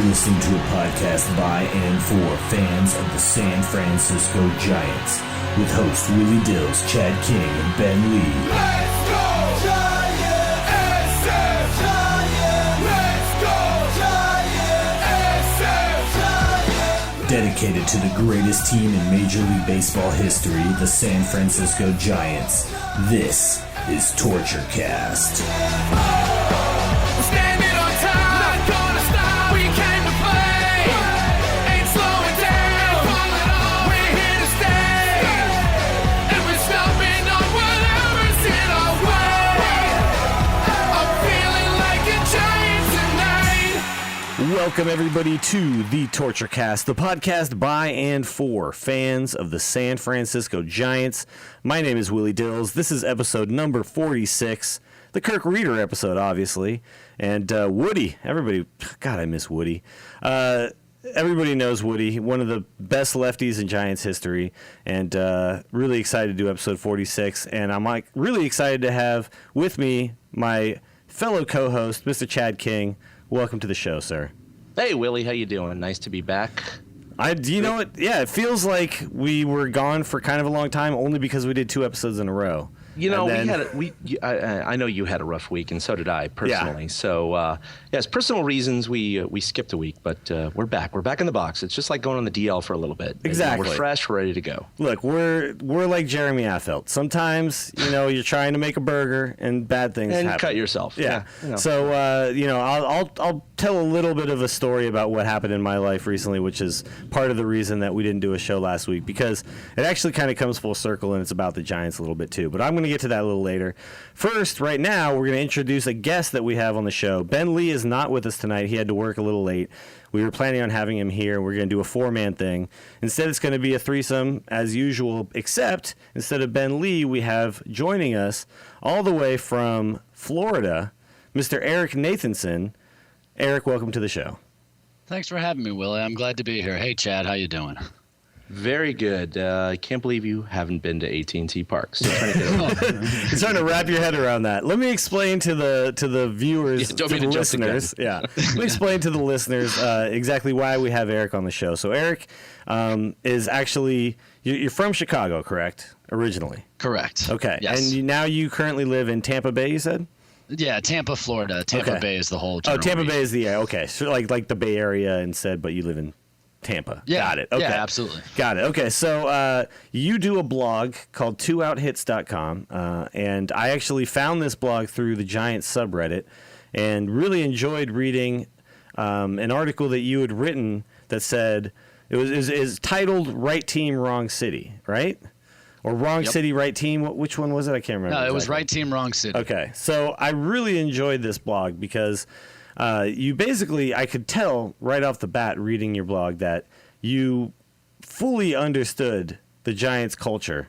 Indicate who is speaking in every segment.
Speaker 1: listening to a podcast by and for fans of the San Francisco Giants with hosts Willie Dills, Chad King, and Ben Lee.
Speaker 2: Let's go Giants! SF Giants! Let's go Giants! SF Giants! Dedicated to the greatest team in Major League Baseball history, the San Francisco Giants. This is Torture Cast.
Speaker 3: Welcome, everybody, to the Torture Cast, the podcast by and for fans of the San Francisco Giants. My name is Willie Dills. This is episode number 46, the Kirk Rueter episode, obviously. And Woody, everybody, God, I miss Woody. Everybody knows Woody, one of the best lefties in Giants history, and really excited to do episode 46. And I'm really excited to have with me my fellow co-host, Mr. Chad King. Welcome to the show, sir.
Speaker 4: Hey, Willie, how you doing? Nice to be back.
Speaker 3: You know what? Yeah, it feels like we were gone for kind of a long time, only because we did 2 episodes in a row.
Speaker 4: You know, I know you had a rough week, and so did I personally. Yeah. So, yes, personal reasons we skipped a week, but we're back. We're back in the box. It's just like going on the DL for a little bit.
Speaker 3: Exactly.
Speaker 4: We're fresh, we're ready to go.
Speaker 3: Look, we're like Jeremy Affeldt. Sometimes, you're trying to make a burger and bad things happen.
Speaker 4: And cut yourself.
Speaker 3: Yeah.
Speaker 4: You know.
Speaker 3: So, I'll tell a little bit of a story about what happened in my life recently, which is part of the reason that we didn't do a show last week, because it actually kind of comes full circle, and it's about the Giants a little bit too. But I'm going to get to that a little later. First, right now, we're going to introduce a guest that we have on the show. Ben Lee is not with us tonight. He had to work a little late. We were planning on having him here. We're going to do a 4-man thing. Instead, it's going to be a threesome as usual, except instead of Ben Lee, we have joining us all the way from Florida, Mr. Eric Nathanson. Eric, welcome to the show.
Speaker 5: Thanks for having me, Willie. I'm glad to be here. Hey, Chad, how you doing?
Speaker 4: Very good. I can't believe you haven't been to AT&T Park. Still trying to
Speaker 3: You're trying to wrap your head around that. Let me explain to the viewers, to the listeners. Yeah, let me explain to the listeners exactly why we have Eric on the show. So Eric is actually you're from Chicago, correct? Originally.
Speaker 5: Correct.
Speaker 3: Okay.
Speaker 5: Yes.
Speaker 3: And now you currently live in Tampa Bay, you said?
Speaker 5: Yeah, Tampa, Florida. Tampa Bay is the whole.
Speaker 3: Tampa Bay is the okay. So like the Bay Area instead, but you live in Tampa.
Speaker 5: Yeah.
Speaker 3: Got it. Okay.
Speaker 5: Yeah, absolutely.
Speaker 3: Got it. Okay. So you do a blog called 2outhits.com, and I actually found this blog through the Giants subreddit and really enjoyed reading an article that you had written that said it is titled "Right Team, Wrong City," right? Or Wrong City, Right Team. Which one was it? I can't remember.
Speaker 5: No,
Speaker 3: exactly.
Speaker 5: It was Right Team, Wrong City.
Speaker 3: Okay. So I really enjoyed this blog because you basically, I could tell right off the bat reading your blog that you fully understood the Giants culture.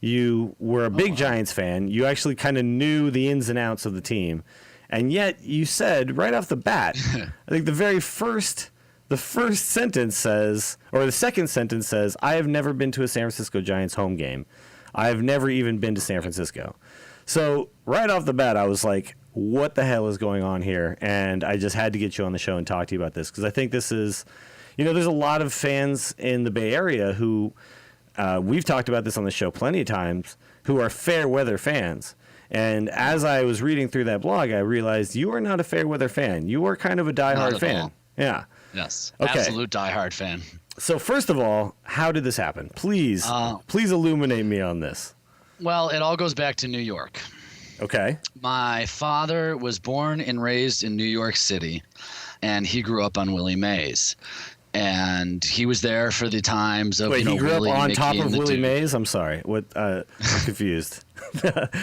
Speaker 3: You were a big Giants fan. You actually kind of knew the ins and outs of the team. And yet you said right off the bat, I think the first sentence says, or the second sentence says, I have never been to a San Francisco Giants home game. I have never even been to San Francisco. So right off the bat, I was like, what the hell is going on here? And I just had to get you on the show and talk to you about this because I think this is, there's a lot of fans in the Bay Area who, we've talked about this on the show plenty of times, who are fair weather fans. And as I was reading through that blog, I realized you are not a fair weather fan. You are kind of a diehard fan.
Speaker 5: All.
Speaker 3: Yeah.
Speaker 5: Yes.
Speaker 3: Okay.
Speaker 5: Absolute diehard fan.
Speaker 3: So first of all, how did this happen? Please illuminate me on this.
Speaker 5: Well, it all goes back to New York.
Speaker 3: Okay.
Speaker 5: My father was born and raised in New York City, and he grew up on Willie Mays. And he was there for the times of,
Speaker 3: Wait, he grew
Speaker 5: Willie,
Speaker 3: up on
Speaker 5: Mickey,
Speaker 3: top of Willie
Speaker 5: dude.
Speaker 3: Mays? I'm sorry. What? I'm confused.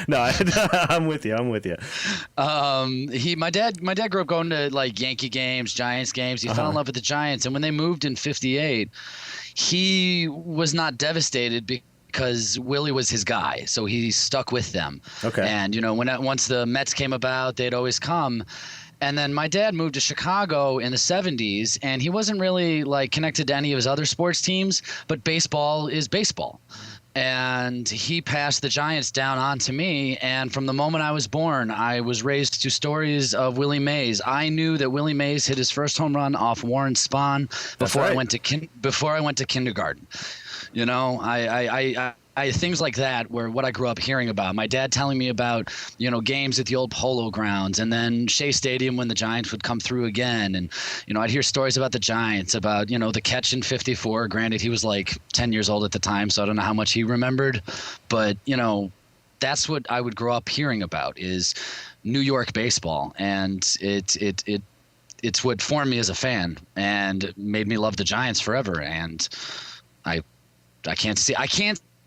Speaker 3: No, I'm with you.
Speaker 5: My dad grew up going to like Yankee games, Giants games. He fell in love with the Giants. And when they moved in 58, he was not devastated because Willie was his guy. So he stuck with them.
Speaker 3: Okay.
Speaker 5: And, once the Mets came about, they'd always come. And then my dad moved to Chicago in the 70s, and he wasn't really like connected to any of his other sports teams, but baseball is baseball. and he passed the Giants down onto me. And from the moment I was born, I was raised to stories of Willie Mays. I knew that Willie Mays hit his first home run off Warren Spahn before I went to kindergarten. You know, I things like that were what I grew up hearing about. My dad telling me about, you know, games at the old Polo Grounds, and then Shea Stadium when the Giants would come through again. And, you know, I'd hear stories about the Giants, about, you know, the catch in '54. Granted, he was like 10 years old at the time, so I don't know how much he remembered. But, you know, that's what I would grow up hearing about, is New York baseball. And it's what formed me as a fan and made me love the Giants forever. And I can't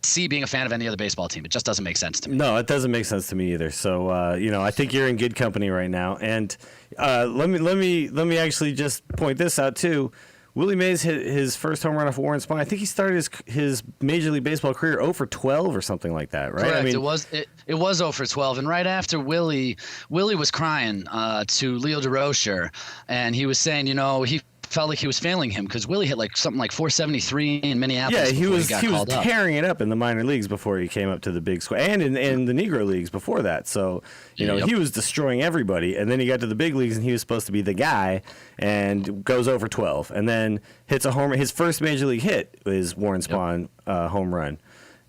Speaker 5: see being a fan of any other baseball team. It just doesn't make sense to me.
Speaker 3: No, it doesn't make sense to me either. So, you know, I think you're in good company right now. And let me actually just point this out too. Willie Mays hit his first home run off Warren Spahn. I think he started his Major League Baseball career 0 for 12 or something like that, right?
Speaker 5: Correct.
Speaker 3: I mean,
Speaker 5: it was 0 for 12. And right after Willie was crying to Leo DeRocher, and he was saying, you know, he felt like he was failing him because Willie hit like something like 473 in Minneapolis.
Speaker 3: Yeah, he was tearing it up in the minor leagues before he came up to the big squad, and in the Negro leagues before that. So, you know, he was destroying everybody. And then he got to the big leagues, and he was supposed to be the guy, and goes over 12, and then hits a home run. His first major league hit is Warren Spahn home run,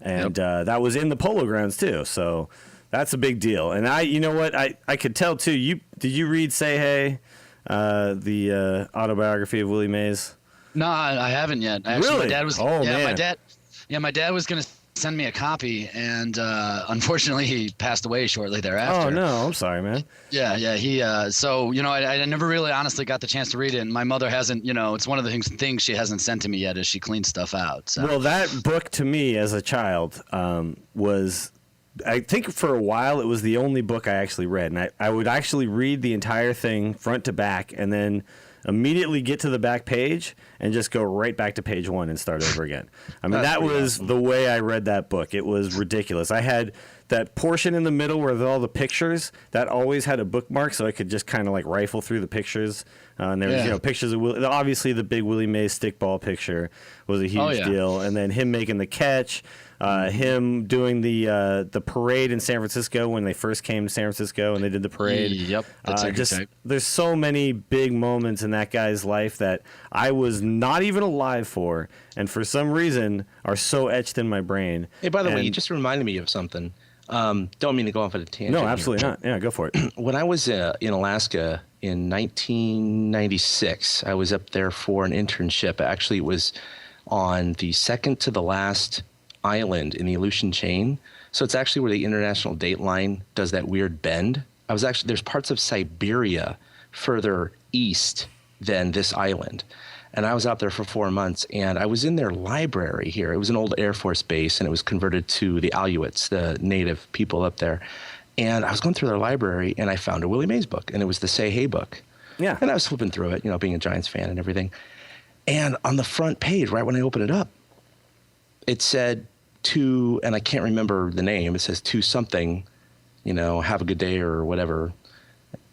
Speaker 3: and that was in the Polo Grounds too. So that's a big deal. And you know what, I could tell too. Did you read Say Hey? The autobiography of Willie Mays?
Speaker 5: No, I haven't yet. Actually,
Speaker 3: really?
Speaker 5: My dad was.
Speaker 3: Man.
Speaker 5: My dad was gonna send me a copy, and unfortunately, he passed away shortly thereafter.
Speaker 3: Oh no, I'm sorry, man.
Speaker 5: Yeah. He. So you know, I never really honestly got the chance to read it, and my mother hasn't. You know, it's one of the things she hasn't sent to me yet, is she cleans stuff out. So.
Speaker 3: Well, that book to me as a child was. I think for a while it was the only book I actually read, and I would actually read the entire thing front to back and then immediately get to the back page and just go right back to page 1 and start over again. I mean, that was awesome. The way I read that book. It was ridiculous. I had that portion in the middle where all the pictures, that always had a bookmark, so I could just kind of like rifle through the pictures. And there was, you know, pictures of Willie. Obviously, the big Willie Mays stickball picture was a huge deal, and then him making the catch. Him doing the parade in San Francisco when they first came to San Francisco and they did the parade.
Speaker 5: Yep,
Speaker 3: there's so many big moments in that guy's life that I was not even alive for, and for some reason are so etched in my brain.
Speaker 4: Hey, by the way, you just reminded me of something. Don't mean to go off at a tangent.
Speaker 3: No, absolutely not. Yeah, go for it.
Speaker 4: When I was in Alaska in 1996, I was up there for an internship. Actually, it was on the second to the last island in the Aleutian chain. So it's actually where the international date line does that weird bend. There's parts of Siberia further east than this island. And I was out there for 4 months, and I was in their library here. It was an old Air Force base, and it was converted to the Aleuts, the native people up there. And I was going through their library, and I found a Willie Mays book, and it was the Say Hey book.
Speaker 3: Yeah.
Speaker 4: And I was flipping through it, you know, being a Giants fan and everything. And on the front page, right when I opened it up, it said to, and I can't remember the name, it says to something, you know, have a good day or whatever,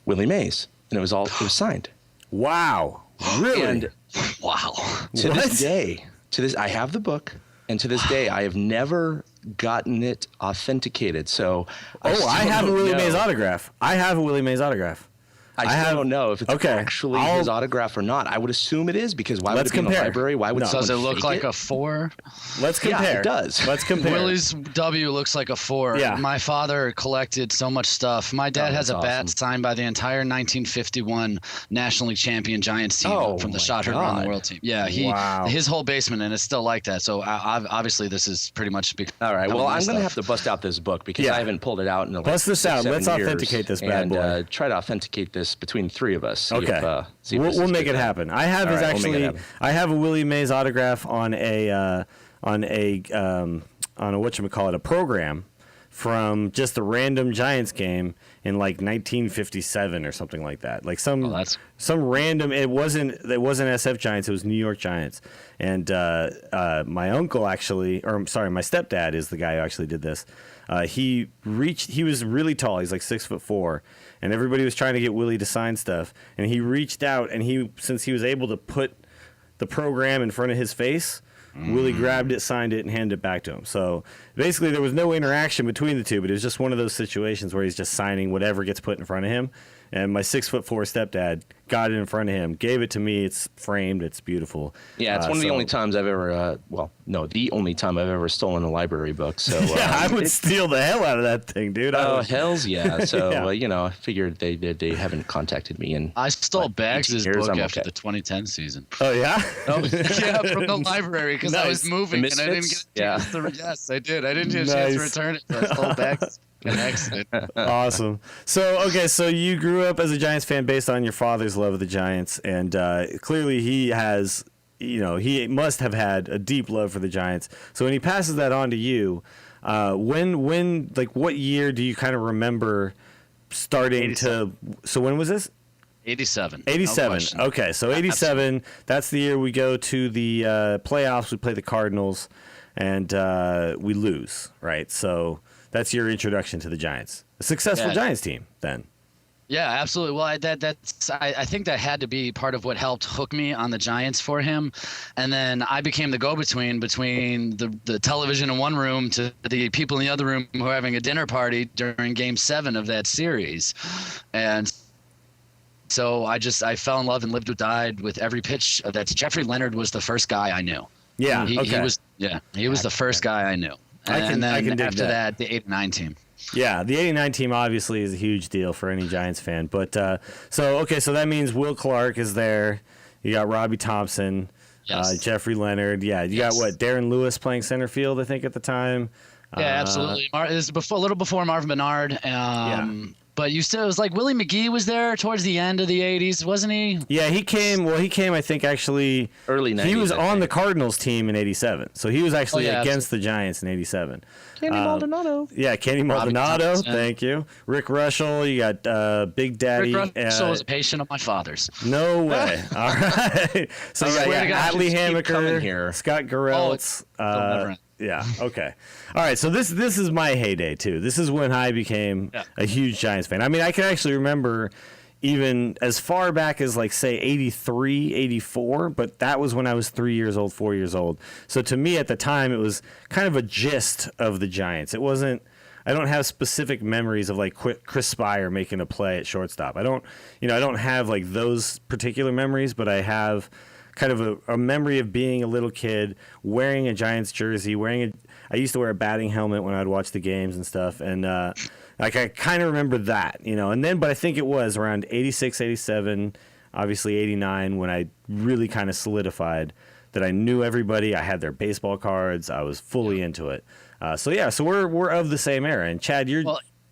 Speaker 4: Willie Mays. And it was signed.
Speaker 3: Wow. Really?
Speaker 4: And
Speaker 5: wow.
Speaker 4: To this day, I have the book, and to this day, I have never gotten it authenticated. So
Speaker 3: I have a Willie Mays autograph. I have a Willie Mays autograph.
Speaker 4: I don't know if it's actually his autograph or not. I would assume it is, because why would it be in the library? Why would
Speaker 5: Does it look like a 4?
Speaker 3: Let's compare.
Speaker 4: Yeah, it does.
Speaker 3: Let's compare.
Speaker 5: Willie's W looks like a 4.
Speaker 3: Yeah.
Speaker 5: My father collected so much stuff. My dad has a bat signed by the entire 1951 National League champion Giants team from the shot heard around the world team. Yeah, his whole basement, and it's still like that. So obviously this is pretty much
Speaker 4: all right. Well, I'm going to have to bust out this book because I haven't pulled it out in like
Speaker 3: bust this out. Let's authenticate this bad boy.
Speaker 4: And try to authenticate this between the 3 of us.
Speaker 3: Okay. We'll make it happen. I have I have a Willie Mays autograph on a whatchamacallit, a program from just a random Giants game in like 1957 or something like that. Like some random. It wasn't SF Giants. It was New York Giants. And my uncle my stepdad is the guy who actually did this. He was really tall. He's like 6'4", and everybody was trying to get Willie to sign stuff. And he reached out, and since he was able to put the program in front of his face, Willie grabbed it, signed it, and handed it back to him. So basically, there was no interaction between the two, but it was just one of those situations where he's just signing whatever gets put in front of him. And my 6'4" stepdad got it in front of him, gave it to me. It's framed. It's beautiful.
Speaker 4: Yeah, it's one of the only times I've ever, the only time I've ever stolen a library book. So
Speaker 3: yeah, I would steal the hell out of that thing, dude.
Speaker 4: Oh, hells yeah. So,
Speaker 3: Yeah.
Speaker 4: I figured they haven't contacted me in.
Speaker 5: I stole Bags' book after
Speaker 4: okay.
Speaker 5: the 2010 season.
Speaker 3: Oh, yeah?
Speaker 5: Oh, yeah, from the library because I was
Speaker 3: Nice.
Speaker 5: moving
Speaker 4: The
Speaker 5: and I didn't get a
Speaker 4: Misfits?
Speaker 5: chance to. Yes, I did. I didn't get a chance to
Speaker 3: Nice.
Speaker 5: return it. So I stole Bags. An accident.
Speaker 3: Awesome. So you grew up as a Giants fan based on your father's love of the Giants, and clearly he has, he must have had a deep love for the Giants. So when he passes that on to you, what year do you kind of remember starting
Speaker 5: 87.
Speaker 3: to? So when was this?
Speaker 5: 87.
Speaker 3: 87.
Speaker 5: No
Speaker 3: Okay, so 87. That's the year we go to the playoffs. We play the Cardinals, and we lose. Right. So that's your introduction to the Giants. A successful Giants team, then.
Speaker 5: Yeah, absolutely. Well, I think that had to be part of what helped hook me on the Giants for him, and then I became the go-between between the television in one room to the people in the other room who were having a dinner party during Game 7 of that series, and so I fell in love and lived or died with every pitch. That Jeffrey Leonard was the first guy I knew.
Speaker 3: Yeah.
Speaker 5: he
Speaker 3: Okay.
Speaker 5: was the first guy I knew.
Speaker 3: I can dig
Speaker 5: after
Speaker 3: that.
Speaker 5: the 89 team.
Speaker 3: Yeah, the 89 team obviously is a huge deal for any Giants fan. But so that means Will Clark is there. You got Robbie Thompson,
Speaker 5: Yes.
Speaker 3: Jeffrey Leonard. Yeah, you got Darren Lewis playing center field, I think, at the time.
Speaker 5: Yeah, absolutely. It was a little before Marvin Bernard. But it was like Willie McGee was there towards the end of the 80s, wasn't he?
Speaker 3: Yeah, he came, I think, actually.
Speaker 4: Early 90s.
Speaker 3: He was
Speaker 4: I
Speaker 3: on
Speaker 4: think.
Speaker 3: the Cardinals team in 87. So he was actually
Speaker 5: yeah,
Speaker 3: against the Giants in 87.
Speaker 4: Kenny Maldonado.
Speaker 3: Yeah, Kenny
Speaker 5: Robbie
Speaker 3: Maldonado.
Speaker 5: Thompson.
Speaker 3: Thank you. Rick Russell. You got Big Daddy.
Speaker 5: Rick Russell was a patient of my father's.
Speaker 3: No way. All right. So you
Speaker 5: swear to
Speaker 3: got
Speaker 5: God,
Speaker 3: Atlee
Speaker 4: just keep coming
Speaker 3: Hammaker,
Speaker 4: here.
Speaker 3: Scott Garrelts.
Speaker 5: it'll never end.
Speaker 3: Yeah. Okay. All right. So this is my heyday too. This is when I became a huge Giants fan. I mean, I can actually remember even as far back as like say 83, 84, but that was when I was 3 years old, 4 years old. So to me at the time, it was kind of a gist of the Giants. It wasn't. I don't have specific memories of like Chris Spire making a play at shortstop. I don't have like those particular memories, but I have kind of a memory of being a little kid wearing a Giants jersey, I used to wear a batting helmet when I'd watch the games and stuff. And I kind of remember that, and then, but I think it was around 86, 87, obviously 89 when I really kind of solidified that I knew everybody. I had their baseball cards. I was fully into it. So we're of the same era. And Chad, you're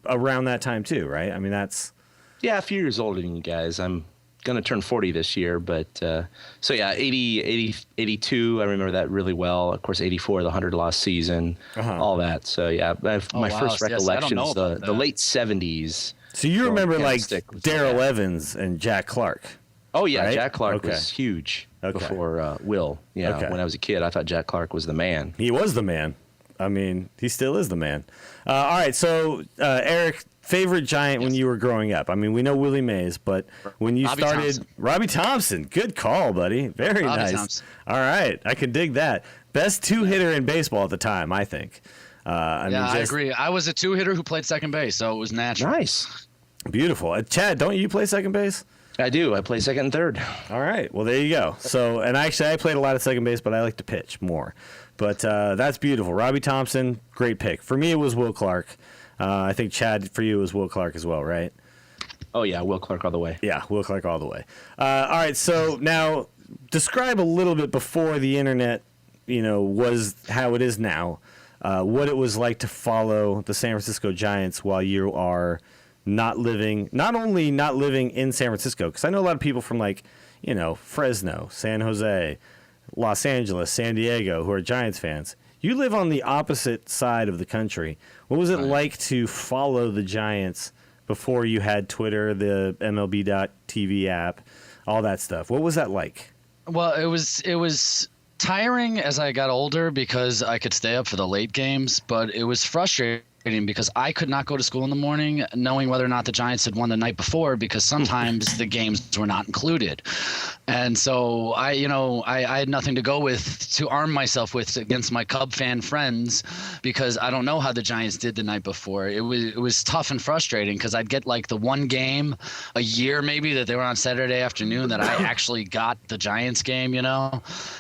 Speaker 3: around that time too, right? I mean, that's.
Speaker 4: Yeah, a few years older than you guys. I'm going to turn 40 this year, but 80, 82, I remember that really well. Of course, 84, the 100 loss season, all that. So yeah, my first recollection is the late 70s.
Speaker 3: So you remember like
Speaker 4: Candlestick was
Speaker 3: Darrell Evans and Jack Clark?
Speaker 4: Oh yeah,
Speaker 3: right?
Speaker 4: Jack Clark
Speaker 3: Okay.
Speaker 4: was huge
Speaker 3: Okay.
Speaker 4: before Will. Yeah,
Speaker 3: Okay.
Speaker 4: when I was a kid, I thought Jack Clark was the man.
Speaker 3: He was the man. I mean, he still is the man. All right, so Eric, favorite Giant when you were growing up? I mean, we know Willie Mays, but when you
Speaker 5: Robbie
Speaker 3: started,
Speaker 5: Thompson.
Speaker 3: Robbie Thompson. Good call, buddy. Very
Speaker 5: Robbie
Speaker 3: nice.
Speaker 5: Thompson.
Speaker 3: All right, I can dig that. Best two-hitter in baseball at the time, I think.
Speaker 5: I agree. I was a two-hitter who played second base, so it was natural.
Speaker 4: Nice.
Speaker 3: Beautiful. Chad, don't you play second base?
Speaker 4: I do. I play second and third.
Speaker 3: All right. Well, there you go. So, and actually, I played a lot of second base, but I like to pitch more. But that's beautiful. Robbie Thompson, great pick. For me, it was Will Clark. I think, Chad, for you, it was Will Clark as well, right?
Speaker 4: Oh yeah, Will Clark all the way.
Speaker 3: Yeah, Will Clark all the way. All right. So now, describe a little bit before the internet, was how it is now. What it was like to follow the San Francisco Giants while you are not only not living in San Francisco, because I know a lot of people from Fresno, San Jose, Los Angeles, San Diego, who are Giants fans. You live on the opposite side of the country. What was it like to follow the Giants before you had Twitter, the MLB.TV app, all that stuff? What was that like?
Speaker 5: Well, it was tiring as I got older because I could stay up for the late games, but it was frustrating because I could not go to school in the morning knowing whether or not the Giants had won the night before, because sometimes the games were not included. And so I had nothing to go with to arm myself with against my Cub fan friends, because I don't know how the Giants did the night before. It was tough and frustrating, because I'd get like the one game a year maybe that they were on Saturday afternoon that I actually got the Giants game,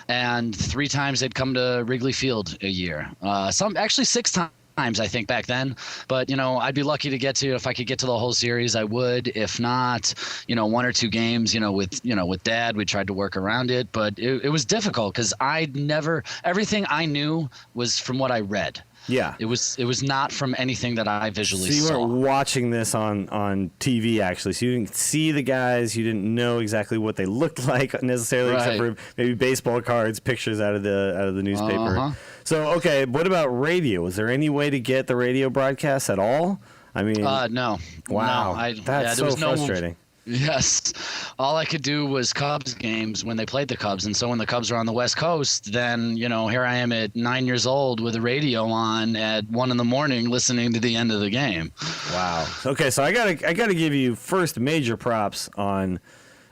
Speaker 5: and 3 times they'd come to Wrigley Field a year. Actually 6 times, I think, back then. But I'd be lucky to get to, if I could get to the whole series, I would. If not, 1 or 2 games, with Dad, we tried to work around it, but it was difficult, because everything I knew was from what I read.
Speaker 3: Yeah,
Speaker 5: it was not from anything that I visually saw.
Speaker 3: So you weren't watching this on TV, actually. So you didn't see the guys. You didn't know exactly what they looked like necessarily,
Speaker 5: right.
Speaker 3: except for maybe baseball cards, pictures out of the newspaper.
Speaker 5: Uh-huh.
Speaker 3: So okay, what about radio? Was there any way to get the radio broadcasts at all? I mean,
Speaker 5: no.
Speaker 3: Wow,
Speaker 5: No,
Speaker 3: that's so frustrating.
Speaker 5: Yes. All I could do was Cubs games when they played the Cubs. And so when the Cubs were on the West Coast, then, here I am at 9 years old with the radio on at 1 a.m. listening to the end of the game.
Speaker 3: Wow. Okay, so I gotta give you first major props on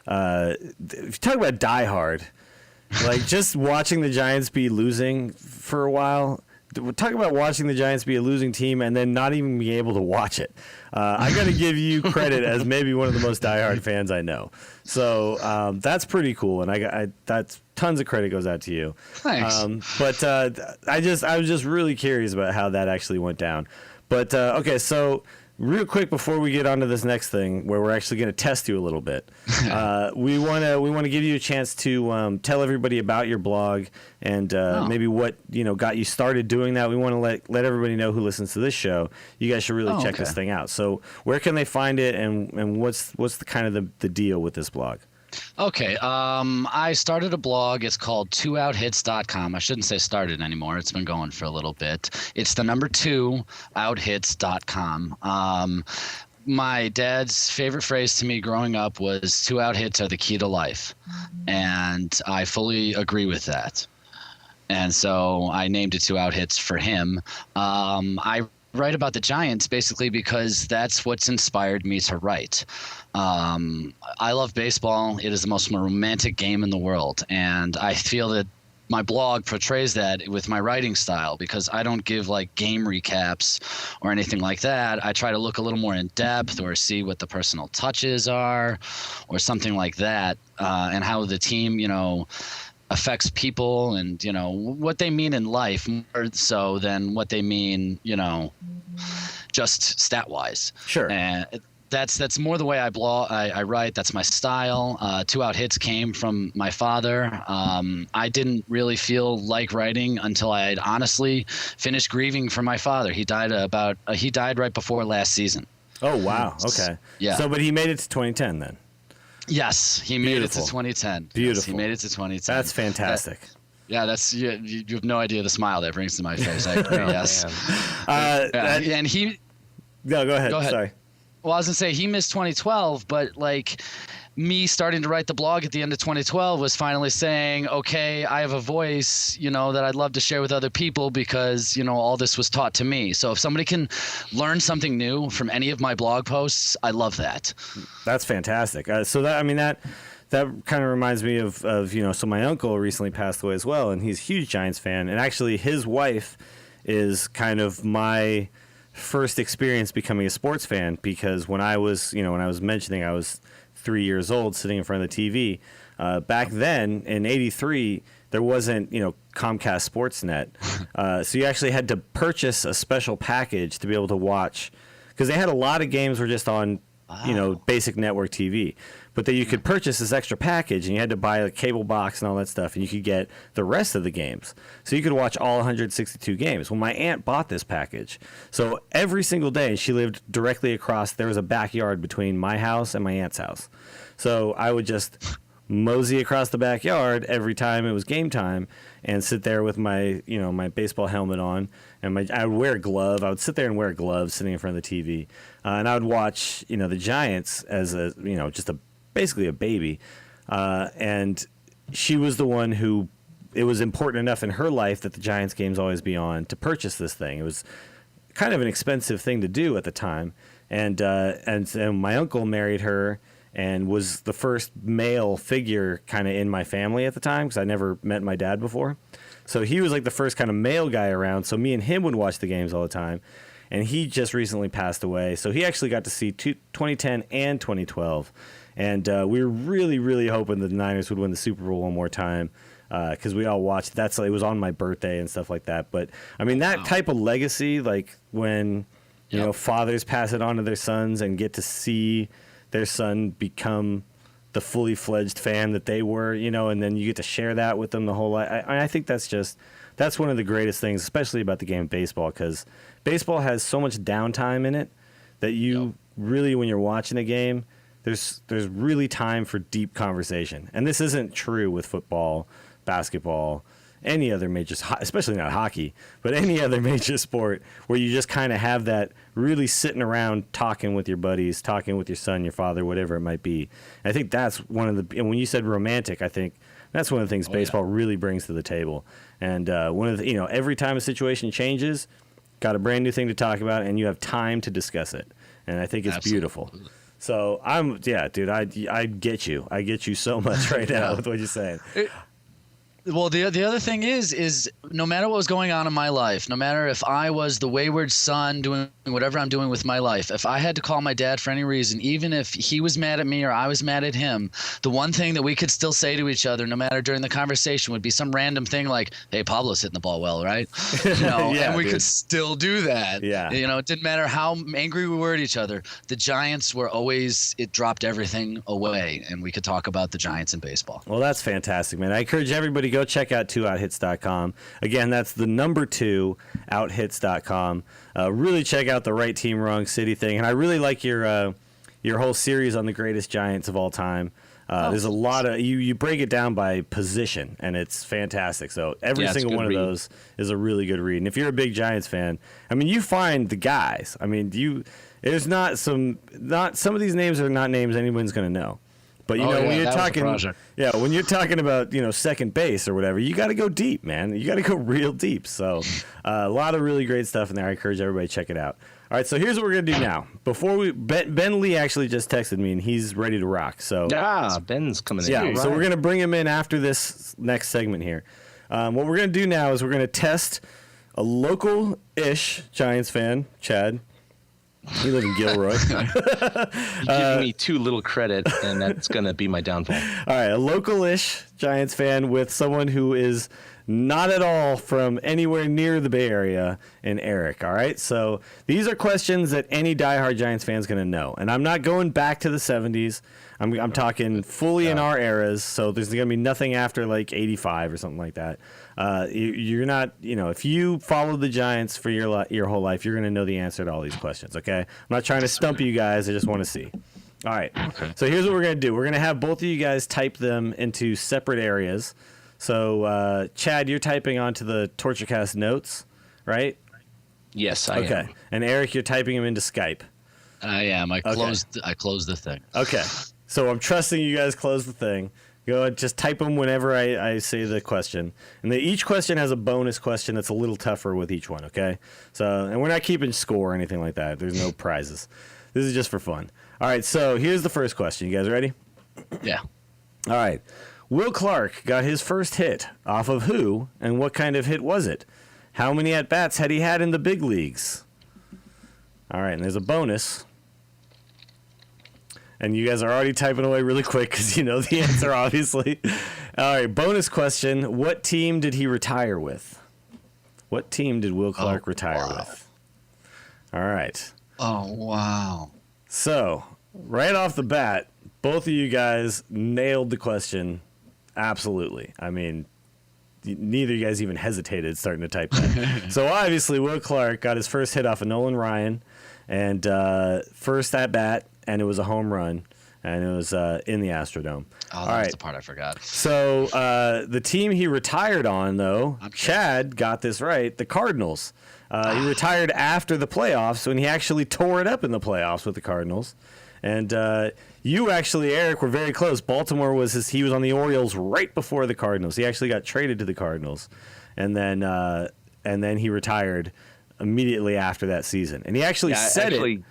Speaker 3: if you talk about Die Hard, like just watching the Giants be losing for a while. Talk about watching the Giants be a losing team and then not even be able to watch it. I got to give you credit as maybe one of the most diehard fans I know. So that's pretty cool, and that's tons of credit goes out to you.
Speaker 5: Thanks.
Speaker 3: But I was just really curious about how that actually went down. But okay, so real quick before we get on to this next thing, where we're actually going to test you a little bit, we want to give you a chance to tell everybody about your blog and maybe what got you started doing that. We want to let everybody know who listens to this show. You guys should really check this thing out. So where can they find it, and what's the kind of the deal with this blog?
Speaker 5: Okay. I started a blog. It's called 2outhits.com. I shouldn't say started anymore. It's been going for a little bit. It's the number 2outhits.com. My dad's favorite phrase to me growing up was 2 out hits are the key to life. And I fully agree with that. And so I named it 2 out hits for him. I write about the Giants basically because that's what's inspired me to write. I love baseball. It is the most romantic game in the world. And I feel that my blog portrays that with my writing style, because I don't give like game recaps or anything like that. I try to look a little more in depth or see what the personal touches are or something like that, and how the team, affects people and, what they mean in life more so than what they mean, just stat wise.
Speaker 3: Sure.
Speaker 5: And that's more the way I write. That's my style. 2 out hits came from my father. I didn't really feel like writing until I had honestly finished grieving for my father. He died right before last season.
Speaker 3: Oh, wow. Okay.
Speaker 5: Yeah.
Speaker 3: So, but he made it to 2010 then.
Speaker 5: Yes, he made it to 2010.
Speaker 3: Beautiful.
Speaker 5: Yes, he made it to 2010.
Speaker 3: That's fantastic.
Speaker 5: You have no idea the smile that brings to my face. I agree. Yes. And he.
Speaker 3: No, go ahead.
Speaker 5: Go ahead.
Speaker 3: Sorry.
Speaker 5: Well, I was gonna say he missed 2012, but like me starting to write the blog at the end of 2012 was finally saying, okay, I have a voice, that I'd love to share with other people because, all this was taught to me. So if somebody can learn something new from any of my blog posts, I love that.
Speaker 3: That's fantastic. So that kind of reminds me of so my uncle recently passed away as well, and he's a huge Giants fan, and actually his wife is kind of my first experience becoming a sports fan, because when I was mentioning I was 3 years old sitting in front of the TV, back then in '83 there wasn't Comcast Sportsnet, so you actually had to purchase a special package to be able to watch, because they had a lot of games were just on basic network TV, but then you could purchase this extra package and you had to buy a cable box and all that stuff, and you could get the rest of the games. So you could watch all 162 games. Well, my aunt bought this package. So every single day, she lived directly across, there was a backyard between my house and my aunt's house. So I would just mosey across the backyard every time it was game time and sit there with my, my baseball helmet on, and I would wear a glove. I would sit there and wear gloves sitting in front of the TV. And I would watch, the Giants as basically a baby. And she was the one who, it was important enough in her life that the Giants games always be on to purchase this thing. It was kind of an expensive thing to do at the time. And my uncle married her and was the first male figure kind of in my family at the time, because I never met my dad before. So he was like the first kind of male guy around. So me and him would watch the games all the time. And he just recently passed away. So he actually got to see 2010 and 2012. And we were really, really hoping that the Niners would win the Super Bowl one more time, because we all watched. It was on my birthday and stuff like that. But, I mean, that type of legacy, like when, you know, fathers pass it on to their sons and get to see their son become the fully fledged fan that they were, you know, and then you get to share that with them the whole life. I think that's one of the greatest things, especially about the game of baseball, because baseball has so much downtime in it that you really, when you're watching a game, there's really time for deep conversation. And this isn't true with football, basketball, any other major, especially not hockey, but any other major sport where you just kind of have that really sitting around talking with your buddies, talking with your son, your father, whatever it might be. And I think that's one of the, and when you said romantic, I think that's one of the things baseball really brings to the table. And one of the, you know, every time a situation changes, got a brand new thing to talk about, and you have time to discuss it. And I think it's beautiful. So dude, I get you. I get you so much right now with what you're saying.
Speaker 5: Well, the other thing is no matter what was going on in my life, no matter if I was the wayward son doing whatever I'm doing with my life, if I had to call my dad for any reason, even if he was mad at me or I was mad at him, the one thing that we could still say to each other, no matter during the conversation, would be some random thing like, "Hey, Pablo's hitting the ball well, right?" You know, and we could still do that. Yeah. You know, it didn't matter how angry we were at each other. The Giants were always, it dropped everything away, and we could talk about the Giants in baseball.
Speaker 3: Well, that's fantastic, man. I encourage everybody go check out 2outhits.com. Again, that's the number 2outhits.com. Really check out the Right Team, Wrong City thing. And I really like your whole series on the greatest Giants of all time. There's a lot of, you break it down by position, and it's fantastic. So every single one of those is a really good read. And if you're a big Giants fan, I mean, you find the guys. I mean, there's some of these names are not names anyone's going to know. But you know, when you're when you're talking about, you know, second base or whatever, you got to go deep, man. You got to go real deep. So a lot of really great stuff in there. I encourage everybody to check it out. All right, so here's what we're gonna do now. Before Ben Lee actually just texted me and he's ready to rock. So
Speaker 4: Ben's coming in.
Speaker 3: Yeah, right. So we're gonna bring him in after this next segment here. What we're gonna do now is we're gonna test a local-ish Giants fan, Chad. You live in Gilroy.
Speaker 4: You're giving me too little credit, and that's going to be my downfall.
Speaker 3: All right, a local-ish Giants fan with someone who is not at all from anywhere near the Bay Area, and Eric, all right? So these are questions that any diehard Giants fan is going to know. And I'm not going back to the 70s. I'm talking fully in our eras, so there's going to be nothing after, like, 85 or something like that. You're not, you know, if you followed the Giants for your whole life, you're going to know the answer to all these questions, okay? I'm not trying to stump you guys. I just want to see. All right. Okay. So here's what we're going to do. We're going to have both of you guys type them into separate areas. So, Chad, you're typing onto the TortureCast notes, right?
Speaker 4: Yes, I am.
Speaker 3: And Eric, you're typing them into Skype.
Speaker 5: I am. I closed the thing.
Speaker 3: Okay. So I'm trusting you guys close the thing. Go ahead, just type them whenever I say the question. And each question has a bonus question that's a little tougher with each one, okay? So, and we're not keeping score or anything like that. There's no prizes. This is just for fun. All right, so here's the first question. You guys ready?
Speaker 5: Yeah.
Speaker 3: All right. Will Clark got his first hit off of who, and what kind of hit was it? How many at-bats had he had in the big leagues? All right, and there's a bonus. And you guys are already typing away really quick because you know the answer, obviously. All right, bonus question. What team did he retire with? What team did Will Clark retire with? All right.
Speaker 5: Oh, wow.
Speaker 3: So, right off the bat, both of you guys nailed the question absolutely. I mean, neither of you guys even hesitated starting to type that. So, obviously, Will Clark got his first hit off of Nolan Ryan and first at bat. And it was a home run, and it was in the Astrodome.
Speaker 5: Oh, that's the part I forgot.
Speaker 3: So the team he retired on, though, Chad got this right, the Cardinals. He retired after the playoffs when he actually tore it up in the playoffs with the Cardinals. And you actually, Eric, were very close. Baltimore he was on the Orioles right before the Cardinals. He actually got traded to the Cardinals. And then he retired immediately after that season, and he actually said it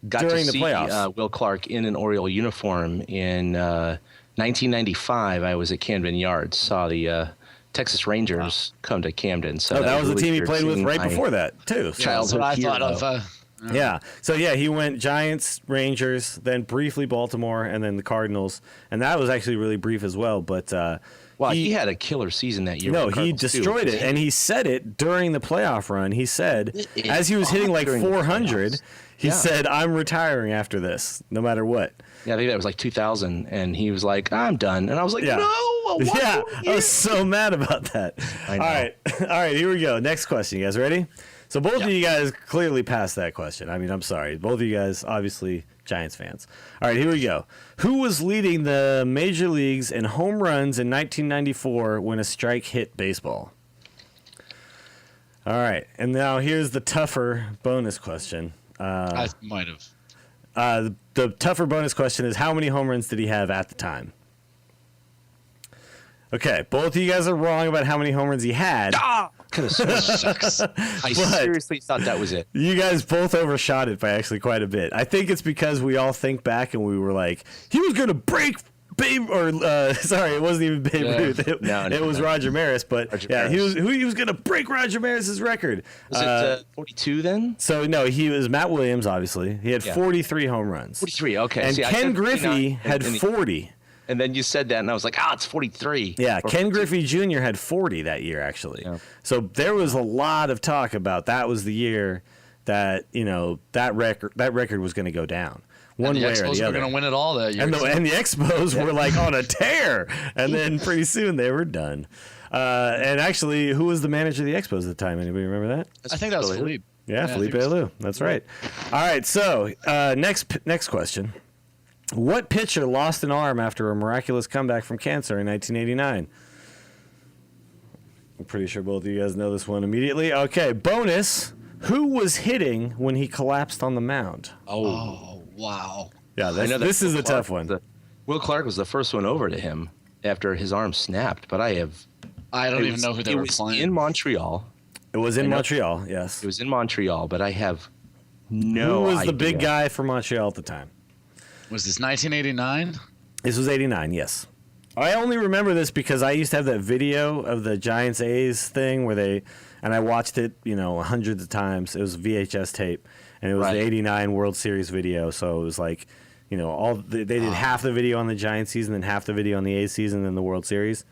Speaker 4: got
Speaker 3: during
Speaker 4: to
Speaker 3: the
Speaker 4: see,
Speaker 3: playoffs.
Speaker 4: Will Clark in an Oriole uniform in 1995. I was at Camden Yards, saw the Texas Rangers come to Camden. So
Speaker 3: that was the
Speaker 4: really
Speaker 3: team he
Speaker 4: weird
Speaker 3: played with
Speaker 4: seeing
Speaker 3: right
Speaker 4: my
Speaker 3: before that too.
Speaker 5: That's
Speaker 4: childhood
Speaker 5: what I thought
Speaker 4: hero.
Speaker 5: of.
Speaker 3: Yeah. So yeah, he went Giants, Rangers, then briefly Baltimore, and then the Cardinals, and that was actually really brief as well. But
Speaker 4: Wow, he had a killer season that year.
Speaker 3: no,
Speaker 4: with the
Speaker 3: he
Speaker 4: Cardinals,
Speaker 3: destroyed
Speaker 4: too.
Speaker 3: it, and he said it during the playoff run. He said, as he was hitting like
Speaker 4: During the
Speaker 3: 400,
Speaker 4: playoffs.
Speaker 3: he
Speaker 4: Yeah.
Speaker 3: said, "I'm retiring after this, no matter what."
Speaker 4: Yeah, I think that was like 2000, and he was like, "I'm done," and I was like,
Speaker 3: Yeah.
Speaker 4: "No, one
Speaker 3: Yeah,
Speaker 4: more
Speaker 3: I
Speaker 4: year."
Speaker 3: was so mad about that.
Speaker 4: I know.
Speaker 3: All right, here we go. Next question. You guys ready? So both of you guys clearly passed that question. I mean, I'm sorry. Both of you guys, obviously, Giants fans. All right, here we go. Who was leading the major leagues in home runs in 1994 when a strike hit baseball? All right, and now here's the tougher bonus question.
Speaker 5: I might have.
Speaker 3: The tougher bonus question is, how many home runs did he have at the time? Okay, both of you guys are wrong about how many home runs he had.
Speaker 4: Could have sworn.
Speaker 5: Shucks.
Speaker 4: I seriously thought that was it.
Speaker 3: You guys both overshot it by actually quite a bit. I think it's because we all think back and we were like, he was going to break Babe, or sorry, it wasn't even Babe
Speaker 5: Yeah.
Speaker 3: Ruth. It was Roger Maris, but
Speaker 4: Roger
Speaker 3: yeah,
Speaker 4: Maris.
Speaker 3: he was going to break Roger Maris's record.
Speaker 4: Was it 42 then?
Speaker 3: So no, he was Matt Williams. Obviously, he had
Speaker 4: Yeah.
Speaker 3: 43 home runs.
Speaker 4: 43. Okay.
Speaker 3: And
Speaker 4: See, I
Speaker 3: Ken
Speaker 4: said
Speaker 3: Griffey
Speaker 4: 49,
Speaker 3: had
Speaker 4: and
Speaker 3: 40.
Speaker 4: And then you said that, and I was like, it's 43.
Speaker 3: Yeah,
Speaker 4: Or
Speaker 3: Ken
Speaker 4: 42.
Speaker 3: Griffey Jr. had 40 that year, actually.
Speaker 4: Yeah.
Speaker 3: So there was a lot of talk about that was the year that that record was going to go down one
Speaker 5: And the
Speaker 3: way or
Speaker 5: Expos
Speaker 3: the
Speaker 5: were
Speaker 3: other.
Speaker 5: going to win it all that year.
Speaker 3: And the Expos were like on a tear, and then pretty soon they were done. And actually, who was the manager of the Expos at the time? Anybody remember that?
Speaker 5: I think that was Philippe.
Speaker 3: Yeah,
Speaker 5: I
Speaker 3: Felipe
Speaker 5: think it was-
Speaker 3: Alou. That's right. All right, so next question. What pitcher lost an arm after a miraculous comeback from cancer in 1989? I'm pretty sure both of you guys know this one immediately. Okay, bonus. Who was hitting when he collapsed on the mound?
Speaker 5: Oh, wow.
Speaker 3: Yeah,
Speaker 4: I know that
Speaker 3: this is
Speaker 4: Will
Speaker 3: a
Speaker 4: Clark
Speaker 3: tough one.
Speaker 4: Will Clark was the first one over to him after his arm snapped, but I
Speaker 5: don't even know who they were
Speaker 4: was
Speaker 5: playing.
Speaker 4: in Montreal.
Speaker 3: It was in
Speaker 4: I know-
Speaker 3: Montreal, yes.
Speaker 4: It was in Montreal, but I have no
Speaker 3: Who was
Speaker 4: idea.
Speaker 3: the big guy for Montreal at the time?
Speaker 5: Was this 1989?
Speaker 3: This was 89, yes. I only remember this because I used to have that video of the Giants A's thing and I watched it, hundreds of times. It was a VHS tape, and it was
Speaker 4: Right.
Speaker 3: the 89 World Series video. So it was like, they did half the video on the Giants season and half the video on the A's season and the World Series.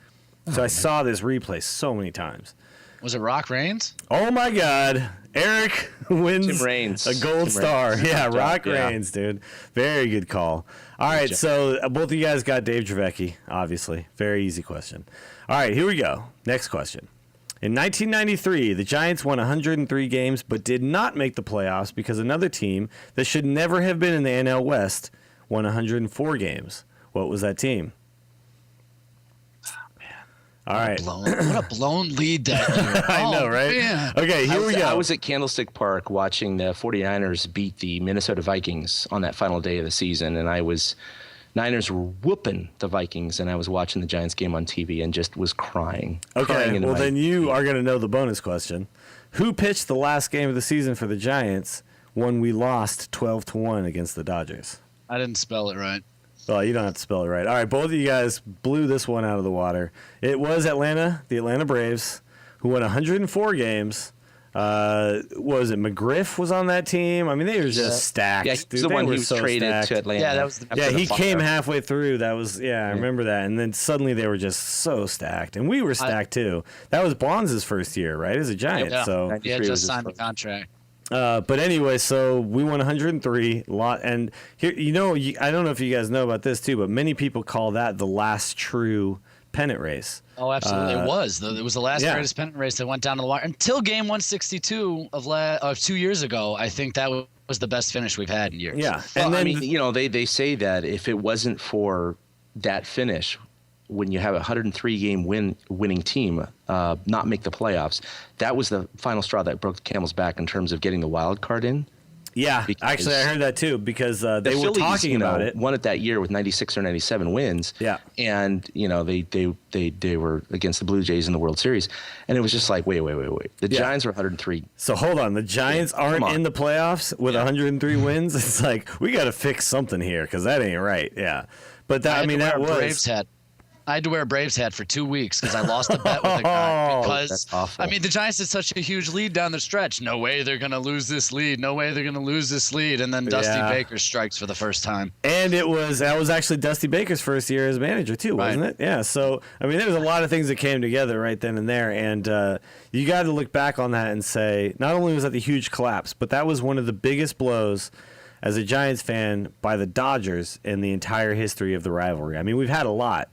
Speaker 3: So I saw this replay so many times.
Speaker 5: Was it Rock Raines?
Speaker 3: Oh my God. Eric wins
Speaker 4: Tim Raines.
Speaker 3: a gold
Speaker 4: Tim
Speaker 3: star.
Speaker 4: Raines.
Speaker 3: Yeah,
Speaker 4: Good
Speaker 3: Rock
Speaker 4: job, yeah.
Speaker 3: Raines, dude. Very good call. All right,
Speaker 4: job.
Speaker 3: so both of you guys got Dave Dravecki, obviously. Very easy question. All right, here we go. Next question. In 1993, the Giants won 103 games but did not make the playoffs because another team that should never have been in the NL West won 104 games. What was that team? All right.
Speaker 5: What a blown lead that year.
Speaker 3: I know,
Speaker 5: Oh,
Speaker 3: right?
Speaker 5: man.
Speaker 3: Okay, here we go.
Speaker 4: I was at Candlestick Park watching the 49ers beat the Minnesota Vikings on that final day of the season, and Niners were whooping the Vikings, and I was watching the Giants game on TV and just was crying.
Speaker 3: Okay,
Speaker 4: Crying into
Speaker 3: well
Speaker 4: my-
Speaker 3: then you are going to know the bonus question. Who pitched the last game of the season for the Giants when we lost 12-1 against the Dodgers?
Speaker 5: I didn't spell it right.
Speaker 3: Well, you don't have to spell it right. All right, both of you guys blew this one out of the water. It was the Atlanta Braves, who won 104 games. What was it? McGriff was on that team. I mean, they were just stacked.
Speaker 4: Yeah, he's
Speaker 3: dude.
Speaker 4: the
Speaker 3: They
Speaker 4: one
Speaker 3: were
Speaker 4: who was
Speaker 3: so
Speaker 4: traded
Speaker 3: stacked.
Speaker 4: to Atlanta.
Speaker 5: Yeah, that was the-
Speaker 4: after
Speaker 3: Yeah,
Speaker 4: the
Speaker 3: he
Speaker 4: fire.
Speaker 3: came halfway through. That was I remember that. And then suddenly they were just so stacked, and we were stacked too. That was Bonds' first year, right, as a Giant.
Speaker 5: Yeah.
Speaker 3: So,
Speaker 5: He had
Speaker 4: 93 was
Speaker 5: just
Speaker 4: his
Speaker 5: signed the
Speaker 4: first.
Speaker 5: contract.
Speaker 3: but anyway, so we won 103 lot, and here, I don't know if you guys know about this too, but many people call that the last true pennant race.
Speaker 5: Oh, absolutely. It was. It was the last
Speaker 3: yeah.
Speaker 5: greatest pennant race that went down to the wire until game 162 of 2 years ago. I think that was the best finish we've had in years.
Speaker 3: Yeah,
Speaker 4: Well,
Speaker 3: and then
Speaker 4: I mean, they say that if it wasn't for that finish, when you have a 103 game winning team not make the playoffs, that was the final straw that broke the camel's back in terms of getting the wild card in.
Speaker 3: Yeah,
Speaker 4: because
Speaker 3: actually, I heard that too because they
Speaker 4: the
Speaker 3: were
Speaker 4: Phillies,
Speaker 3: talking about it.
Speaker 4: Won it that year with 96 or 97 wins.
Speaker 3: Yeah.
Speaker 4: And, they were against the Blue Jays in the World Series. And it was just like, wait. The Giants were 103.
Speaker 3: So hold on. The Giants aren't in the playoffs with 103 wins. It's like, we got to fix something here because that ain't right. Yeah. But that was.
Speaker 5: Braves hat. I had to wear a Braves hat for 2 weeks because I lost a bet with a guy. Because
Speaker 4: that's awful.
Speaker 5: I mean, the Giants had such a huge lead down the stretch. No way they're going to lose this lead. No way they're going to lose this lead. And then Dusty Baker strikes for the first time.
Speaker 3: And that was actually Dusty Baker's first year as manager too, wasn't it? Yeah. So I mean, there was a lot of things that came together right then and there, and you got to look back on that and say, not only was that the huge collapse, but that was one of the biggest blows as a Giants fan by the Dodgers in the entire history of the rivalry. I mean, we've had a lot.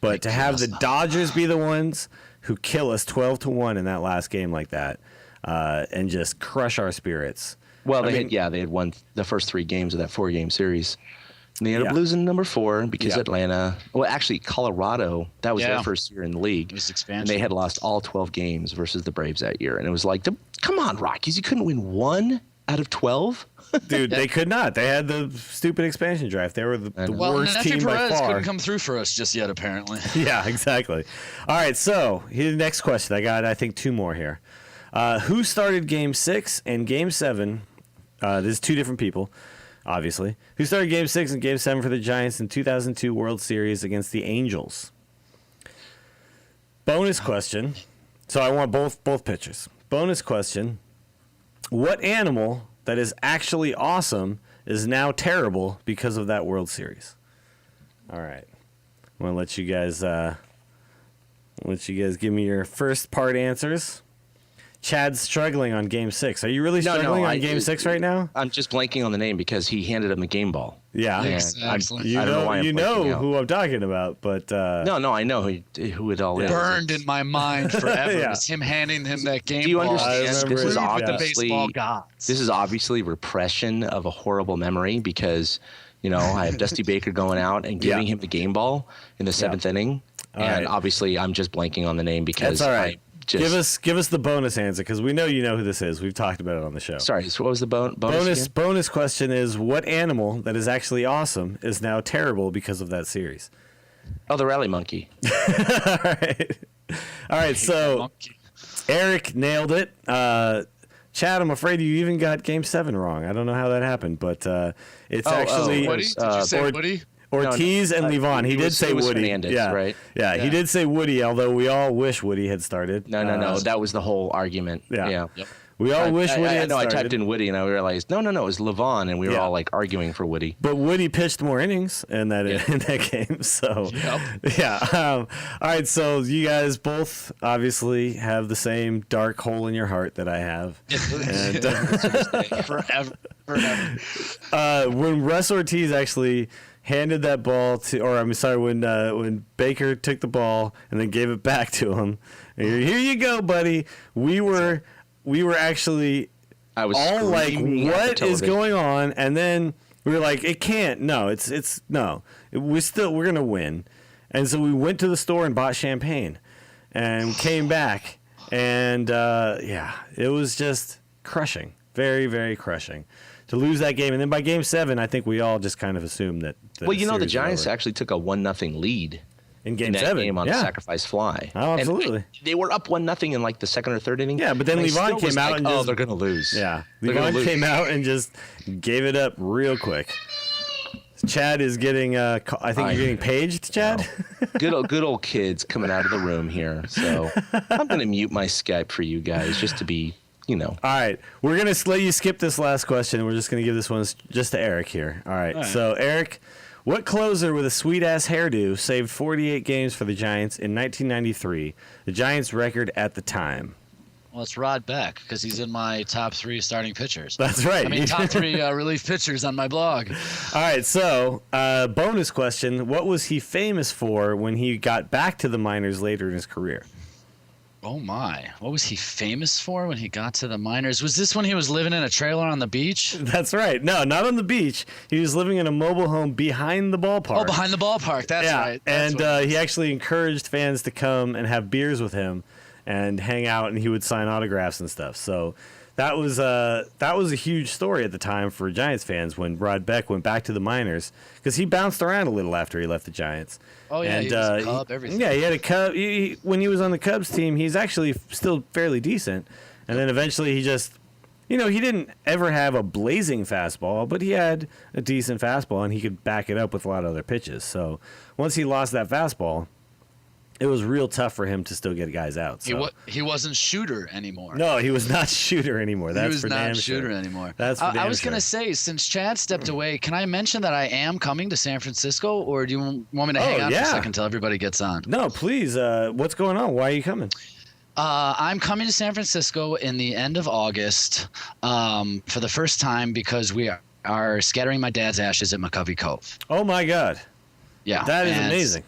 Speaker 3: But to have the Dodgers be the ones who kill us 12-1 in that last game like that, and just crush our spirits.
Speaker 4: Well, they had won the first 3 games of that 4-game series. And they ended up losing number 4 because Atlanta. Well, actually, Colorado. That was their first year in the league.
Speaker 5: It was expansion.
Speaker 4: And they had lost all 12 games versus the Braves that year. And it was like, come on, Rockies, you couldn't win 1 out of 12.
Speaker 3: Dude, they could not. They had the stupid expansion draft. They were the worst team by far.
Speaker 5: Couldn't come through for us just yet, apparently.
Speaker 3: Yeah, exactly. All right, so here's the next question. I got, I think, 2 more here. Who started Game 6 and Game 7? This is 2 different people, obviously. Who started Game 6 and Game 7 for the Giants in 2002 World Series against the Angels? Bonus question. So I want both pitchers. Bonus question. What animal that is actually awesome is now terrible because of that World Series? All right. I'm going to let you guys give me your first part answers. Chad's struggling on Game 6. Are you really struggling on Game 6 right now?
Speaker 4: I'm just blanking on the name because he handed him a game ball.
Speaker 3: Yeah.
Speaker 5: Excellent.
Speaker 3: You know who I'm talking about, but...
Speaker 4: No, I know who it all is.
Speaker 5: Burned in my mind forever. It's him handing him that game ball.
Speaker 4: Do you understand?
Speaker 5: This
Speaker 4: is obviously repression of a horrible memory because, I have Dusty Baker going out and giving him the game ball in the 7th inning. Obviously, I'm just blanking on the name because...
Speaker 3: That's all right. Give us the bonus answer because we know you know who this is. We've talked about it on the show.
Speaker 4: Sorry, so what was the bonus?
Speaker 3: Bonus question is what animal that is actually awesome is now terrible because of that series?
Speaker 4: Oh, the rally monkey.
Speaker 3: All right. So Eric nailed it. Chad, I'm afraid you even got Game 7 wrong. I don't know how that happened, but it's actually
Speaker 5: Woody. Did you say Woody?
Speaker 3: Ortiz and Levon. He did say Woody.
Speaker 4: Fernandez, right?
Speaker 3: Yeah, he did say Woody, although we all wish Woody had started.
Speaker 4: No. That was the whole argument.
Speaker 3: Yeah. Yep. We all wish Woody had started.
Speaker 4: I typed in Woody and I realized, no, it was Levon, and we were all like arguing for Woody.
Speaker 3: But Woody pitched more innings in that game, so all right, so you guys both obviously have the same dark hole in your heart that I have. And,
Speaker 5: forever.
Speaker 3: When Russ Ortiz actually handed that ball when Baker took the ball and then gave it back to him, here you go, buddy. We were actually all like, what is going on? And then we were like, it can't. No, we're gonna win. And so we went to the store and bought champagne, and came back, and it was just crushing, very, very crushing to lose that game. And then by Game 7, I think we all just kind of assumed that.
Speaker 4: Well, the Giants actually took a 1-0 lead
Speaker 3: in Game 7
Speaker 4: game on the sacrifice fly.
Speaker 3: Oh, absolutely.
Speaker 4: And they were up 1-0 in like the 2nd or 3rd inning.
Speaker 3: Yeah, but then Levon came out and
Speaker 4: they're going to lose.
Speaker 3: Yeah, Levon came out and just gave it up real quick. Chad is getting. I think you're getting paged, Chad.
Speaker 4: No. Good old kids coming out of the room here. So I'm going to mute my Skype for you guys just to be. All
Speaker 3: right, we're going to let you skip this last question. We're just going to give this one just to Eric here. All right. So Eric, what closer with a sweet-ass hairdo saved 48 games for the Giants in 1993, the Giants' record at the time?
Speaker 5: Well, it's Rod Beck because he's in my top 3 starting pitchers.
Speaker 3: That's right.
Speaker 5: I mean, top 3 relief pitchers on my blog.
Speaker 3: All right, so bonus question. What was he famous for when he got back to the minors later in his career?
Speaker 5: Oh, my. What was he famous for when he got to the minors? Was this when he was living in a trailer on the beach?
Speaker 3: That's right. No, not on the beach. He was living in a mobile home behind the ballpark.
Speaker 5: Oh, behind the ballpark. That's right.
Speaker 3: And he actually encouraged fans to come and have beers with him and hang out, and he would sign autographs and stuff. So that was a huge story at the time for Giants fans when Rod Beck went back to the minors because he bounced around a little after he left the Giants.
Speaker 5: Oh yeah,
Speaker 3: and,
Speaker 5: he was a Cub, everything.
Speaker 3: Yeah, he had a Cub. When he was on the Cubs team, he's actually still fairly decent. And then eventually he just, he didn't ever have a blazing fastball, but he had a decent fastball and he could back it up with a lot of other pitches. So once he lost that fastball, it was real tough for him to still get guys out. So.
Speaker 5: He wasn't shooter anymore.
Speaker 3: No, he was not shooter anymore. That's for damn sure.
Speaker 5: He was not shooter anymore.
Speaker 3: That's for damn
Speaker 5: I was
Speaker 3: sure.
Speaker 5: going to say, since Chad stepped away, can I mention that I am coming to San Francisco, or do you want me to hang on for a second until everybody gets on?
Speaker 3: No, please. What's going on? Why are you coming?
Speaker 5: I'm coming to San Francisco in the end of August for the first time because we are scattering my dad's ashes at McCovey Cove.
Speaker 3: Oh, my God.
Speaker 5: Yeah.
Speaker 3: That is amazing.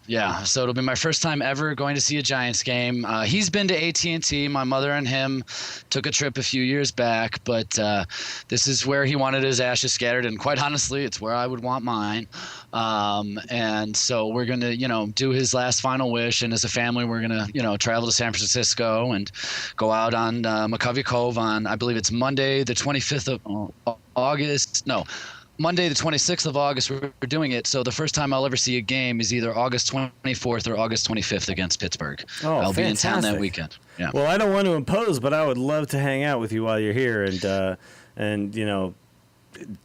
Speaker 5: Yeah, so it'll be my first time ever going to see a Giants game. He's been to AT&T. My mother and him took a trip a few years back, but this is where he wanted his ashes scattered, and quite honestly, it's where I would want mine. And so we're going to, do his last final wish, and as a family, we're going to, travel to San Francisco and go out on McCovey Cove on, I believe it's Monday, the 25th of August. No. Monday, the 26th of August, we're doing it. So the first time I'll ever see a game is either August 24th or August 25th against Pittsburgh.
Speaker 3: Oh,
Speaker 5: I'll
Speaker 3: fantastic.
Speaker 5: be in town that weekend. Yeah.
Speaker 3: Well, I don't want to impose, but I would love to hang out with you while you're here and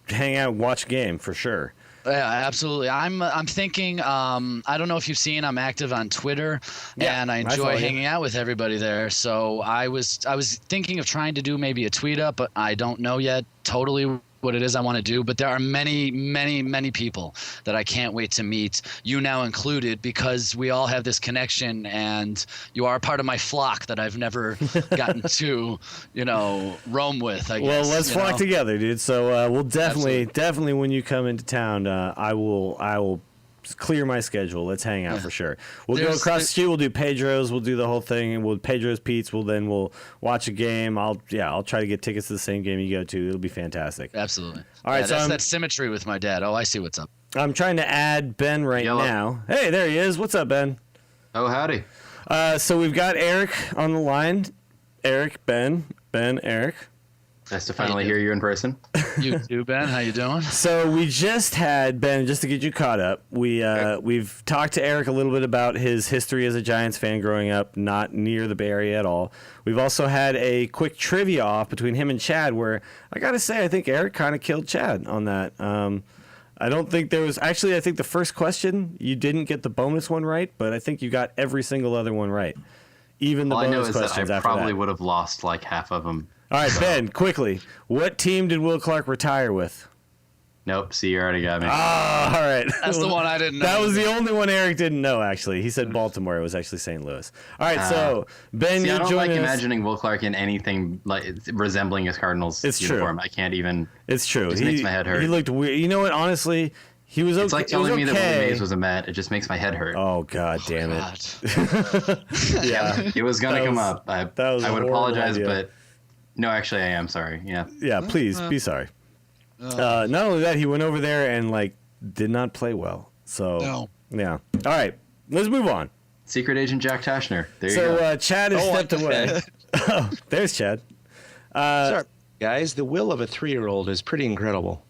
Speaker 3: hang out and watch a game for sure.
Speaker 5: Yeah, absolutely. I'm thinking. I don't know if you've seen. I'm active on Twitter, and I enjoy hanging out with everybody there. So I was thinking of trying to do maybe a tweet up, but I don't know yet totally what it is I want to do, but there are many, many, many people that I can't wait to meet, you now included, because we all have this connection and you are a part of my flock that I've never gotten to, roam with, I guess.
Speaker 3: Well, let's flock together, dude. So we'll definitely when you come into town, I will clear my schedule. Let's hang out for sure. We'll go across the street. We'll do Pedro's. We'll do the whole thing. And we'll Pedro's Pete's. We'll watch a game. I'll try to get tickets to the same game you go to. It'll be fantastic.
Speaker 5: Absolutely.
Speaker 3: All right. So
Speaker 5: that's that symmetry with my dad. Oh, I see what's up.
Speaker 3: I'm trying to add Ben now. Hey, there he is. What's up, Ben?
Speaker 6: Oh, howdy.
Speaker 3: So we've got Eric on the line. Eric, Ben, Eric.
Speaker 6: Nice to finally hear you in person.
Speaker 5: You too, Ben. How you doing?
Speaker 3: So we just had, Ben, just to get you caught up, we've talked to Eric a little bit about his history as a Giants fan growing up, not near the Bay Area at all. We've also had a quick trivia off between him and Chad where, I got to say, I think Eric kind of killed Chad on that. I don't think there was, actually, I think the first question, you didn't get the bonus one right, but I think you got every single other one right. Even the bonus questions after that.
Speaker 6: All I know is that I probably would have lost like half of them.
Speaker 3: All right, Ben, quickly. What team did Will Clark retire with?
Speaker 6: Nope. See, you already got me.
Speaker 3: All right.
Speaker 5: That's the one I didn't know.
Speaker 3: That was the only one Eric didn't know, actually. He said Baltimore. It was actually St. Louis. All right, so, Ben,
Speaker 6: I
Speaker 3: you're
Speaker 6: don't
Speaker 3: joining
Speaker 6: like
Speaker 3: us.
Speaker 6: imagining Will Clark in anything like resembling his Cardinals uniform.
Speaker 3: True.
Speaker 6: I can't even.
Speaker 3: It's true.
Speaker 6: It just makes my head hurt.
Speaker 3: He looked weird. You know what? Honestly, he was okay.
Speaker 6: It's like telling me that Willie Mays was a Met. It just makes my head hurt.
Speaker 3: Oh, God damn it.
Speaker 6: Yeah. It was going to come up. I would apologize,
Speaker 3: idea.
Speaker 6: but no, actually, I am sorry. Yeah.
Speaker 3: Yeah, please, be sorry. Not only that, he went over there and, did not play well. So, yeah. All right, let's move on.
Speaker 6: Secret Agent Jack Tashner. There you go.
Speaker 3: Chad has stepped away. Oh, there's Chad.
Speaker 4: Sorry, guys. The will of a 3-year-old is pretty incredible.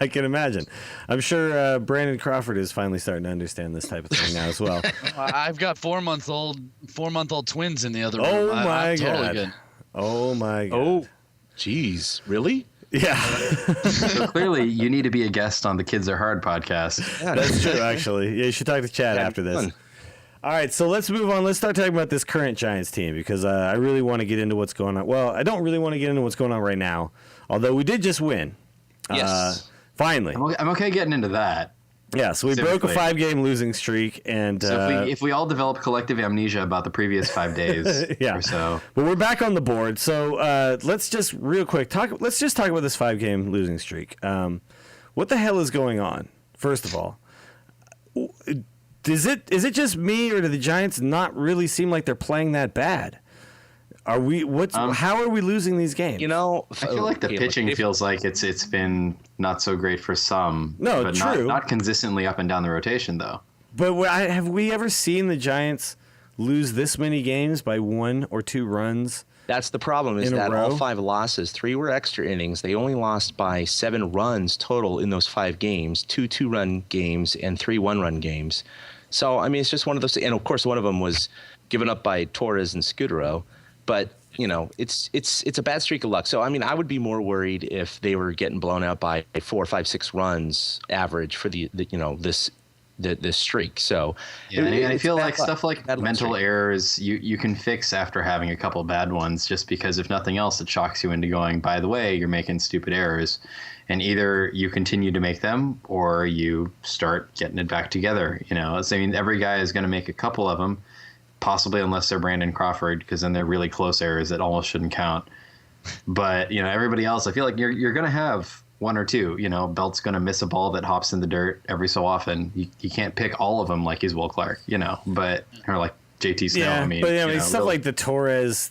Speaker 3: I can imagine. I'm sure Brandon Crawford is finally starting to understand this type of thing now as well.
Speaker 5: I've got 4-month-old twins in the other room.
Speaker 3: Oh, my
Speaker 5: I'm
Speaker 3: God.
Speaker 5: totally good.
Speaker 3: Oh, my God.
Speaker 4: Oh, geez. Really?
Speaker 3: Yeah.
Speaker 6: So clearly, you need to be a guest on the Kids Are Hard podcast.
Speaker 4: Yeah,
Speaker 3: That's true, actually. Yeah, you should talk to Chad after this.
Speaker 4: fun.
Speaker 3: All right, so let's move on. Let's start talking about this current Giants team because I really want to get into what's going on. Well, I don't really want to get into what's going on right now, although we did just win.
Speaker 4: Yes.
Speaker 3: Finally.
Speaker 6: I'm okay getting into that.
Speaker 3: Yeah, so we broke a 5-game losing streak. And
Speaker 6: So if we all develop collective amnesia about the previous 5 days
Speaker 3: Yeah.
Speaker 6: or so.
Speaker 3: But we're back on the board. So let's just real quick let's just talk about this 5-game losing streak. What the hell is going on? First of all, is it just me, or do the Giants not really seem like they're playing that bad? Are we? How are we losing these games?
Speaker 6: I feel like the pitching feels like it's been not so great for some.
Speaker 3: No,
Speaker 6: but
Speaker 3: true.
Speaker 6: Not consistently up and down the rotation though.
Speaker 3: But have we ever seen the Giants lose this many games by 1 or 2 runs
Speaker 4: That's the problem, is that all 5 losses, 3 were extra innings. They only lost by 7 runs total in those 5 games, 2 2-run games and 3 1-run games. So, I mean, it's just one of those. And, of course, one of them was given up by Torres and Scudero. But, you know, it's a bad streak of luck. So, I mean, I would be more worried if they were getting blown out by 4, 5, 6 runs average for this streak. So
Speaker 6: yeah, I feel like stuff like
Speaker 4: bad
Speaker 6: mental errors you can fix after having a couple bad ones, just because if nothing else, it shocks you into going, by the way, you're making stupid errors, and either you continue to make them or you start getting it back together. You know, I mean, every guy is going to make a couple of them, possibly, unless they're Brandon Crawford, because then they're really close errors that almost shouldn't count. But, you know, everybody else, I feel like you're going to have 1 or 2. You know, Belt's going to miss a ball that hops in the dirt every so often. You can't pick all of them like he's Will Clark, you know, but, or like JT Snow.
Speaker 3: Yeah,
Speaker 6: I mean,
Speaker 3: but I mean,
Speaker 6: you know,
Speaker 3: stuff like the Torres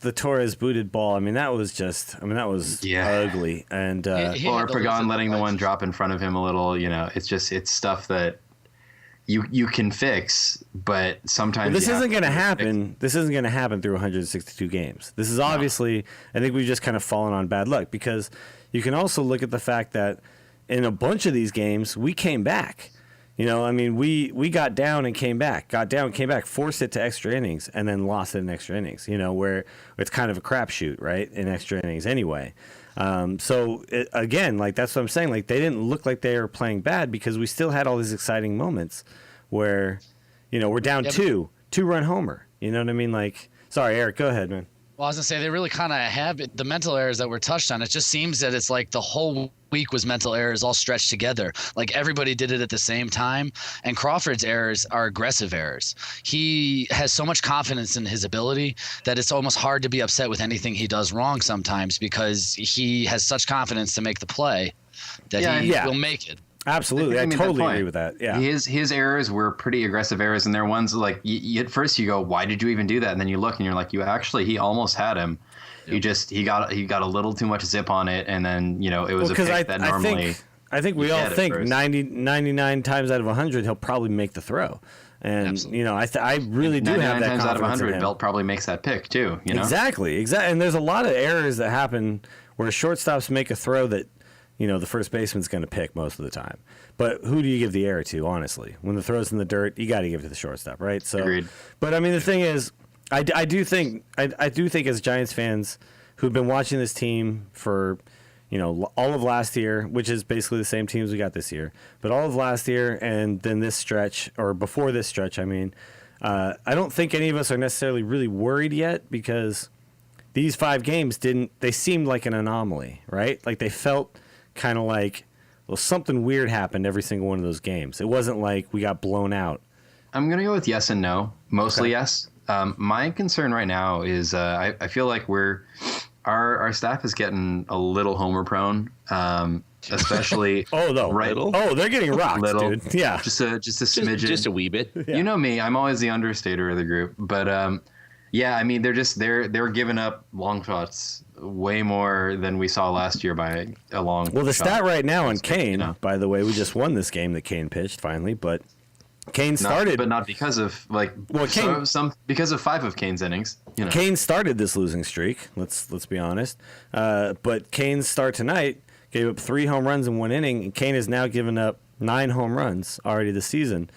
Speaker 3: booted ball. I mean, that was ugly. And
Speaker 6: or Pagan letting the one drop in front of him a little. You know, it's stuff that you can fix, but sometimes
Speaker 3: this isn't going to happen. This isn't going to happen through 162 games. This is obviously, I think we've just kind of fallen on bad luck, because you can also look at the fact that in a bunch of these games we came back. You know, I mean, we got down and came back, forced it to extra innings, and then lost it in extra innings. You know, where it's kind of a crapshoot, right, in extra innings anyway. Again, like, that's what I'm saying. Like, they didn't look like they were playing bad, because we still had all these exciting moments where, you know, we're down 2-run homer. You know what I mean? Like, sorry, Eric, go ahead, man.
Speaker 5: Well, I was going to say, they really kind of have it, the mental errors that were touched on. It just seems that it's like the whole week was mental errors all stretched together. Like, everybody did it at the same time. And Crawford's errors are aggressive errors. He has so much confidence in his ability that it's almost hard to be upset with anything he does wrong sometimes, because he has such confidence to make the play that he will make it.
Speaker 3: Absolutely. I totally agree with that. Yeah.
Speaker 6: His errors were pretty aggressive errors, and they're ones like at first you go, why did you even do that? And then you look and you're like, he almost had him. Yep. He got a little too much zip on it, and then, you know, it was a pick that normally.
Speaker 3: I think we all think 99 times out of 100 he'll probably make the throw. And
Speaker 5: Absolutely.
Speaker 3: You know, I really do have that confidence. 99 times out of 100,
Speaker 6: Belt probably makes that pick too. You know,
Speaker 3: exactly. And there's a lot of errors that happen where shortstops make a throw that, you know, the first baseman's going to pick most of the time. But who do you give the error to, honestly? When the throw's in the dirt, you got to give it to the shortstop, right? So,
Speaker 6: agreed.
Speaker 3: But I mean, the thing is, I do think as Giants fans who've been watching this team for, you know, all of last year, which is basically the same teams we got this year, but all of last year and then this stretch, or before this stretch, I mean, I don't think any of us are necessarily really worried yet, because these 5 games they seemed like an anomaly, right? Like, they felt kind of like, well, something weird happened every single one of those games. It wasn't like we got blown out.
Speaker 6: I'm going to go with yes and no. Mostly yes. My concern right now is I feel like our staff is getting a little homer prone, especially.
Speaker 3: They're getting rocked, dude. Yeah,
Speaker 6: just a smidgen,
Speaker 4: just a wee bit.
Speaker 6: Yeah. You know me, I'm always the understater of the group, but yeah, I mean, they're giving up long shots way more than we saw last year by a long.
Speaker 3: Well, the
Speaker 6: shot.
Speaker 3: stat right now on Kane, by the way, we just won this game that Kane pitched finally, but Kane started,
Speaker 6: but not because of because of 5 of Kane's innings. You know.
Speaker 3: Kane started this losing streak. Let's be honest. But Kane's start tonight gave up 3 home runs in 1 inning, and Kane has now given up 9 home runs already this season.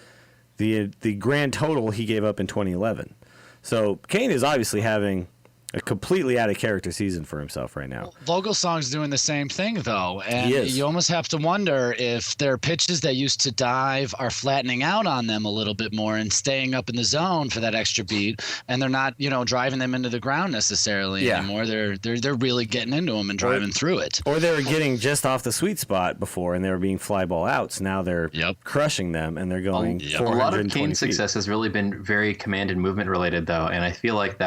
Speaker 3: The grand total he gave up in 2011. So Kane is obviously having a completely out of character season for himself right now.
Speaker 5: Vogelsong's doing the same thing, though, and you almost have to wonder if their pitches that used to dive are flattening out on them a little bit more and staying up in the zone for that extra beat, and they're not, you know, driving them into the ground necessarily anymore. They're really getting into them and driving through it.
Speaker 3: Or they were getting just off the sweet spot before, and they were being fly ball outs. Now they're crushing them, and they're going 420
Speaker 6: A lot of Kane's
Speaker 3: feet.
Speaker 6: success has really been very command and movement related, though, and I feel like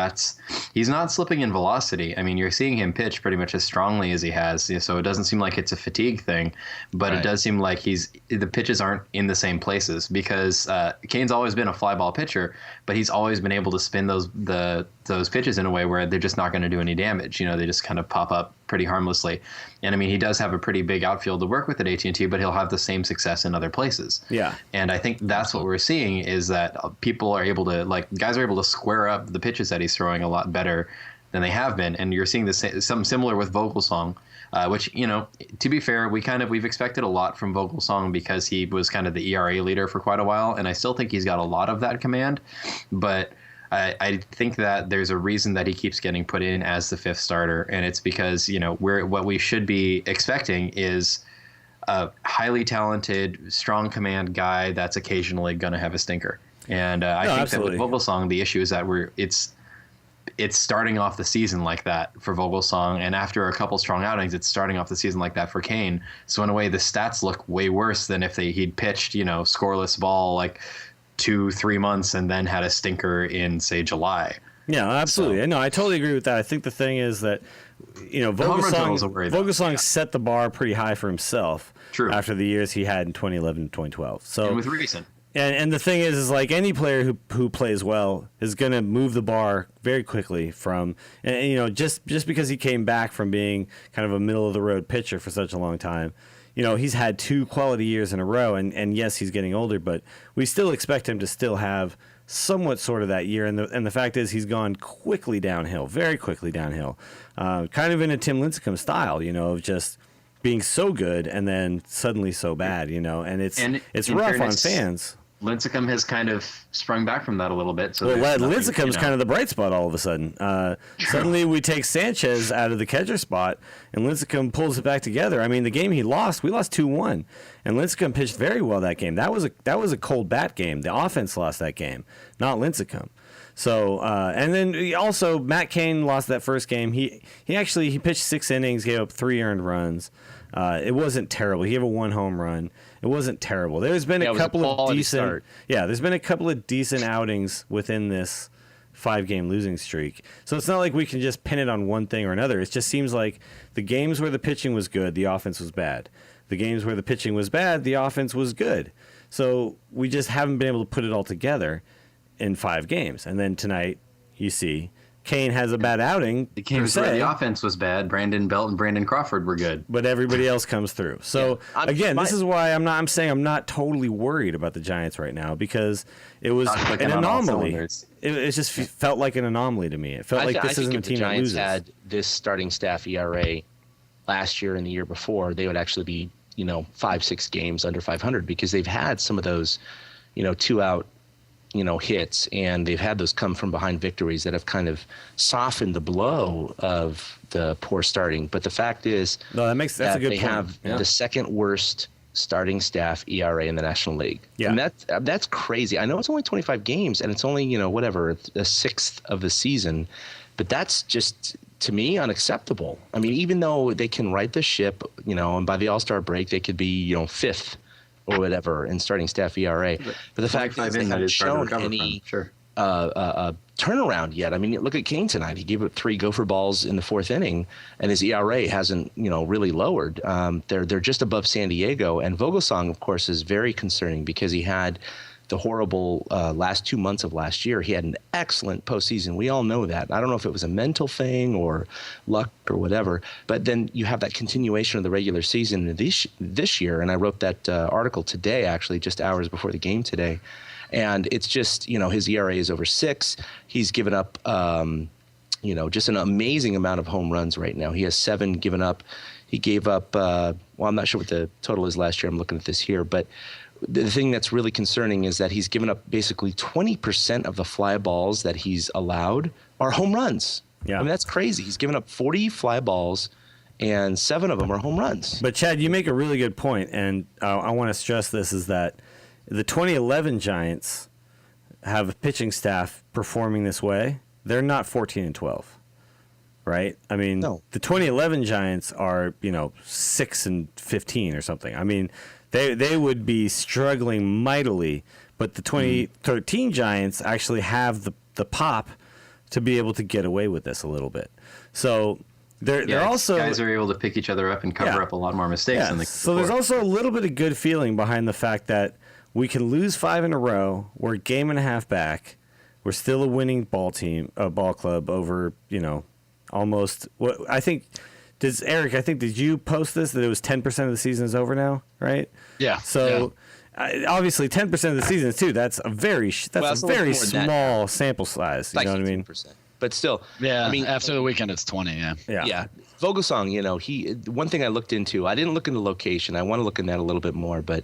Speaker 6: he's not slipping in velocity. I mean, you're seeing him pitch pretty much as strongly as he has, so it doesn't seem like it's a fatigue thing, but it does seem like the pitches aren't in the same places, because Kane's always been a fly ball pitcher, but he's always been able to spin those pitches in a way where they're just not going to do any damage. You know, they just kind of pop up pretty harmlessly. And I mean, he does have a pretty big outfield to work with at AT&T, but he'll have the same success in other places. Yeah. And I think that's what we're seeing, is that guys are able to square up the pitches that he's throwing a lot better than they have been. And you're seeing something similar with Vogelsong, which, to be fair, we've expected a lot from Vogelsong because he was kind of the ERA leader for quite a while. And I still think he's got a lot of that command. But I think that there's a reason that he keeps getting put in as the fifth starter. And it's because, what we should be expecting is a highly talented, strong command guy that's occasionally going to have a stinker. And I think absolutely. That with Vogelsong, the issue is that it's starting off the season like that for Vogelsong, and after a couple strong outings, it's starting off the season like that for Kane. So in a way, the stats look way worse than if he'd pitched, scoreless ball like 2-3 months and then had a stinker in, say, July.
Speaker 3: Yeah, absolutely. No, I totally agree with that. I think the thing is that, Vogelsong set the bar pretty high for himself.
Speaker 6: True.
Speaker 3: After the years he had in 2011 and 2012. So,
Speaker 6: and with reason.
Speaker 3: And the thing is like any player who plays well is going to move the bar very quickly from, and just because he came back from being kind of a middle of the road pitcher for such a long time, he's had 2 quality years in a row, and yes, he's getting older, but we still expect him to still have somewhat sort of that year. And the fact is he's gone quickly downhill, very quickly downhill, kind of in a Tim Lincecum style, of just being so good and then suddenly so bad, and it's rough on fans.
Speaker 6: Lincecum has kind of sprung back from that a little bit. So
Speaker 3: Lincecum's kind of the bright spot all of a sudden. Suddenly we take Sanchez out of the catcher spot, and Lincecum pulls it back together. I mean, the game we lost 2-1, and Lincecum pitched very well that game. That was a cold bat game. The offense lost that game, not Lincecum. So, and then also Matt Cain lost that first game. He pitched 6 innings, gave up 3 earned runs. It wasn't terrible. He gave a 1 home run. It wasn't terrible. There's been a couple of decent, there's been a couple of decent outings within this 5-game losing streak. So it's not like we can just pin it on one thing or another. It just seems like the games where the pitching was good, the offense was bad. The games where the pitching was bad, the offense was good. So we just haven't been able to put it all together in 5 games. And then tonight, you see, Kane has a bad outing.
Speaker 6: The games where the offense was bad, Brandon Belt and Brandon Crawford were good.
Speaker 3: But everybody else comes through. So, this is why I'm saying I'm not totally worried about the Giants right now, because it was an anomaly. It just felt like an anomaly to me. It felt like this isn't a team that loses.
Speaker 4: If the Giants had this starting staff ERA last year and the year before, they would actually be, 5-6 games under 500, because they've had some of those, 2-out hits, and they've had those come from behind victories that have kind of softened the blow of the poor starting. But the fact is
Speaker 3: that's a good
Speaker 4: they
Speaker 3: point.
Speaker 4: Have the second worst starting staff ERA in the National League.
Speaker 3: Yeah.
Speaker 4: And that's crazy. I know it's only 25 games and it's only, a sixth of the season, but that's just, to me, unacceptable. I mean, even though they can right the ship, and by the All-Star break, they could be, 5th or whatever in starting staff ERA. But the fact is they haven't shown any turnaround yet. I mean, look at Kane tonight. He gave up 3 gopher balls in the 4th inning, and his ERA hasn't, really lowered. They're just above San Diego. And Vogelsong, of course, is very concerning because he had the horrible last 2 months of last year. He had an excellent postseason. We all know that. I don't know if it was a mental thing or luck or whatever, but then you have that continuation of the regular season this year. And I wrote that article today, actually, just hours before the game today. And it's just, his ERA is over 6. He's given up, just an amazing amount of home runs right now. He has 7 given up. He gave up, I'm not sure what the total is last year. I'm looking at this here, but the thing that's really concerning is that he's given up basically 20% of the fly balls that he's allowed are home runs.
Speaker 3: Yeah.
Speaker 4: I mean, that's crazy. He's given up 40 fly balls, and 7 of them are home runs.
Speaker 3: But, Chad, you make a really good point, and I want to stress this, is that the 2011 Giants have a pitching staff performing this way. They're not 14-12, right? I mean,
Speaker 4: no.
Speaker 3: The 2011 Giants are, 6-15 or something. I mean, they would be struggling mightily, but the 2013 Giants actually have the pop to be able to get away with this a little bit. So they're also
Speaker 6: guys are able to pick each other up and cover up a lot more mistakes than they could
Speaker 3: So
Speaker 6: before.
Speaker 3: there's also a little bit of good feeling behind the fact that we can lose 5 in a row. We're a game and a half back. We're still a winning ball club over, almost what I think. Eric, did you post this that it was 10% of the season is over now, right?
Speaker 5: Yeah.
Speaker 3: So obviously 10% of the season too. That's a very small sample size. You know what I mean?
Speaker 4: but still.
Speaker 5: Yeah,
Speaker 4: I mean,
Speaker 5: after the weekend, it's 20.
Speaker 4: Yeah. Vogelsong, one thing I looked into, I didn't look into location. I want to look into that a little bit more, but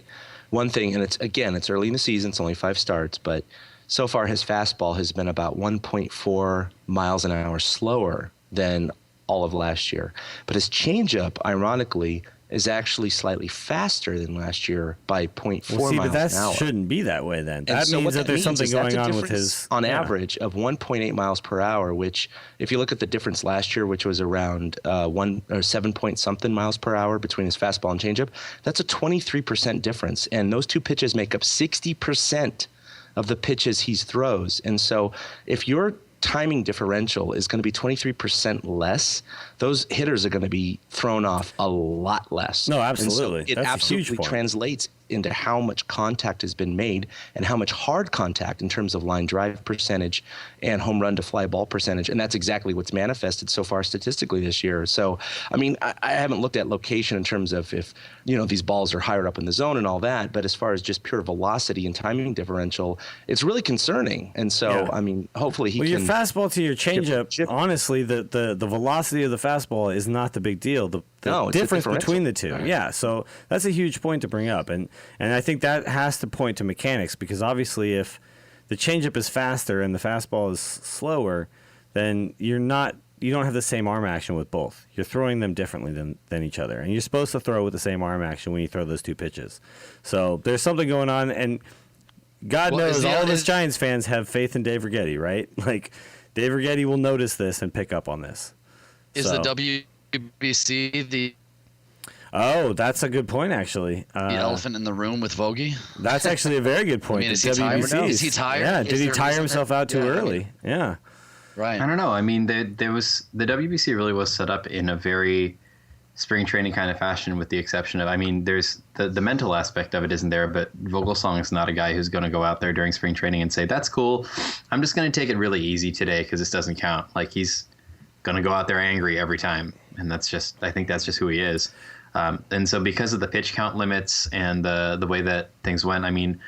Speaker 4: one thing, and it's early in the season, it's only 5 starts, but so far his fastball has been about 1.4 miles an hour slower than all of last year. But his changeup, ironically, is actually slightly faster than last year by 0.4 miles an hour.
Speaker 3: That shouldn't be that way then.
Speaker 4: And
Speaker 3: That
Speaker 4: so
Speaker 3: means
Speaker 4: what
Speaker 3: that there's something going on with his...
Speaker 4: On average of 1.8 miles per hour, which if you look at the difference last year, which was around 7 point something miles per hour between his fastball and changeup, that's a 23% difference. And those two pitches make up 60% of the pitches he throws. And so if your timing differential is going to be 23% less, those hitters are going to be thrown off a lot less.
Speaker 3: No, absolutely.
Speaker 4: And so it
Speaker 3: That's a
Speaker 4: absolutely
Speaker 3: huge point.
Speaker 4: translates into how much contact has been made and how much hard contact in terms of line drive percentage and home run to fly ball percentage. And that's exactly what's manifested so far statistically this year. So, I mean, I haven't looked at location in terms of if, these balls are higher up in the zone and all that. But as far as just pure velocity and timing differential, it's really concerning. And so, I mean, hopefully he can.
Speaker 3: Your fastball to your changeup, honestly, the velocity of the fastball is not the big deal. The difference between the two. Yeah, so that's a huge point to bring up. And I think that has to point to mechanics, because obviously if the changeup is faster and the fastball is slower, then you don't have the same arm action with both. You're throwing them differently than each other. And you're supposed to throw with the same arm action when you throw those two pitches. So there's something going on, and God knows all of us Giants fans have faith in Dave Righetti, right? Like, Dave Righetti will notice this and pick up on this.
Speaker 5: Is the WBC the
Speaker 3: that's a good point, actually.
Speaker 5: The elephant in the room with Vogie?
Speaker 3: That's actually a very good point.
Speaker 5: I mean, is he tired now? Is he tired?
Speaker 3: Yeah, did he tire himself out too early? Yeah.
Speaker 5: Right.
Speaker 6: I don't know. I mean, the WBC really was set up in a very spring training kind of fashion, with the exception of, I mean, there's the mental aspect of it isn't there, but Vogelsong is not a guy who's going to go out there during spring training and say, that's cool, I'm just going to take it really easy today because this doesn't count. Like, he's going to go out there angry every time. And I think that's just who he is. And so because of the pitch count limits and the way that things went, I mean,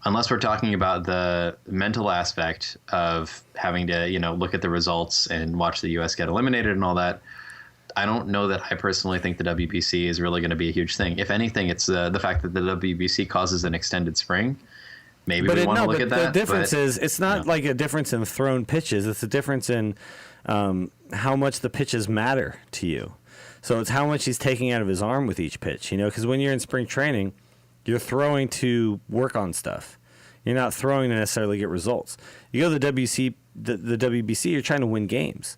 Speaker 6: unless we're talking about the mental aspect of having to, look at the results and watch the U.S. get eliminated and all that, I don't know that I personally think the WBC is really going to be a huge thing. If anything, it's the fact that the WBC causes an extended spring. Maybe we want to look at that.
Speaker 3: The difference is it's not like a difference in thrown pitches. It's a difference in how much the pitches matter to you. So it's how much he's taking out of his arm with each pitch, because when you're in spring training, you're throwing to work on stuff. You're not throwing to necessarily get results. You go to the WBC, you're trying to win games.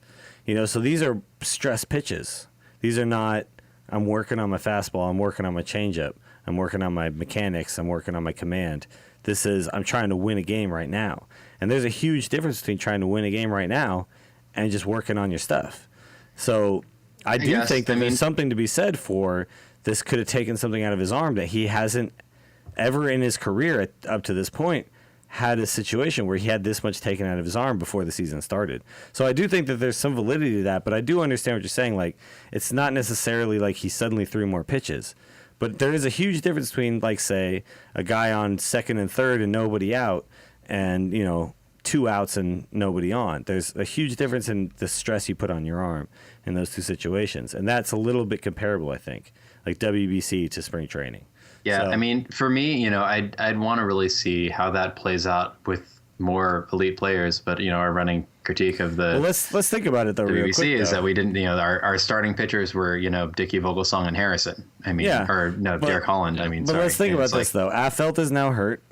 Speaker 3: So these are stress pitches. These are not, I'm working on my fastball, I'm working on my changeup, I'm working on my mechanics, I'm working on my command. This is, I'm trying to win a game right now. And there's a huge difference between trying to win a game right now and just working on your stuff. So I do think that there's something to be said for this could have taken something out of his arm that he hasn't ever in his career up to this point had a situation where he had this much taken out of his arm before the season started. So I do think that there's some validity to that, but I do understand what you're saying. Like, it's not necessarily like he suddenly threw more pitches, but there is a huge difference between, like, say, a guy on second and third and nobody out and, 2 outs and nobody on. There's a huge difference in the stress you put on your arm in those two situations. And that's a little bit comparable, I think, like WBC to spring training.
Speaker 6: Yeah,
Speaker 3: So,
Speaker 6: I mean, for me, I'd want to really see how that plays out with more elite players. But, our running critique of the
Speaker 3: let's think about it, though, real
Speaker 6: WBC
Speaker 3: quick,
Speaker 6: is
Speaker 3: though.
Speaker 6: that we didn't, our starting pitchers were, Dickey, Vogelsong, and Harrison. I mean, Derek Holland. I mean,
Speaker 3: but
Speaker 6: sorry.
Speaker 3: let's think about this, though. Affeldt is now hurt.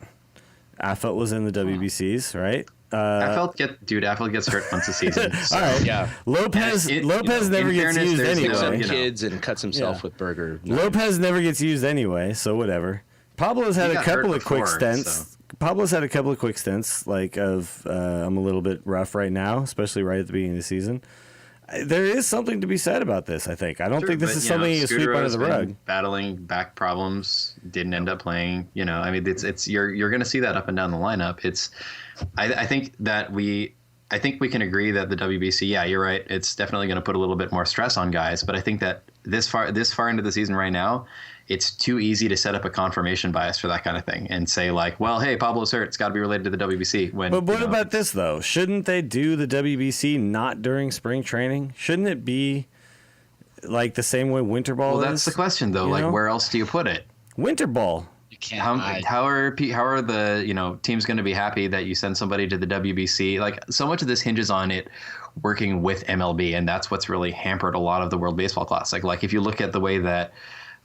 Speaker 3: Affeldt was in the WBCs, right?
Speaker 6: Affeldt gets hurt once a season. So.
Speaker 3: All right.
Speaker 4: Yeah.
Speaker 3: Lopez never
Speaker 6: in
Speaker 3: gets
Speaker 6: fairness,
Speaker 3: used
Speaker 6: there's
Speaker 3: anyway.
Speaker 4: Some kids and cuts himself
Speaker 3: Yeah.
Speaker 4: with burger.
Speaker 3: Lopez never gets used anyway, so whatever. Pablo's had a
Speaker 6: got
Speaker 3: couple
Speaker 6: hurt
Speaker 3: of quick
Speaker 6: before,
Speaker 3: stints.
Speaker 6: so.
Speaker 3: Pablo's had a couple of quick stints, like I'm a little bit rough right now, especially right at the beginning of the season. There is something to be said about this, I think. I don't think this is something you sweep under the rug.
Speaker 6: Battling back problems, didn't end up playing. I mean, it's you're going to see that up and down the lineup. I think we can agree that the WBC, yeah, you're right. It's definitely going to put a little bit more stress on guys, but I think that this far into the season right now, it's too easy to set up a confirmation bias for that kind of thing and say like, well, hey, Pablo's hurt. It's got to be related to the WBC.
Speaker 3: But what about this, though? Shouldn't they do the WBC not during spring training? Shouldn't it be like the same way winter ball is?
Speaker 6: Well, that's the question, though. Like, where else do you put it?
Speaker 3: Winter ball.
Speaker 5: You can't.
Speaker 6: How are the teams going to be happy that you send somebody to the WBC? Like, so much of this hinges on it working with MLB, and that's what's really hampered a lot of the World Baseball Classic. Like, if you look at the way that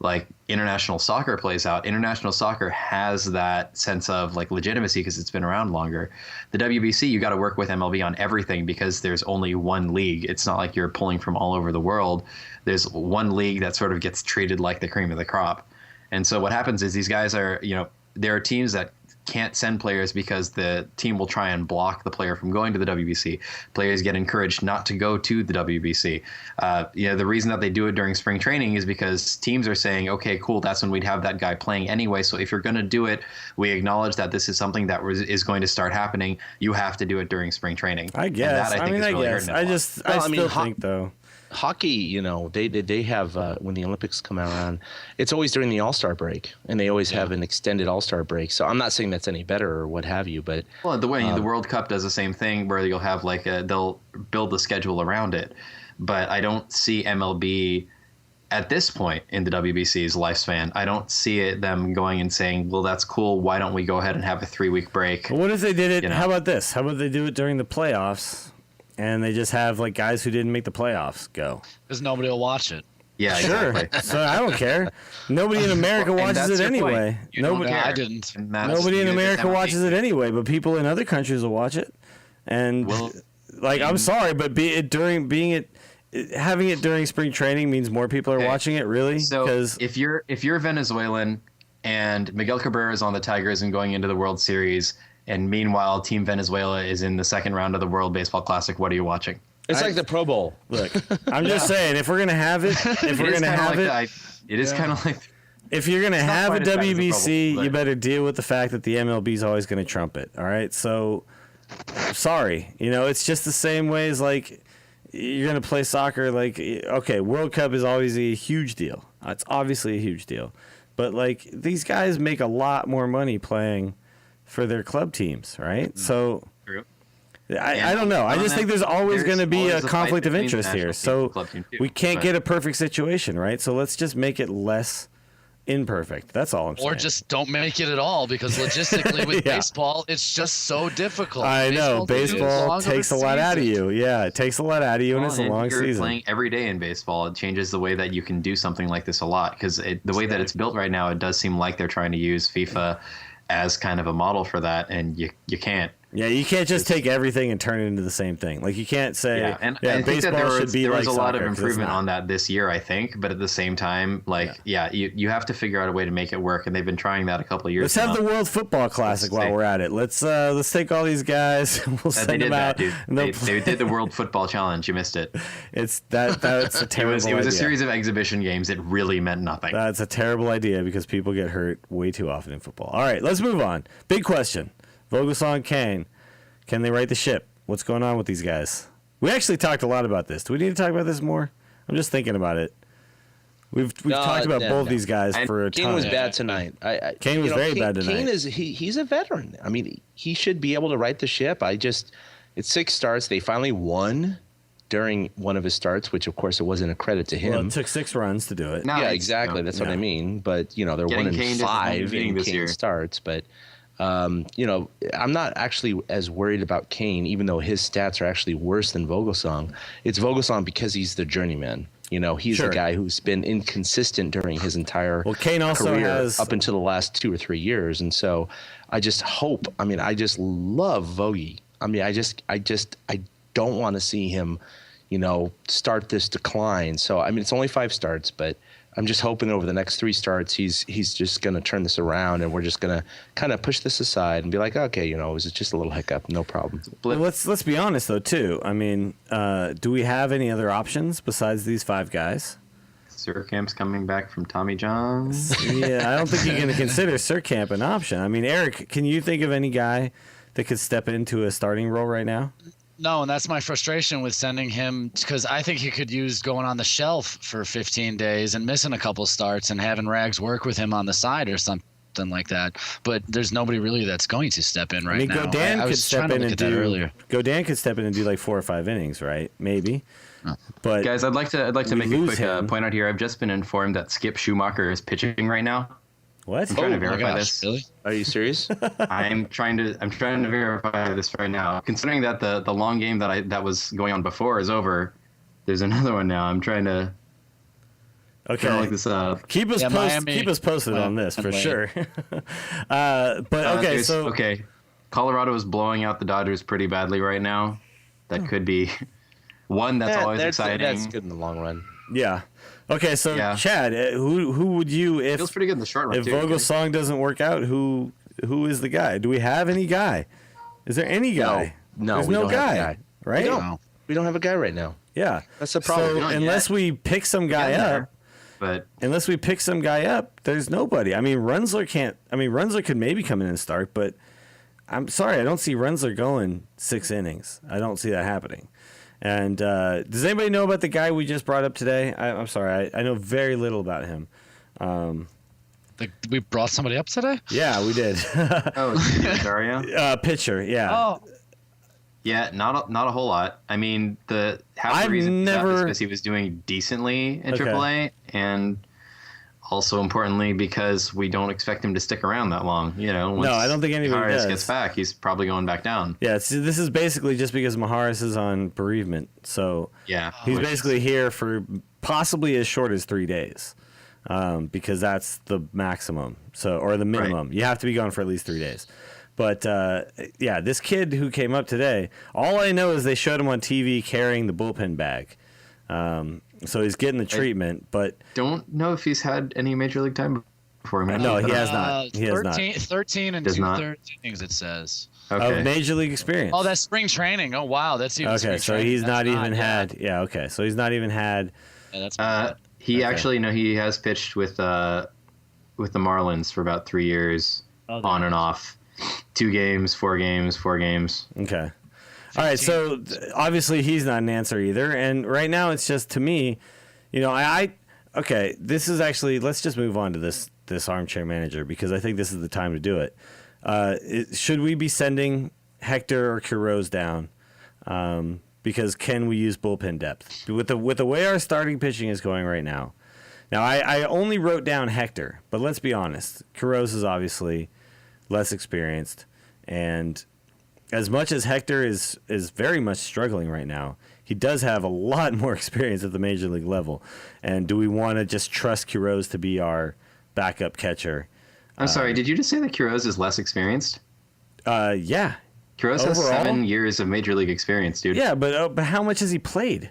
Speaker 6: like international soccer plays out, international soccer has that sense of like legitimacy because it's been around longer. The WBC, you got to work with MLB on everything because there's only one league. It's not like you're pulling from all over the world. There's one league that sort of gets treated like the cream of the crop. And so what happens is these guys are, there are teams that can't send players because the team will try and block the player from going to the WBC. Players get encouraged not to go to the WBC. The reason that they do it during spring training is because teams are saying, okay, cool, that's when we'd have that guy playing anyway. So if you're going to do it, we acknowledge that this is something that is going to start happening. You have to do it during spring training.
Speaker 3: I guess.
Speaker 6: And that,
Speaker 3: I still think though.
Speaker 4: Hockey, they have when the Olympics come around, it's always during the All-Star break, and they always have an extended All-Star break. So I'm not saying that's any better or what have you, but
Speaker 6: the World Cup does the same thing where you'll have they'll build the schedule around it. But I don't see MLB at this point in the WBC's lifespan. I don't see them going and saying, well, that's cool. Why don't we go ahead and have a 3-week break?
Speaker 3: What if they did it? How about this? How about they do it during the playoffs? And they just have like guys who didn't make the playoffs go.
Speaker 5: Because nobody will watch it.
Speaker 6: Yeah,
Speaker 3: sure.
Speaker 6: Exactly.
Speaker 3: So I don't care. Nobody in America watches it anyway.
Speaker 5: Nobody. I didn't.
Speaker 3: Nobody in America watches it anyway, but people in other countries will watch it. And I'm sorry, but having it during spring training means more people are watching it. Really?
Speaker 6: So if you're Venezuelan and Miguel Cabrera is on the Tigers and going into the World Series, and meanwhile, Team Venezuela is in the second round of the World Baseball Classic. What are you watching?
Speaker 4: It's like the Pro Bowl.
Speaker 3: Look, I'm just saying, if we're gonna have it, if you're gonna have it,
Speaker 6: it is kind of like.
Speaker 3: If you're gonna have a WBC, you better deal with the fact that the MLB is always gonna trump it. All right, so sorry, it's just the same way as like you're gonna play soccer. Like, okay, World Cup is always a huge deal. It's obviously a huge deal, but like these guys make a lot more money playing for their club teams, right? So
Speaker 6: True.
Speaker 3: I don't know. I just think there's always going to be a conflict of interest here. So we can't get a perfect situation, right? So let's just make it less imperfect. That's all I'm saying.
Speaker 5: Or just don't make it at all, because logistically with baseball, it's just so difficult.
Speaker 3: I know. Baseball takes a lot out of you. Yeah, it takes a lot out of you, and it's a long season.
Speaker 6: Playing every day in baseball, it changes the way that you can do something like this a lot, because the way that it's built right now, it does seem like they're trying to use FIFA as kind of a model for that, and you can't.
Speaker 3: Yeah, you can't just take everything and turn it into the same thing. Like, you can't say,
Speaker 6: I think
Speaker 3: baseball
Speaker 6: that
Speaker 3: should be like
Speaker 6: there was a lot of
Speaker 3: soccer,
Speaker 6: improvement on that this year, I think. But at the same time, you have to figure out a way to make it work, and they've been trying that a couple of years
Speaker 3: now. Let's have the World Football Classic while we're at it. Let's take all these guys. We'll send them out.
Speaker 6: They did the World Football Challenge. You missed it.
Speaker 3: That's a terrible idea.
Speaker 6: It was a series of exhibition games. It really meant nothing.
Speaker 3: That's a terrible idea because people get hurt way too often in football. All right, let's move on. Big question. Vogelsong, Kane. Can they right the ship? What's going on with these guys? We actually talked a lot about this. Do we need to talk about this more? I'm just thinking about it. We've talked about both these guys for a time.
Speaker 4: Kane was bad tonight.
Speaker 3: Kane was very bad tonight.
Speaker 4: Kane he's a veteran. I mean, he should be able to right the ship. It's 6 starts. They finally won during one of his starts, which of course it wasn't a credit to him.
Speaker 3: Well, it took 6 runs to do it.
Speaker 4: Yeah, exactly. That's what I mean. But they're 1-5 in Kane starts. But I'm not actually as worried about Kane, even though his stats are actually worse than Vogelsong. It's Vogelsong because he's the journeyman. He's the guy who's been inconsistent during his entire
Speaker 3: Kane also
Speaker 4: career up until the last 2 or 3 years. And so I just hope, I just love Vogie. I don't want to see him, start this decline. So, it's only 5 starts, but I'm just hoping over the next 3 starts, he's just going to turn this around, and we're just going to kind of push this aside and be like, okay, it was just a little hiccup, no problem.
Speaker 3: Well, let's be honest though too. Do we have any other options besides these 5 guys?
Speaker 6: Surkamp's coming back from Tommy John's.
Speaker 3: Yeah, I don't think you're going to consider Surkamp an option. Eric, can you think of any guy that could step into a starting role right now?
Speaker 5: No, and that's my frustration with sending him, because I think he could use going on the shelf for 15 days and missing a couple starts and having Rags work with him on the side or something like that. But there's nobody really that's going to step in right now.
Speaker 3: Godan could step in and do
Speaker 5: earlier.
Speaker 3: Godan could step in and do like 4 or 5 innings, right? Maybe.
Speaker 5: Oh.
Speaker 3: But
Speaker 6: guys, I'd like to make a quick
Speaker 3: him.
Speaker 6: point out here. I've just been informed that Skip Schumacher is pitching right now.
Speaker 3: What?
Speaker 6: I'm trying to verify this.
Speaker 5: Really?
Speaker 4: Are you serious?
Speaker 6: I'm trying to verify this right now. Considering that the long game that was going on before is over, there's another one now. I'm trying to look this up.
Speaker 3: Keep us posted on this for sure. Okay,
Speaker 6: Colorado is blowing out the Dodgers pretty badly right now. That could be one that's always exciting.
Speaker 4: That's good in the long run.
Speaker 3: Yeah. Okay, so Chad, who would you if
Speaker 6: feels pretty good in the short run
Speaker 3: if
Speaker 6: too.
Speaker 3: Vogel's song doesn't work out? Who is the guy? Do we have any guy? Is there any guy?
Speaker 4: No,
Speaker 3: there's
Speaker 4: we
Speaker 3: no
Speaker 4: don't have a guy.
Speaker 3: right?
Speaker 4: We don't have a guy right now.
Speaker 3: Yeah,
Speaker 4: that's the problem.
Speaker 3: So unless we pick some guy up, there's nobody. I mean, Runzler can't. I mean, Runzler could maybe come in and start, but I'm sorry, I don't see Runzler going 6 innings. I don't see that happening. And does anybody know about the guy we just brought up today? I'm sorry, I know very little about him.
Speaker 5: We brought somebody up today?
Speaker 3: Yeah, we did.
Speaker 6: Dario?
Speaker 3: Pitcher, yeah.
Speaker 5: Oh.
Speaker 6: Yeah, not a whole lot. I mean, the reason is because he was doing decently in AAA, and also importantly because we don't expect him to stick around that long. You know, once
Speaker 3: I don't think anybody
Speaker 6: Maharis gets back, he's probably going back down.
Speaker 3: Yeah, this is basically just because Maharis is on bereavement, so he's basically here for possibly as short as 3 days, because that's the maximum. Or the minimum. Right. You have to be gone for at least 3 days. But this kid who came up today, all I know is they showed him on TV carrying the bullpen bag. So he's getting the treatment, but
Speaker 6: don't know if he's had any major league time before.
Speaker 3: No, he has not. He
Speaker 5: 13 and 2/3 innings, it says.
Speaker 3: Okay. Of major league experience.
Speaker 5: Oh, that's spring training. Oh, wow, that's even.
Speaker 3: Okay, so he's not even had. Yeah, okay, so he's not even had.
Speaker 5: Yeah, that's.
Speaker 6: He has pitched with the Marlins for about 3 years, on and off. 2 games, 4 games, 4 games.
Speaker 3: Okay. All right, so obviously he's not an answer either, and right now it's just, to me, okay, this is actually, let's just move on to this armchair manager, because I think this is the time to do it. Should we be sending Hector or Quiroz down? Because can we use bullpen depth? With the way our starting pitching is going right now. Now, I only wrote down Hector, but let's be honest. Quiroz is obviously less experienced, and as much as Hector is very much struggling right now, he does have a lot more experience at the major league level. And do we want to just trust Quiroz to be our backup catcher?
Speaker 6: I'm sorry, did you just say that Quiroz is less experienced?
Speaker 3: Yeah.
Speaker 6: Quiroz has 7 years of major league experience, dude.
Speaker 3: Yeah, but how much has he played?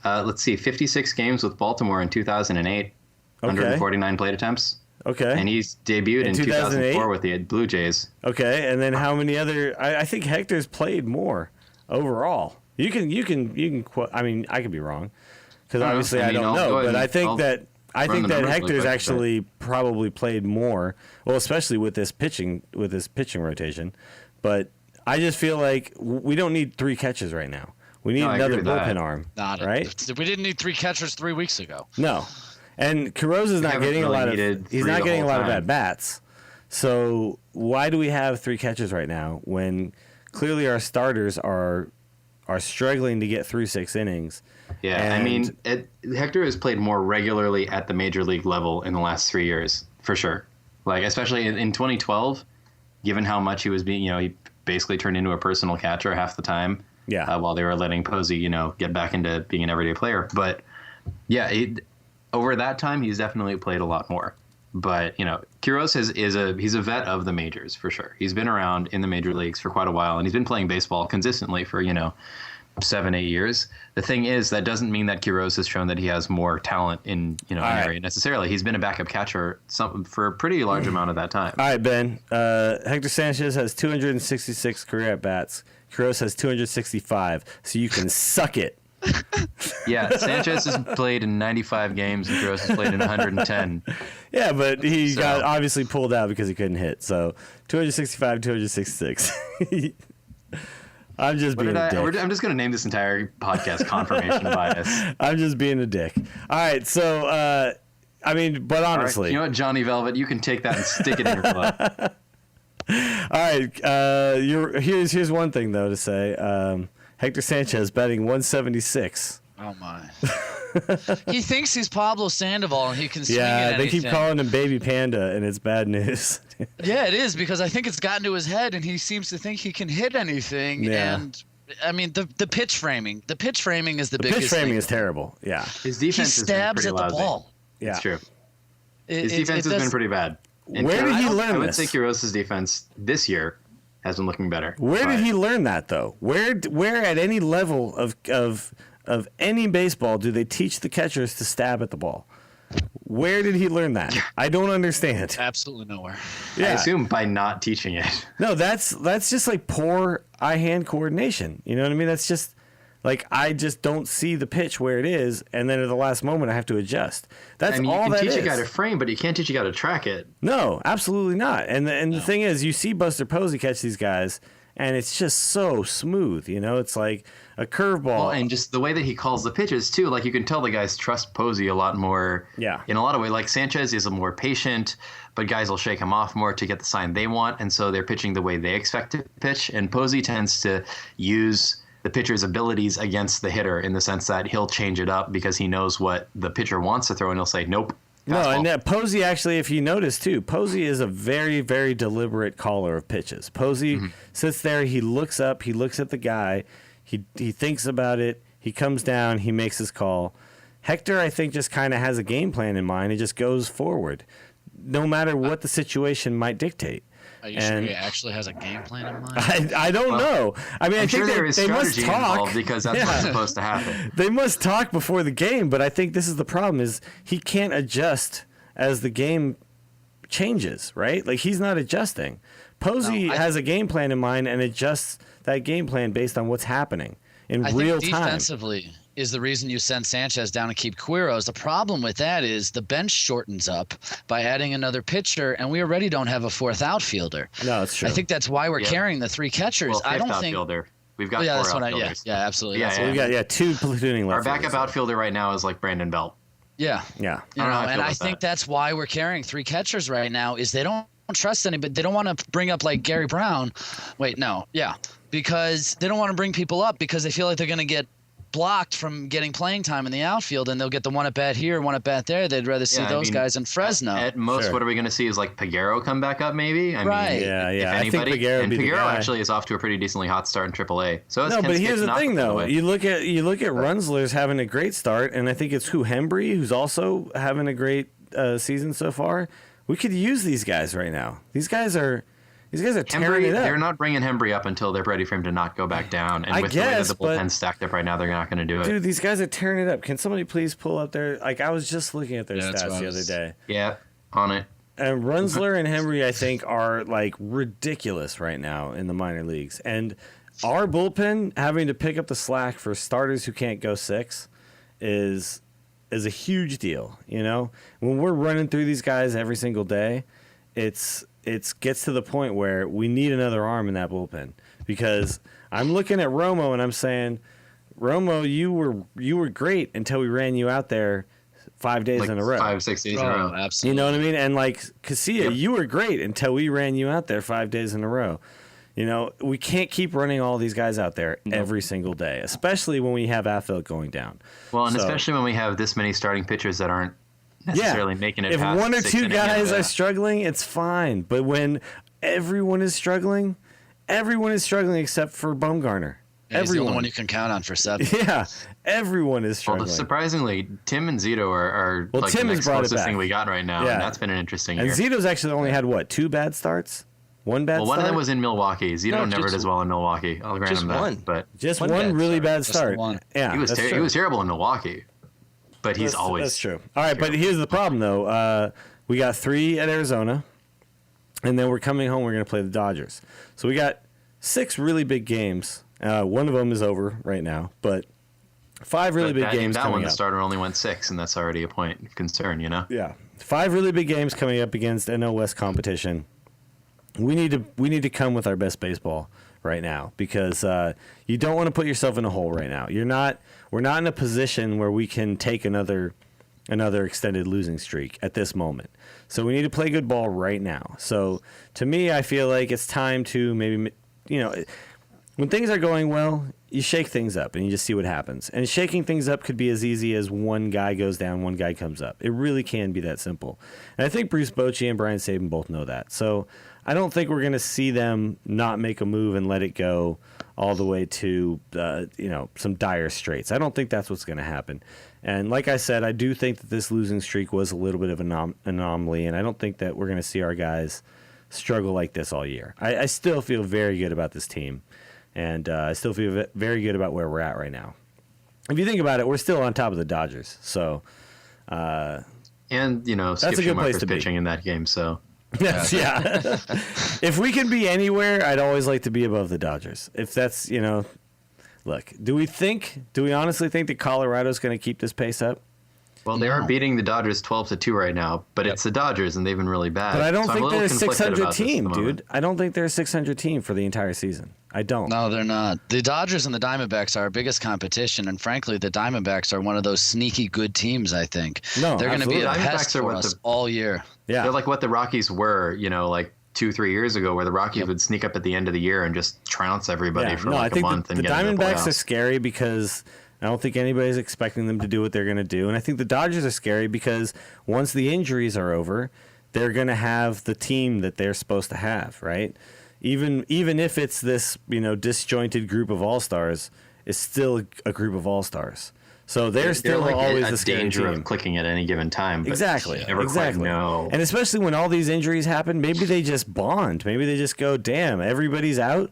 Speaker 6: Let's see, 56 games with Baltimore in 2008, 149 plate attempts.
Speaker 3: Okay.
Speaker 6: And he's debuted in 2004 with the Blue Jays.
Speaker 3: Okay, and then how many other? I think Hector's played more overall. You can. I mean, I could be wrong, because obviously I don't know. But I think that Hector's actually probably played more. Well, especially with this pitching rotation. But I just feel like we don't need 3 catches right now. We need another bullpen arm. Right?
Speaker 5: We didn't need 3 catchers 3 weeks ago.
Speaker 3: No. And Quiroz is not getting a lot of at bats. So why do we have 3 catchers right now when clearly our starters are struggling to get through 6 innings?
Speaker 6: Yeah, I mean, Hector has played more regularly at the major league level in the last 3 years, for sure. Like, especially in 2012, given how much he was being, he basically turned into a personal catcher half the time.
Speaker 3: Yeah.
Speaker 6: While they were letting Posey, get back into being an everyday player. But yeah, over that time, he's definitely played a lot more. But, Quiroz he's a vet of the majors, for sure. He's been around in the major leagues for quite a while, and he's been playing baseball consistently for, 7-8 years. The thing is, that doesn't mean that Quiroz has shown that he has more talent in, an area necessarily. He's been a backup catcher for a pretty large amount of that time.
Speaker 3: All right, Ben. Hector Sanchez has 266 career at-bats. Quiroz has 265, so you can suck it.
Speaker 6: Yeah, Sanchez has played in 95 games and Quiroz has played in 110.
Speaker 3: Yeah, but he got obviously pulled out because he couldn't hit. So 265, 266. I'm just being a dick.
Speaker 6: I'm just going to name this entire podcast confirmation bias.
Speaker 3: I'm just being a dick. All right, so but honestly,
Speaker 6: right, you know what, Johnny Velvet, you can take that and stick it in your butt.
Speaker 3: All right, here's one thing though to say. Hector Sanchez batting 176.
Speaker 5: Oh my! He thinks he's Pablo Sandoval and he can swing at
Speaker 3: they
Speaker 5: anything.
Speaker 3: keep calling him Baby Panda, and it's bad news.
Speaker 5: Yeah, it is, because I think it's gotten to his head, and he seems to think he can hit anything.
Speaker 3: Yeah.
Speaker 5: And I mean, the pitch framing is the biggest.
Speaker 3: Pitch framing
Speaker 5: thing.
Speaker 3: is terrible. Yeah,
Speaker 6: His defense
Speaker 5: He
Speaker 6: has been
Speaker 5: stabs
Speaker 6: pretty
Speaker 5: at the
Speaker 6: lousy.
Speaker 5: ball.
Speaker 3: yeah.
Speaker 6: It's true. His defense has been pretty bad. And
Speaker 3: Where did he learn
Speaker 6: I would
Speaker 3: this?
Speaker 6: say Quiros' defense this year has been looking better.
Speaker 3: Where did he learn that though? Where at any level of any baseball do they teach the catchers to stab at the ball? Where did he learn that? I don't understand.
Speaker 5: Absolutely nowhere.
Speaker 6: I assume by not teaching it.
Speaker 3: No, that's just like poor eye-hand coordination. You know what I mean? That's just like I just don't see the pitch where it is, and then at the last moment I have to adjust. That's all that is.
Speaker 6: You can teach a guy to frame, but you can't teach a guy to track it.
Speaker 3: No, absolutely not. And the thing is, you see Buster Posey catch these guys, and it's just so smooth. You know, it's like a curveball.
Speaker 6: Well, and just the way that he calls the pitches too, like you can tell the guys trust Posey a lot more.
Speaker 3: Yeah.
Speaker 6: In a lot of ways, like Sanchez is a more patient, but guys will shake him off more to get the sign they want, and so they're pitching the way they expect to pitch. And Posey tends to use the pitcher's abilities against the hitter in the sense that he'll change it up because he knows what the pitcher wants to throw, and he'll say nope.
Speaker 3: No,
Speaker 6: fastball.
Speaker 3: and Posey actually, if you notice too, Posey is a very, very deliberate caller of pitches. Posey sits there, he looks up, he looks at the guy, he thinks about it, he comes down, he makes his call. Hector, I think, just kind of has a game plan in mind. He just goes forward, no matter what the situation might dictate.
Speaker 5: Are you sure he actually has a game plan in mind?
Speaker 3: I don't know. I mean, I think
Speaker 6: there is
Speaker 3: they must
Speaker 6: strategy
Speaker 3: talk
Speaker 6: involved because that's what's supposed to happen.
Speaker 3: They must talk before the game, but I think this is the problem: is he can't adjust as the game changes, right? Like he's not adjusting. Posey has a game plan in mind and adjusts that game plan based on what's happening in real
Speaker 5: think
Speaker 3: time.
Speaker 5: Defensively is the reason you send Sanchez down and keep Quiros. The problem with that is the bench shortens up by adding another pitcher, and we already don't have a fourth outfielder.
Speaker 3: No, it's true.
Speaker 5: I think that's why we're carrying the three catchers.
Speaker 6: Well,
Speaker 5: I don't think.
Speaker 6: outfielder. We've got
Speaker 5: Yeah,
Speaker 6: four
Speaker 5: that's what
Speaker 6: outfielders.
Speaker 5: yeah, absolutely.
Speaker 6: Yeah,
Speaker 5: That's
Speaker 6: yeah.
Speaker 5: what
Speaker 3: We got two platooning left.
Speaker 6: Our backup outfielder right now is like Brandon Belt.
Speaker 5: Yeah.
Speaker 3: Yeah.
Speaker 5: You
Speaker 6: I don't know
Speaker 5: know,
Speaker 6: how I
Speaker 5: and
Speaker 6: feel
Speaker 5: I
Speaker 6: about
Speaker 5: think
Speaker 6: that.
Speaker 5: that's why we're carrying three catchers right now is they don't trust anybody. They don't want to bring up like Gary Brown. Wait, no. Yeah. Because they don't want to bring people up because they feel like they're going to get blocked from getting playing time in the outfield, and they'll get the one at bat here, one at bat there. They'd rather see those guys in Fresno.
Speaker 6: At most, what are we going to see is like Piguero come back up, maybe.
Speaker 5: Right.
Speaker 3: Yeah,
Speaker 6: If
Speaker 3: yeah. I think
Speaker 6: anybody,
Speaker 3: Piguero would
Speaker 6: and
Speaker 3: be the
Speaker 6: Piguero
Speaker 3: guy.
Speaker 6: actually is off to a pretty decently hot start in AAA. So is
Speaker 3: No,
Speaker 6: Ken
Speaker 3: but here's the
Speaker 6: Skip's
Speaker 3: thing,
Speaker 6: not, by the
Speaker 3: though.
Speaker 6: way.
Speaker 3: You look at Runzler's having a great start, and I think it's Hembry, who's also having a great season so far. We could use these guys right now. These guys are tearing
Speaker 6: Hembry,
Speaker 3: it up.
Speaker 6: they're not bringing Hembry up until they're ready for him to not go back down. And
Speaker 3: I
Speaker 6: with
Speaker 3: guess,
Speaker 6: the way that the
Speaker 3: but-
Speaker 6: bullpen's stacked up right now, they're not going to do it.
Speaker 3: Dude, these guys are tearing it up. Can somebody please pull up their like? I was just looking at their
Speaker 5: Yeah, that's
Speaker 3: stats
Speaker 5: what I
Speaker 3: the other
Speaker 5: was-
Speaker 3: day.
Speaker 6: Yeah, on it.
Speaker 3: And Runzler and Hembry, I think, are like ridiculous right now in the minor leagues. And our bullpen having to pick up the slack for starters who can't go six is a huge deal. You know, when we're running through these guys every single day, it gets to the point where we need another arm in that bullpen. Because I'm looking at Romo and I'm saying, Romo, you were great until we ran you out there 5 days
Speaker 6: Like
Speaker 3: in a row.
Speaker 6: 5-6 days in a row.
Speaker 5: Oh, absolutely.
Speaker 3: You know what I mean? And like Casilla, you were great until we ran you out there 5 days in a row. You know, we can't keep running all these guys out there every single day, especially when we have outfield going down.
Speaker 6: Well, and
Speaker 3: So-
Speaker 6: especially when we have this many starting pitchers that aren't necessarily making it
Speaker 3: If
Speaker 6: past
Speaker 3: one or
Speaker 6: 6
Speaker 3: two
Speaker 6: innings.
Speaker 3: guys
Speaker 6: Yeah.
Speaker 3: are struggling, it's fine. But when everyone is struggling except for Bumgarner.
Speaker 5: Yeah, he's the
Speaker 3: everyone.
Speaker 5: only one you can count on for 7.
Speaker 3: Yeah, everyone is
Speaker 6: Well,
Speaker 3: struggling.
Speaker 6: surprisingly, Tim and Zito are
Speaker 3: Well,
Speaker 6: like
Speaker 3: Tim
Speaker 6: the
Speaker 3: has
Speaker 6: next
Speaker 3: brought it
Speaker 6: closest
Speaker 3: back.
Speaker 6: thing we got right now,
Speaker 3: Yeah.
Speaker 6: and that's been an interesting
Speaker 3: And
Speaker 6: year.
Speaker 3: Zito's actually only had, what, 2 bad starts? One bad
Speaker 6: Well,
Speaker 3: start?
Speaker 6: one of them was in Milwaukee. Zito
Speaker 4: No,
Speaker 6: never
Speaker 4: just-
Speaker 6: does well in Milwaukee. I'll grant
Speaker 4: just
Speaker 6: him that.
Speaker 4: one.
Speaker 6: But
Speaker 3: Just
Speaker 4: one
Speaker 3: one
Speaker 4: bad
Speaker 3: really
Speaker 4: start.
Speaker 3: bad
Speaker 5: Just
Speaker 3: start.
Speaker 5: one.
Speaker 3: Yeah,
Speaker 6: he was
Speaker 3: that's true.
Speaker 6: he was terrible in Milwaukee. But he's always
Speaker 3: That's true. All right, but here's the problem, though. We got 3 at Arizona, and then we're coming home. We're going to play the Dodgers. So we got 6 really big games. One of them is over right now, but 5 really big games
Speaker 6: that
Speaker 3: coming
Speaker 6: one, the
Speaker 3: up.
Speaker 6: starter only went 6, and that's already a point of concern, you know?
Speaker 3: Yeah, 5 really big games coming up against NL West competition. We need to come with our best baseball right now because you don't want to put yourself in a hole right now. We're not in a position where we can take another extended losing streak at this moment. So we need to play good ball right now. So to me, I feel like it's time to maybe, when things are going well, you shake things up and you just see what happens. And shaking things up could be as easy as one guy goes down, one guy comes up. It really can be that simple. And I think Bruce Bochy and Brian Saban both know that. So I don't think we're going to see them not make a move and let it go all the way to, some dire straits. I don't think that's what's going to happen. And like I said, I do think that this losing streak was a little bit of an anomaly, and I don't think that we're going to see our guys struggle like this all year. I still feel very good about this team, and I still feel very good about where we're at right now. If you think about it, we're still on top of the Dodgers. So,
Speaker 6: that's
Speaker 3: a good place to be
Speaker 6: pitching in that game. So,
Speaker 3: yes, yeah. If we can be anywhere, I'd always like to be above the Dodgers. If that's, look, do we honestly think that Colorado's going to keep this pace up?
Speaker 6: Well, they are beating the Dodgers 12-2 right now, but it's the Dodgers and they've been really bad.
Speaker 3: But I don't
Speaker 6: so
Speaker 3: think they're a 600 team, dude.
Speaker 6: Moment.
Speaker 3: I don't think they're a 600 team for the entire season. I don't.
Speaker 5: No, they're not. The Dodgers and the Diamondbacks are our biggest competition, and frankly, the Diamondbacks are one of those sneaky good teams, I think.
Speaker 3: No,
Speaker 5: they're going to be a
Speaker 6: Diamondbacks
Speaker 5: pest for us all year.
Speaker 3: Yeah.
Speaker 6: They're like what the Rockies were, like 2-3 years ago, where the Rockies would sneak up at the end of the year and just trounce everybody for
Speaker 3: I
Speaker 6: a
Speaker 3: think
Speaker 6: month.
Speaker 3: The Diamondbacks are scary because I don't think anybody's expecting them to do what they're going to do. And I think the Dodgers are scary because once the injuries are over, they're going to have the team that they're supposed to have, right? Even if it's this, disjointed group of all-stars, it's still a group of all-stars. So they're still
Speaker 6: like
Speaker 3: always
Speaker 6: a
Speaker 3: the scary
Speaker 6: danger
Speaker 3: team.
Speaker 6: of clicking at any given time. But
Speaker 3: Exactly.
Speaker 6: you never quite know.
Speaker 3: And especially when all these injuries happen, maybe they just bond. Maybe they just go, damn, everybody's out.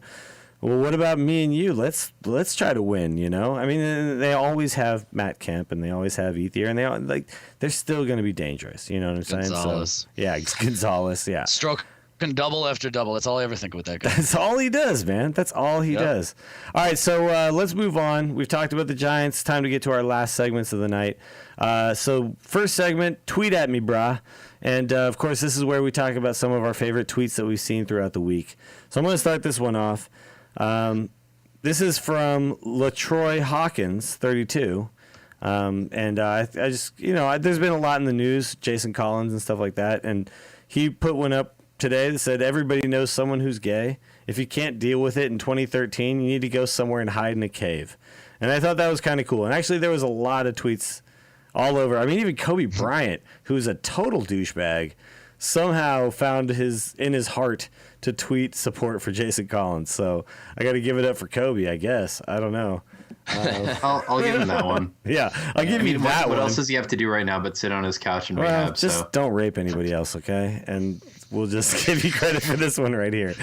Speaker 3: Well, what about me and you? Let's try to win, I mean, they always have Matt Kemp and they always have Ethier, and they're still going to be dangerous. You know what I'm saying?
Speaker 5: Gonzalez.
Speaker 3: So, yeah, Gonzalez. Yeah.
Speaker 5: Stroke and double after double. That's all I ever think with that guy.
Speaker 3: That's all he does, man. That's all he does. All right, so let's move on. We've talked about the Giants. Time to get to our last segments of the night. So first segment, tweet at me, brah. And, of course, this is where we talk about some of our favorite tweets that we've seen throughout the week. So I'm going to start this one off. This is from LaTroy Hawkins, 32. And I just, there's been a lot in the news, Jason Collins and stuff like that. And he put one up today that said, everybody knows someone who's gay. If you can't deal with it in 2013, you need to go somewhere and hide in a cave. And I thought that was kind of cool. And actually, there was a lot of tweets all over. I mean, even Kobe Bryant, who's a total douchebag, somehow found in his heart to tweet support for Jason Collins. So I got to give it up for Kobe, I guess. I don't know.
Speaker 6: I'll give him that one.
Speaker 3: Yeah, I'll give you that one.
Speaker 6: What else does he have to do right now but sit on his couch and
Speaker 3: well,
Speaker 6: rehab?
Speaker 3: Just don't rape anybody else, okay? And we'll just give you credit for this one right here.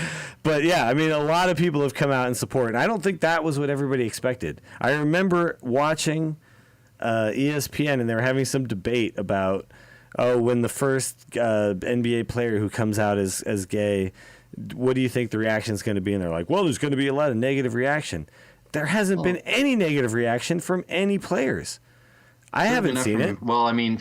Speaker 3: But yeah, I mean, a lot of people have come out in support, and I don't think that was what everybody expected. I remember watching ESPN, and they were having some debate about, when the first NBA player who comes out as gay, what do you think the reaction is going to be? And they're like, well, there's going to be a lot of negative reaction. There hasn't been any negative reaction from any players. I haven't seen it.
Speaker 6: Well, I mean,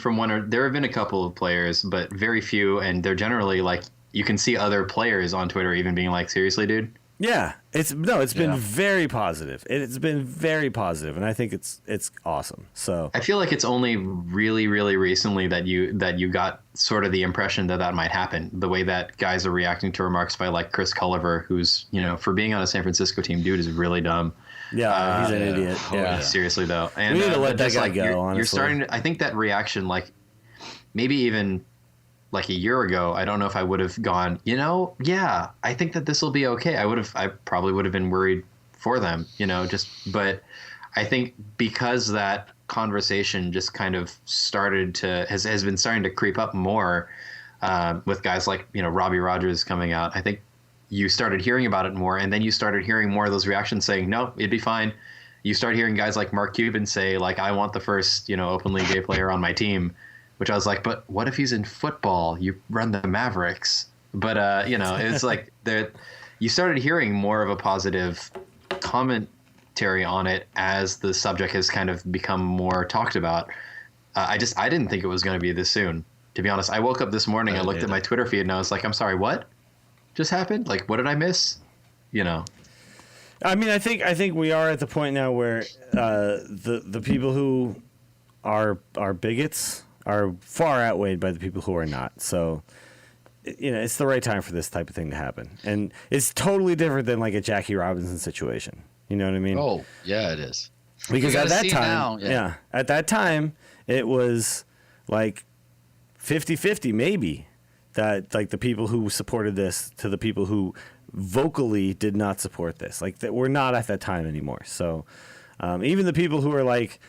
Speaker 6: there have been a couple of players, but very few, and they're generally like, you can see other players on Twitter even being like, seriously, dude?
Speaker 3: Yeah, it's been very positive. It's been very positive, and I think it's awesome. So
Speaker 6: I feel like it's only really, really recently that you got sort of the impression that might happen. The way that guys are reacting to remarks by like Chris Culliver, who's for being on a San Francisco team, dude is really dumb.
Speaker 3: Yeah, he's an idiot. Yeah.
Speaker 6: Seriously though, and
Speaker 3: we need to let that guy go. Honestly,
Speaker 6: you're starting to. I think that reaction, like maybe even like a year ago, I don't know if I would have gone, yeah, I think that this will be okay. I probably would have been worried for them, but I think because that conversation just kind of has been starting to creep up more with guys like, Robbie Rogers coming out. I think you started hearing about it more, and then you started hearing more of those reactions saying, no, it'd be fine. You start hearing guys like Mark Cuban say, like, I want the first, openly gay player on my team. Which I was like, but what if he's in football? You run the Mavericks. But, it's like you started hearing more of a positive commentary on it as the subject has kind of become more talked about. I didn't think it was going to be this soon, to be honest. I woke up this morning, I looked at my Twitter feed, and I was like, I'm sorry, what just happened? Like, what did I miss?
Speaker 3: I mean, I think we are at the point now where the people who are bigots are far outweighed by the people who are not. So, it's the right time for this type of thing to happen, and it's totally different than like a Jackie Robinson situation. You know what I mean?
Speaker 5: Oh, yeah, it is.
Speaker 3: Because at that time, at that time, it was like 50-50 maybe, that like the people who supported this to the people who vocally did not support this. Like that we're not at that time anymore. So even the people who are like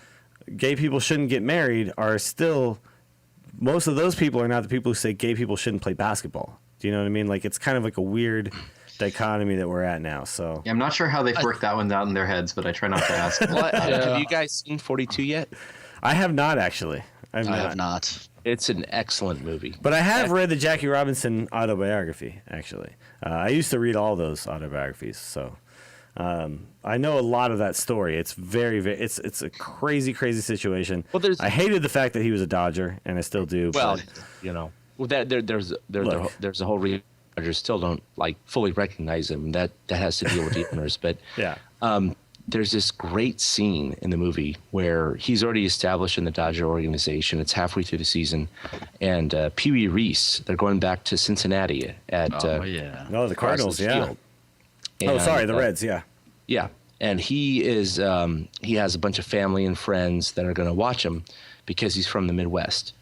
Speaker 3: gay people shouldn't get married are still, most of those people are not the people who say gay people shouldn't play basketball. Do you know what I mean? Like it's kind of like a weird dichotomy that we're at now. So
Speaker 6: I'm not sure how they've worked that one out in their heads, but I try not to ask.
Speaker 4: Have you guys seen 42 yet?
Speaker 3: I have not actually. I
Speaker 5: have not.
Speaker 4: It's an excellent movie.
Speaker 3: But I have read the Jackie Robinson autobiography, actually. I used to read all those autobiographies, so I know a lot of that story. It's very, very it's a crazy, crazy situation. Well, I hated the fact that he was a Dodger, and I still do.
Speaker 4: Well, there's a whole reason Dodgers still don't like fully recognize him. That has to deal with the owners. But
Speaker 3: yeah.
Speaker 4: There's this great scene in the movie where he's already established in the Dodger organization. It's halfway through the season, and Pee Wee Reese, they're going back to Cincinnati at
Speaker 3: the Cardinals,
Speaker 4: Field.
Speaker 3: And, the Reds, yeah.
Speaker 4: Yeah, and he is he has a bunch of family and friends that are going to watch him because he's from the Midwest,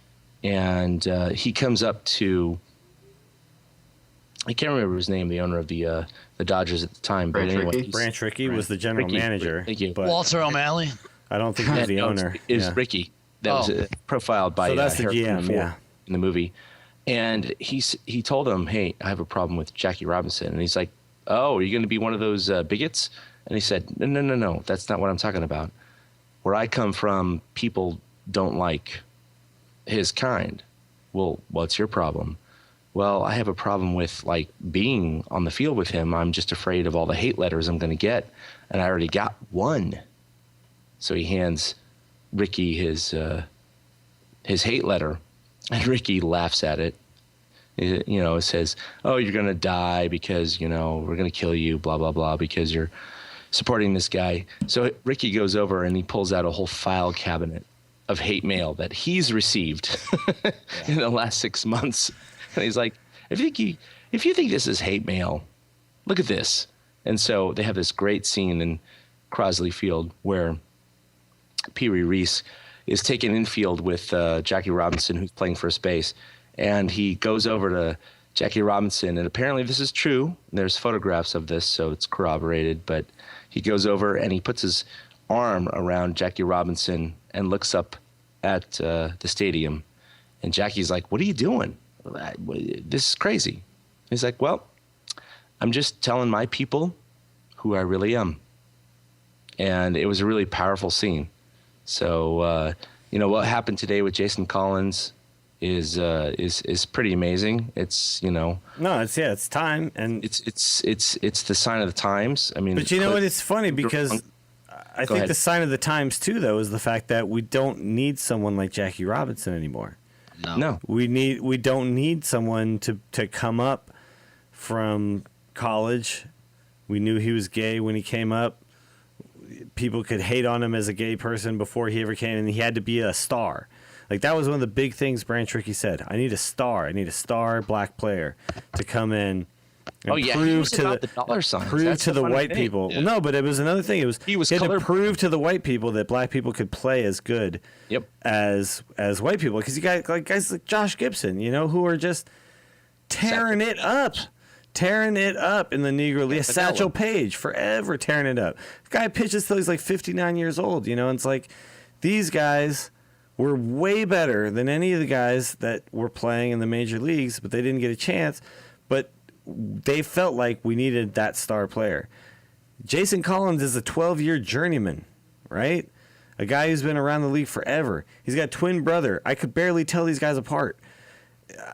Speaker 4: and he comes up to, I can't remember his name, the owner of the Dodgers at the time.
Speaker 6: Branch Rickey?
Speaker 3: Branch Rickey was the general manager.
Speaker 4: Thank you.
Speaker 3: But
Speaker 5: Walter O'Malley?
Speaker 3: I don't think he was the owner.
Speaker 4: It was Rickey that was profiled by
Speaker 3: that's the GM,
Speaker 4: in the movie. And he told him, hey, I have a problem with Jackie Robinson. And he's like, oh, are you going to be one of those bigots? And he said, no, that's not what I'm talking about. Where I come from, people don't like his kind. Well, what's your problem? Well, I have a problem with like being on the field with him. I'm just afraid of all the hate letters I'm going to get, and I already got one. So he hands Ricky his hate letter, and Ricky laughs at it. It says, "Oh, you're going to die because we're going to kill you, blah blah blah, because you're supporting this guy." So Ricky goes over and he pulls out a whole file cabinet of hate mail that he's received in the last 6 months. And he's like, if you think this is hate mail, look at this. And so they have this great scene in Crosley Field where Pee Wee Reese is taken infield with Jackie Robinson, who's playing first base. And he goes over to Jackie Robinson, and apparently this is true. There's photographs of this, so it's corroborated. But he goes over and he puts his arm around Jackie Robinson and looks up at the stadium. And Jackie's like, what are you doing? This is crazy. He's like, well, I'm just telling my people who I really am. And it was a really powerful scene. So, what happened today with Jason Collins is pretty amazing. It's, No,
Speaker 3: it's time. And
Speaker 4: it's the sign of the times. I mean,
Speaker 3: but what? It's funny because I think the sign of the times too, though, is the fact that we don't need someone like Jackie Robinson anymore.
Speaker 4: No.
Speaker 3: We don't need someone to come up from college. We knew he was gay when he came up. People could hate on him as a gay person before he ever came, and he had to be a star. Like that was one of the big things Branch Rickey said. I need a star black player to come in and prove to the dollar signs. Prove to the white people. Yeah. Well, no, but it was another thing. He had to prove to the white people that black people could play as good as white people. Because you got guys like Josh Gibson, who are just tearing it up in the Negro League. Satchel Paige, forever tearing it up. The guy pitches till he's like 59 years old. And it's like these guys were way better than any of the guys that were playing in the major leagues, but they didn't get a chance. But they felt like we needed that star player. Jason Collins is a 12-year journeyman, right? A guy who's been around the league forever. He's got a twin brother. I could barely tell these guys apart.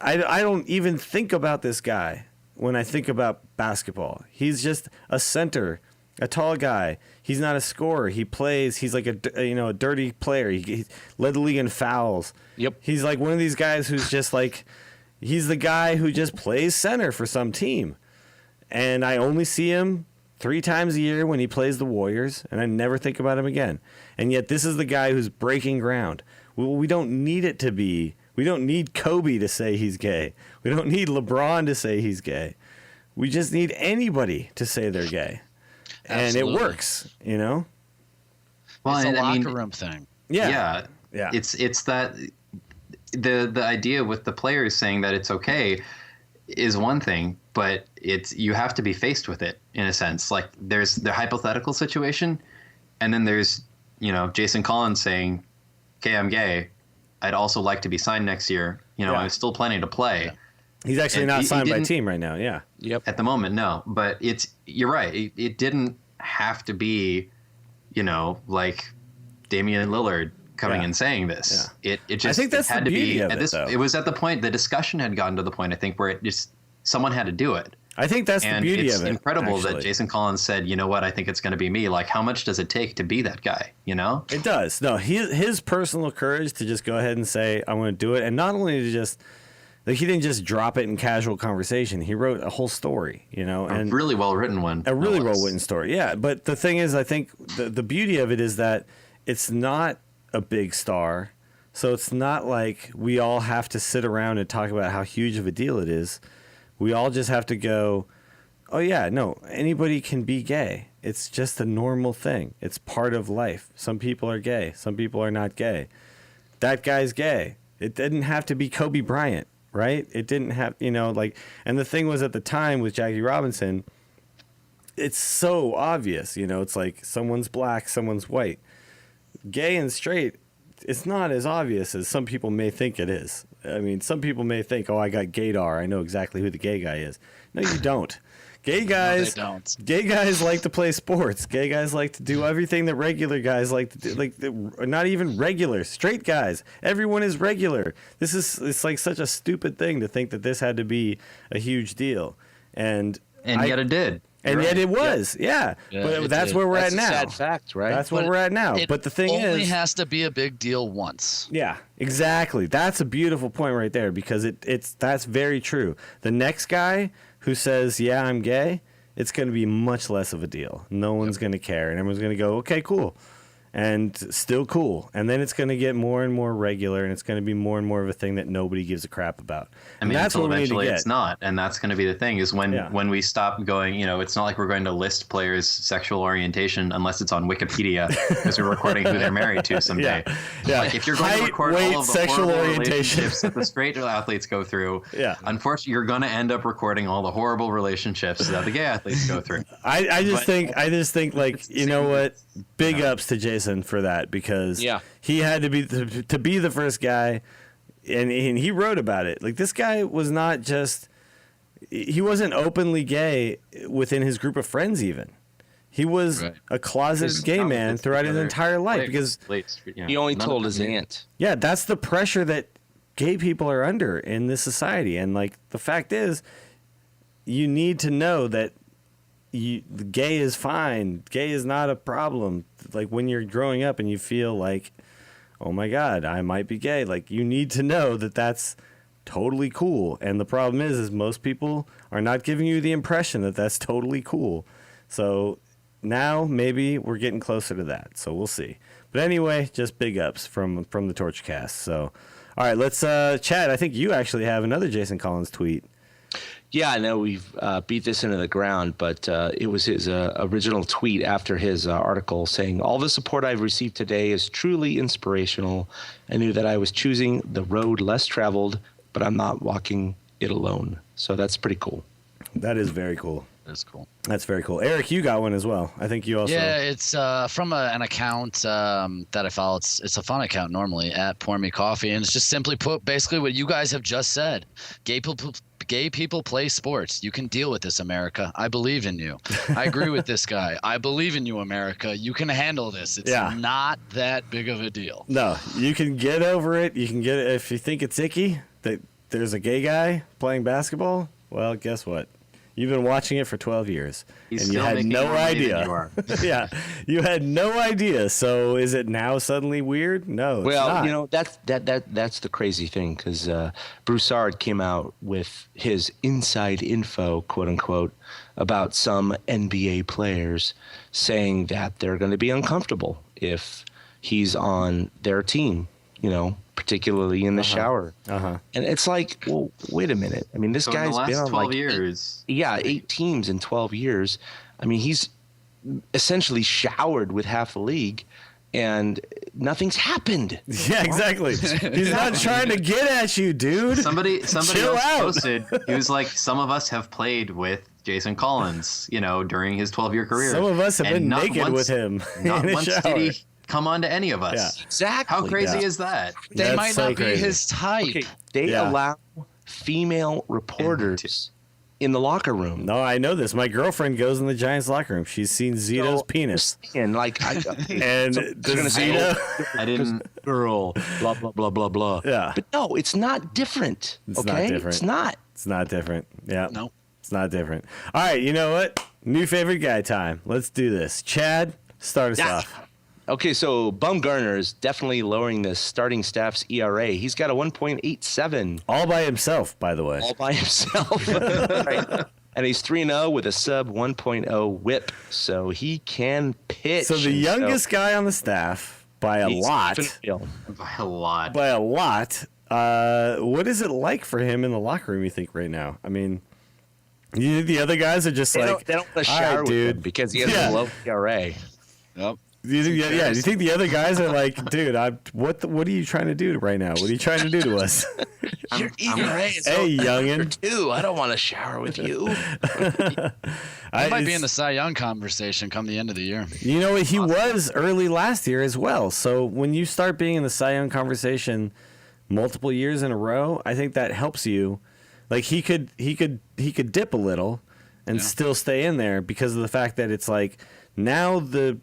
Speaker 3: I don't even think about this guy when I think about basketball. He's just a center, a tall guy. He's not a scorer. He plays. He's like a dirty player. He led the league in fouls.
Speaker 4: Yep.
Speaker 3: He's like one of these guys who's just like, he's the guy who just plays center for some team. And I only see him 3 times a year when he plays the Warriors, and I never think about him again. And yet this is the guy who's breaking ground. We don't need it to be. We don't need Kobe to say he's gay. We don't need LeBron to say he's gay. We just need anybody to say they're gay. And
Speaker 5: Absolutely.
Speaker 3: it works, you know?
Speaker 6: Well,
Speaker 5: It's a
Speaker 6: and I
Speaker 5: locker
Speaker 6: mean,
Speaker 5: room thing.
Speaker 3: Yeah.
Speaker 6: It's that the idea with the players saying that it's okay is one thing, but you have to be faced with it in a sense. Like there's the hypothetical situation, and then there's Jason Collins saying, "Okay, I'm gay. I'd also like to be signed next year. I'm still planning to play."
Speaker 5: Yeah.
Speaker 3: He's actually
Speaker 6: And
Speaker 3: not
Speaker 6: he
Speaker 3: signed by a
Speaker 6: didn't-
Speaker 3: team right now, yeah.
Speaker 4: Yep.
Speaker 6: At the moment, no. But you're right. It didn't have to be, like Damian Lillard coming
Speaker 3: Yeah.
Speaker 6: and saying this. It just
Speaker 3: I think that's
Speaker 6: it had
Speaker 3: the
Speaker 6: to
Speaker 3: beauty
Speaker 6: be
Speaker 3: of
Speaker 6: at
Speaker 3: it,
Speaker 6: this.
Speaker 3: though.
Speaker 6: It was at the point the discussion had gotten to the point, I think, where someone had to do it.
Speaker 3: I think that's the
Speaker 6: And
Speaker 3: beauty
Speaker 6: it's
Speaker 3: of it.
Speaker 6: incredible
Speaker 3: actually.
Speaker 6: that Jason Collins said, "You know what? I think it's going to be me." Like, how much does it take to be that guy?
Speaker 3: It does. No, his personal courage to just go ahead and say, "I'm going to do it," and not only to just like he didn't just drop it in casual conversation. He wrote a whole story, and
Speaker 6: A really well written one.
Speaker 3: a really
Speaker 6: no
Speaker 3: well
Speaker 6: less.
Speaker 3: written story. Yeah, but the thing is, I think the beauty of it is that it's not a big star, so it's not like we all have to sit around and talk about how huge of a deal it is. We all just have to go, "Oh yeah, no, anybody can be gay. It's just a normal thing. It's part of life. Some people are gay. Some people are not gay. That guy's gay. It didn't have to be Kobe Bryant, right? It didn't have, and the thing was at the time with Jackie Robinson, it's so obvious, it's like someone's black, someone's white. Gay and straight, it's not as obvious as some people may think it is. I mean, some people may think, "Oh, I got gaydar. I know exactly who the gay guy is." No, you don't. Gay guys, gay guys like to play sports. Gay guys like to do everything that regular guys like to do. Like not even regular, straight guys. Everyone is regular. It's like such a stupid thing to think that this had to be a huge deal, and
Speaker 6: yet it did.
Speaker 3: And
Speaker 6: You're
Speaker 3: yet
Speaker 6: right.
Speaker 3: it was, yeah. But
Speaker 5: it
Speaker 3: that's
Speaker 5: did.
Speaker 3: where we're
Speaker 4: That's
Speaker 3: at
Speaker 4: a
Speaker 3: now.
Speaker 4: sad fact, right?
Speaker 3: That's where we're at now.
Speaker 5: It
Speaker 3: But the thing
Speaker 5: only
Speaker 3: is,
Speaker 5: has to be a big deal once.
Speaker 3: yeah, exactly. That's a beautiful point right there because that's very true. The next guy who says, "Yeah, I'm gay," it's going to be much less of a deal. No one's going to care, and everyone's going to go, "Okay, cool," and still cool. And then it's going to get more and more regular, and it's going to be more and more of a thing that nobody gives a crap about.
Speaker 6: I mean,
Speaker 3: that's
Speaker 6: until
Speaker 3: what we need to
Speaker 6: eventually
Speaker 3: get.
Speaker 6: it's not, and that's going to be the thing. Is when we stop going. It's not like we're going to list players' sexual orientation unless it's on Wikipedia because we're recording who they're married to someday.
Speaker 3: Yeah.
Speaker 6: Like if you're going
Speaker 3: Height,
Speaker 6: to record
Speaker 3: weight,
Speaker 6: all of the
Speaker 3: sexual
Speaker 6: horrible
Speaker 3: orientation.
Speaker 6: relationships that the straight athletes go through,
Speaker 3: Yeah.
Speaker 6: unfortunately, you're going to end up recording all the horrible relationships that the gay athletes go through.
Speaker 3: I just think like, you know what? Big ups to Jason for that because
Speaker 4: Yeah.
Speaker 3: he had to be the first guy, and he wrote about it. Like this guy was not just he wasn't openly gay within his group of friends even. He was
Speaker 5: Right.
Speaker 3: a closeted gay man throughout his entire life because
Speaker 4: He only told his aunt.
Speaker 3: yeah, that's the pressure that gay people are under in this society. And like the fact is, you need to know that gay is fine. Gay is not a problem. Like when you're growing up and you feel like, "Oh my God, I might be gay." Like you need to know that that's totally cool. And the problem is most people are not giving you the impression that that's totally cool. So now maybe we're getting closer to that. So we'll see. But anyway, just big ups from the Torchcast. So, all right, let's Chad. I think you actually have another Jason Collins tweet.
Speaker 4: Yeah, I know we've beat this into the ground, but it was his original tweet after his article saying, "All the support I've received today is truly inspirational. I knew that I was choosing the road less traveled, but I'm not walking it alone." So that's pretty cool.
Speaker 3: That is very cool.
Speaker 5: That's cool.
Speaker 3: That's very cool. Eric, you got one as well. I think you also.
Speaker 5: Yeah, it's from an account that I follow. It's a fun account normally at Pour Me Coffee, and it's just simply put basically what you guys have just said. Gay people play sports. You can deal with this, America. I believe in you. I agree with this guy. I believe in you, America. You can handle this. It's not that big of a deal.
Speaker 3: No, you can get over it. You can get it if you think it's icky that there's a gay guy playing basketball. Well, guess what? You've been watching it for 12 years.
Speaker 6: He's
Speaker 3: and you
Speaker 6: still
Speaker 3: had
Speaker 6: making
Speaker 3: no
Speaker 6: more money than
Speaker 3: idea.
Speaker 6: you are.
Speaker 3: Yeah. You had no idea. So is it now suddenly weird? No, it's
Speaker 4: Well,
Speaker 3: not.
Speaker 4: you know, that's the crazy thing, because Broussard came out with his inside info, quote unquote, about some NBA players saying that they're going to be uncomfortable if he's on their team, you know, particularly in the shower. And it's like, well, wait a minute. I mean, this
Speaker 6: So
Speaker 4: guy's
Speaker 6: in the last
Speaker 4: been on
Speaker 6: 12
Speaker 4: like
Speaker 6: years.
Speaker 4: 8 teams in 12 years. I mean, he's essentially showered with half the league, and nothing's happened.
Speaker 3: Yeah, exactly. He's not trying to get at you, dude.
Speaker 6: Somebody
Speaker 3: Chill
Speaker 6: else
Speaker 3: out.
Speaker 6: posted. He was like, some of us have played with Jason Collins, you know, during his 12-year career.
Speaker 3: Some of us have
Speaker 6: And
Speaker 3: been
Speaker 6: not
Speaker 3: naked
Speaker 6: once-
Speaker 3: with him
Speaker 6: Not
Speaker 3: in a
Speaker 6: once
Speaker 3: shower.
Speaker 6: did he come on to any of us.
Speaker 3: Yeah.
Speaker 4: Exactly.
Speaker 6: How crazy
Speaker 3: Yeah.
Speaker 6: is that?
Speaker 5: They
Speaker 3: That's
Speaker 5: might
Speaker 3: so
Speaker 5: not
Speaker 3: crazy.
Speaker 5: be his type.
Speaker 4: Okay, they
Speaker 3: Yeah.
Speaker 4: allow female reporters in the locker room.
Speaker 3: No, I know this. My girlfriend goes in the Giants locker room. She's seen Zito's penis.
Speaker 4: And like,
Speaker 3: And does Zito...
Speaker 6: I didn't.
Speaker 4: girl, blah blah blah blah blah.
Speaker 3: Yeah.
Speaker 4: But no, it's not different.
Speaker 3: It's not
Speaker 4: okay,
Speaker 3: different.
Speaker 4: it's not.
Speaker 3: It's not different. Yeah.
Speaker 5: No.
Speaker 3: It's not different. All right, you know what? New favorite guy time. Let's do this. Chad, start us
Speaker 4: Yeah.
Speaker 3: off.
Speaker 4: Okay, so Bumgarner is definitely lowering the starting staff's ERA. He's got a 1.87
Speaker 3: All by himself, by the way.
Speaker 4: all by himself. Right. And he's 3-0 with a sub 1.0 whip, so he can pitch.
Speaker 3: So the
Speaker 4: And
Speaker 3: youngest guy on the staff by a
Speaker 4: he's
Speaker 3: lot.
Speaker 4: phenomenal.
Speaker 6: By a lot.
Speaker 3: By a lot. What is it like for him in the locker room, you think, right now? I mean, you think the other guys are just
Speaker 4: They
Speaker 3: like,
Speaker 4: don't want to
Speaker 3: "All
Speaker 4: shower
Speaker 3: right,
Speaker 4: with
Speaker 3: dude."
Speaker 4: him because he has
Speaker 3: Yeah.
Speaker 4: a low ERA.
Speaker 5: Yep.
Speaker 3: Do you think, yeah, do you think the other guys are like, dude, what are you trying to do right now? What are you trying to do to us?
Speaker 4: Your ERA is
Speaker 3: Hey,
Speaker 4: over
Speaker 3: youngin.
Speaker 4: too. I don't want to shower with you.
Speaker 5: He might be in the Cy Young conversation come the end of the year.
Speaker 3: You know what? He was early last year as well. So when you start being in the Cy Young conversation multiple years in a row, I think that helps you. Like he could dip a little and still stay in there because of the fact that it's like now the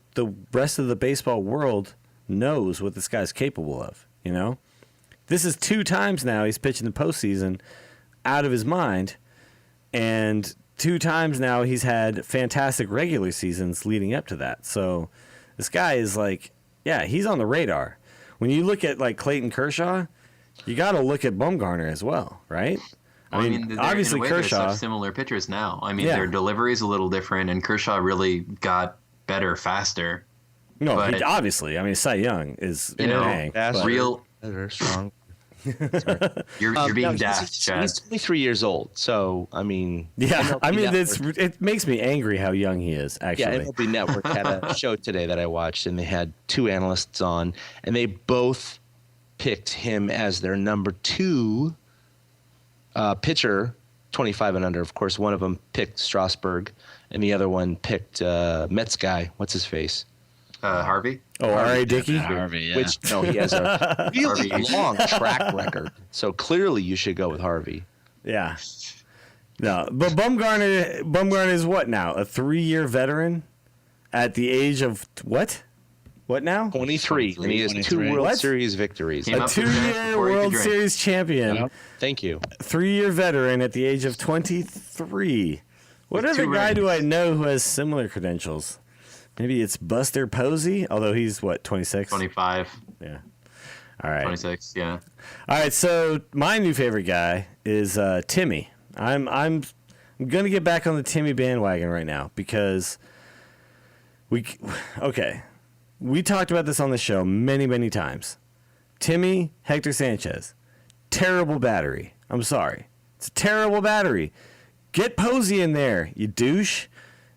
Speaker 3: rest of the baseball world knows what this guy's capable of. You know, this is 2 times now he's pitching the postseason out of his mind, and 2 times now he's had fantastic regular seasons leading up to that. So this guy is like, yeah, he's on the radar. When you look at like Clayton Kershaw, you got to look at Bumgarner as well, right?
Speaker 6: I mean, they're,
Speaker 3: obviously
Speaker 6: in a way, they're
Speaker 3: Kershaw.
Speaker 6: such similar pitchers now. I mean,
Speaker 3: Yeah.
Speaker 6: their delivery is a little different, and Kershaw really got better faster.
Speaker 3: No,
Speaker 6: but-
Speaker 3: obviously. I mean, Cy Young is
Speaker 6: You know,
Speaker 3: dang,
Speaker 4: that's
Speaker 3: but-
Speaker 6: Real,
Speaker 4: They're strong.
Speaker 6: you're being
Speaker 4: No,
Speaker 6: daft, Chad.
Speaker 4: he's 23 years old, so I mean.
Speaker 3: Yeah,
Speaker 4: MLB
Speaker 3: I mean,
Speaker 4: Network-
Speaker 3: it makes me angry how young he is.
Speaker 4: Yeah,
Speaker 3: Actually,
Speaker 4: MLB Network had a show today that I watched, and they had 2 analysts on, and they both picked him as their number 2 pitcher, 25 and under. Of course, one of them picked Strasburg, and the other one picked Mets guy. What's his face?
Speaker 6: Harvey?
Speaker 3: oh, R.A. Dickey.
Speaker 5: Harvey, yeah.
Speaker 4: Which no, he has a really
Speaker 6: Harvey.
Speaker 4: long track record. So clearly, you should go with Harvey.
Speaker 3: Yeah. No, but Bumgarner is what now? A 3-year veteran at the age of what? What now?
Speaker 4: 23, and he has 2
Speaker 5: 23.
Speaker 4: World
Speaker 3: What?
Speaker 4: Series victories.
Speaker 6: Came
Speaker 3: A
Speaker 6: up with that
Speaker 3: 2-year
Speaker 6: before he could
Speaker 3: World
Speaker 6: drink.
Speaker 3: Series champion.
Speaker 5: Yep.
Speaker 4: Thank you.
Speaker 3: 3-year veteran at the age of 23. What
Speaker 6: With
Speaker 3: other
Speaker 6: 2
Speaker 3: guy do I
Speaker 6: rings.
Speaker 3: know who has similar credentials? Maybe it's Buster Posey, although he's what, 26?
Speaker 6: 25,
Speaker 3: Yeah. All right.
Speaker 6: 26, yeah.
Speaker 3: All right, so my new favorite guy is Timmy. I'm going to get back on the Timmy bandwagon right now because we talked about this on the show many times. Timmy, Hector Sanchez, terrible battery. I'm sorry. It's a terrible battery. Get Posey in there, you douche,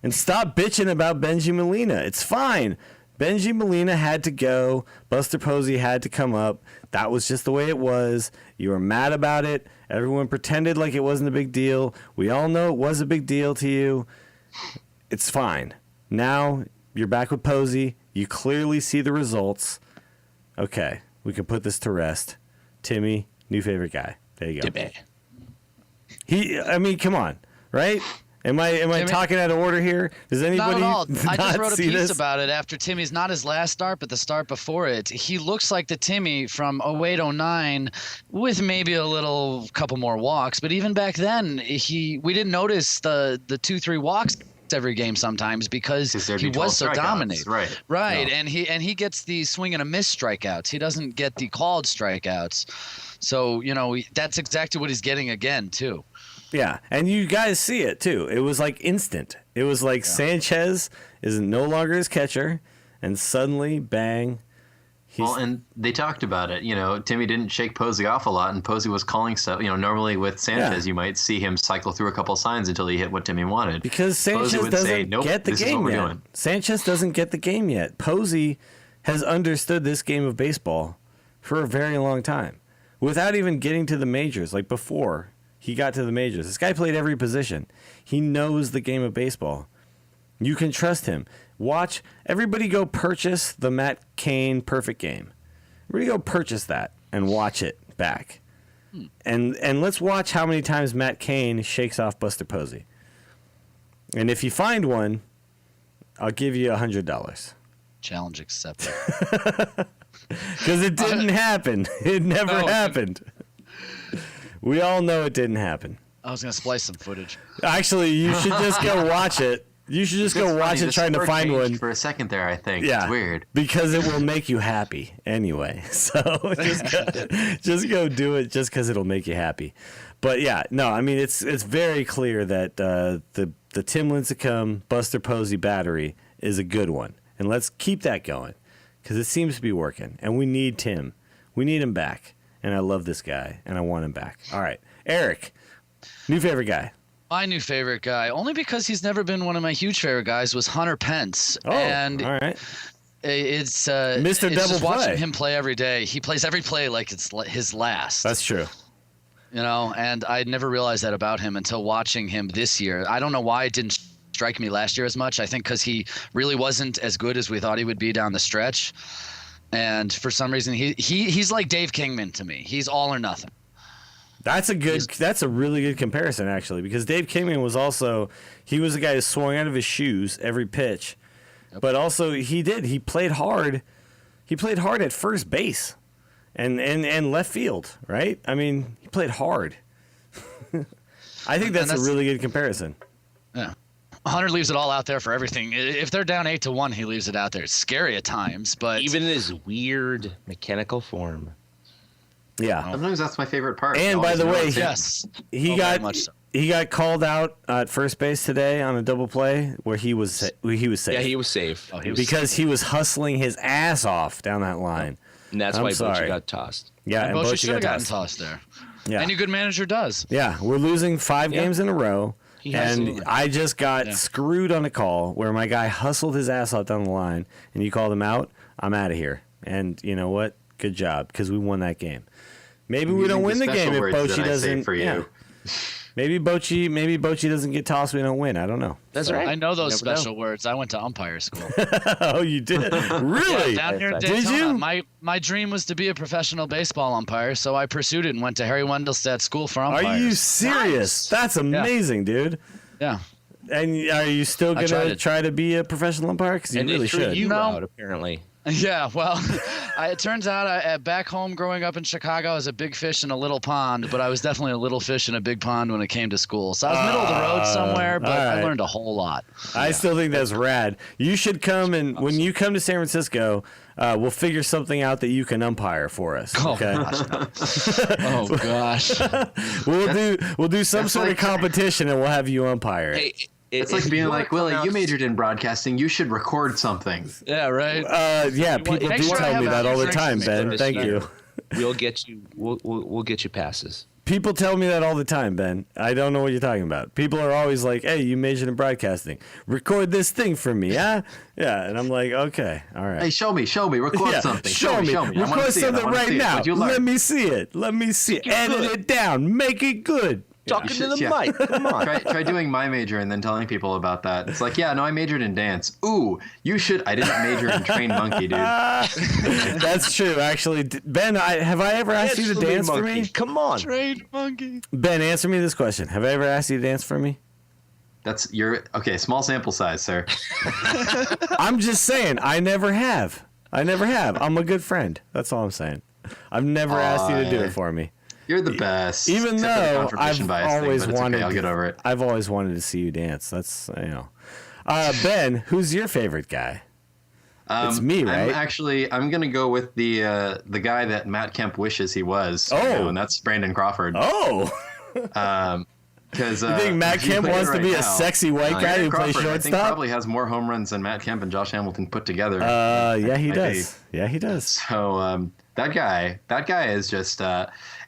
Speaker 3: and stop bitching about Benji Molina. It's fine. Benji Molina had to go. Buster Posey had to come up. That was just the way it was. You were mad about it. Everyone pretended like it wasn't a big deal. We all know it was a big deal to you. It's fine. Now you're back with Posey. You clearly see the results. Okay, we can put this to rest. Timmy, new favorite guy. There you go.
Speaker 4: Timmy.
Speaker 3: I mean, come on, right? Am I talking out of order here? Does anybody
Speaker 5: not at all. I just wrote a
Speaker 3: see
Speaker 5: piece
Speaker 3: this?
Speaker 5: about it after Timmy's, not his last start, but the start before it. He looks like the Timmy from 08-09 with maybe a couple more walks. But even back then, we didn't notice the 2-3 walks every game sometimes because he was so dominant.
Speaker 6: Right.
Speaker 5: Yeah. And he gets the swing and a miss strikeouts. He doesn't get the called strikeouts. So, that's exactly what he's getting again, too.
Speaker 3: Yeah, and you guys see it too. It was like instant. It was like Sanchez is no longer his catcher, and suddenly, bang.
Speaker 6: Well, and they talked about it. Timmy didn't shake Posey off a lot, and Posey was calling stuff. Normally with Sanchez, you might see him cycle through a couple signs until he hit what Timmy wanted.
Speaker 3: Because Sanchez doesn't get the game yet. Sanchez doesn't get the game yet. Posey has understood this game of baseball for a very long time, without even getting to the majors, like before he got to the majors. This guy played every position. He knows the game of baseball. You can trust him. Watch. Everybody go purchase the Matt Cain perfect game. Everybody go purchase that and watch it back. And let's watch how many times Matt Cain shakes off Buster Posey. And if you find one, I'll give you $100.
Speaker 5: Challenge accepted.
Speaker 3: Because it didn't happen. It never happened. We all know it didn't happen.
Speaker 5: I was going to splice some footage.
Speaker 3: Actually, you should just go watch it. You should just go watch it trying to find one.
Speaker 6: For a second there, I think.
Speaker 3: Yeah.
Speaker 6: It's weird.
Speaker 3: Because it will make you happy anyway. So just go do it just because it'll make you happy. But yeah, no, I mean, it's very clear that the Tim Lincecum Buster Posey battery is a good one. And let's keep that going because it seems to be working. And we need Tim. We need him back. And I love this guy, and I want him back. All right. Eric, new favorite guy.
Speaker 5: My new favorite guy, only because he's never been one of my huge favorite guys, was Hunter Pence.
Speaker 3: Oh,
Speaker 5: and
Speaker 3: all right.
Speaker 5: It's
Speaker 3: Mr.
Speaker 5: It's
Speaker 3: Double
Speaker 5: just
Speaker 3: Play.
Speaker 5: watching him play every day. He plays every play like it's his last.
Speaker 3: That's true.
Speaker 5: And I never realized that about him until watching him this year. I don't know why it didn't strike me last year as much. I think because he really wasn't as good as we thought he would be down the stretch. And for some reason, he's like Dave Kingman to me. He's all or nothing.
Speaker 3: That's a really good comparison, actually, because Dave Kingman was he was a guy who swung out of his shoes every pitch. Yep. But also he played hard. He played hard at first base and left field, right? I mean, he played hard. I think that's a really good comparison.
Speaker 5: Yeah. Hunter leaves it all out there for everything. If they're down 8-1, he leaves it out there. It's scary at times, but
Speaker 4: even in his weird mechanical form.
Speaker 3: Yeah.
Speaker 6: Sometimes that's my favorite part.
Speaker 3: And by the way, he got called out at first base today on a double play where he was safe.
Speaker 4: Yeah, he was safe.
Speaker 3: He was hustling his ass off down that line.
Speaker 4: And that's why Bochy got tossed.
Speaker 3: Yeah, and
Speaker 5: Bochy should have gotten tossed there.
Speaker 3: Yeah.
Speaker 5: Any good manager does.
Speaker 3: Yeah, we're losing 5 games in a row. And I just got screwed on a call where my guy hustled his ass off down the line, and you called him out. I'm out of here. And you know what? Good job, because we won that game. Maybe we don't win the game if Bochy doesn't. Maybe Bochy doesn't get tossed. We don't win. I don't know.
Speaker 4: That's right.
Speaker 5: I know those special words. I went to umpire school.
Speaker 3: Oh, you did? Really?
Speaker 5: Down here in Daytona.
Speaker 3: Did you?
Speaker 5: My dream was to be a professional baseball umpire, so I pursued it and went to Harry Wendelstedt School for umpires.
Speaker 3: Are you serious? Nice. That's amazing, dude.
Speaker 5: Yeah.
Speaker 3: And are you still gonna try to be a professional umpire? Because you really should.
Speaker 4: You out, apparently.
Speaker 5: Yeah, well, it turns out back home growing up in Chicago, I was a big fish in a little pond, but I was definitely a little fish in a big pond when it came to school. So I was middle of the road somewhere, but I learned a whole lot.
Speaker 3: I still think that's rad. You should come, and when you come to San Francisco, we'll figure something out that you can umpire for us. Okay?
Speaker 5: Oh gosh.
Speaker 3: We'll do some sort of competition, and we'll have you umpire it.
Speaker 6: Hey, it's like being like, Willie, you majored in broadcasting. You should record something.
Speaker 5: Yeah, right.
Speaker 3: Yeah, people do tell me that all the time, Ben. Thank you.
Speaker 4: We'll get you. We'll get you passes.
Speaker 3: People tell me that all the time, Ben. I don't know what you're talking about. People are always like, "Hey, you majored in broadcasting. Record this thing for me, huh?" Yeah, and I'm like, "Okay, all right."
Speaker 6: Hey, show me. Record something.
Speaker 3: Show me. Record something right now. Let me see it. Edit it down. Make it good.
Speaker 4: Talking to the mic. Come on.
Speaker 6: Try doing my major and then telling people about that. It's like, yeah, no, I majored in dance. Ooh, you should. I didn't major in trained monkey, dude.
Speaker 3: That's true, actually. Ben, have I ever asked you to dance for me?
Speaker 4: Come on.
Speaker 5: Trained monkey.
Speaker 3: Ben, answer me this question. Have I ever asked you to dance for me?
Speaker 6: That's okay. Small sample size, sir.
Speaker 3: I'm just saying, I never have. I'm a good friend. That's all I'm saying. I've never asked you to do it for me.
Speaker 6: You're the best.
Speaker 3: Even
Speaker 6: except for the
Speaker 3: though
Speaker 6: confirmation
Speaker 3: I've
Speaker 6: bias
Speaker 3: always
Speaker 6: thing, but it's
Speaker 3: wanted,
Speaker 6: okay, I'll get over it.
Speaker 3: I've always wanted to see you dance. That's Ben, who's your favorite guy? It's me, right?
Speaker 6: I'm gonna go with the guy that Matt Kemp wishes he was. And that's Brandon Crawford.
Speaker 3: Oh.
Speaker 6: Because
Speaker 3: you think Matt Kemp wants to be a sexy white guy who plays shortstop?
Speaker 6: I think probably has more home runs than Matt Kemp and Josh Hamilton put together.
Speaker 3: Yeah, he does. Yeah, he does.
Speaker 6: So that guy is just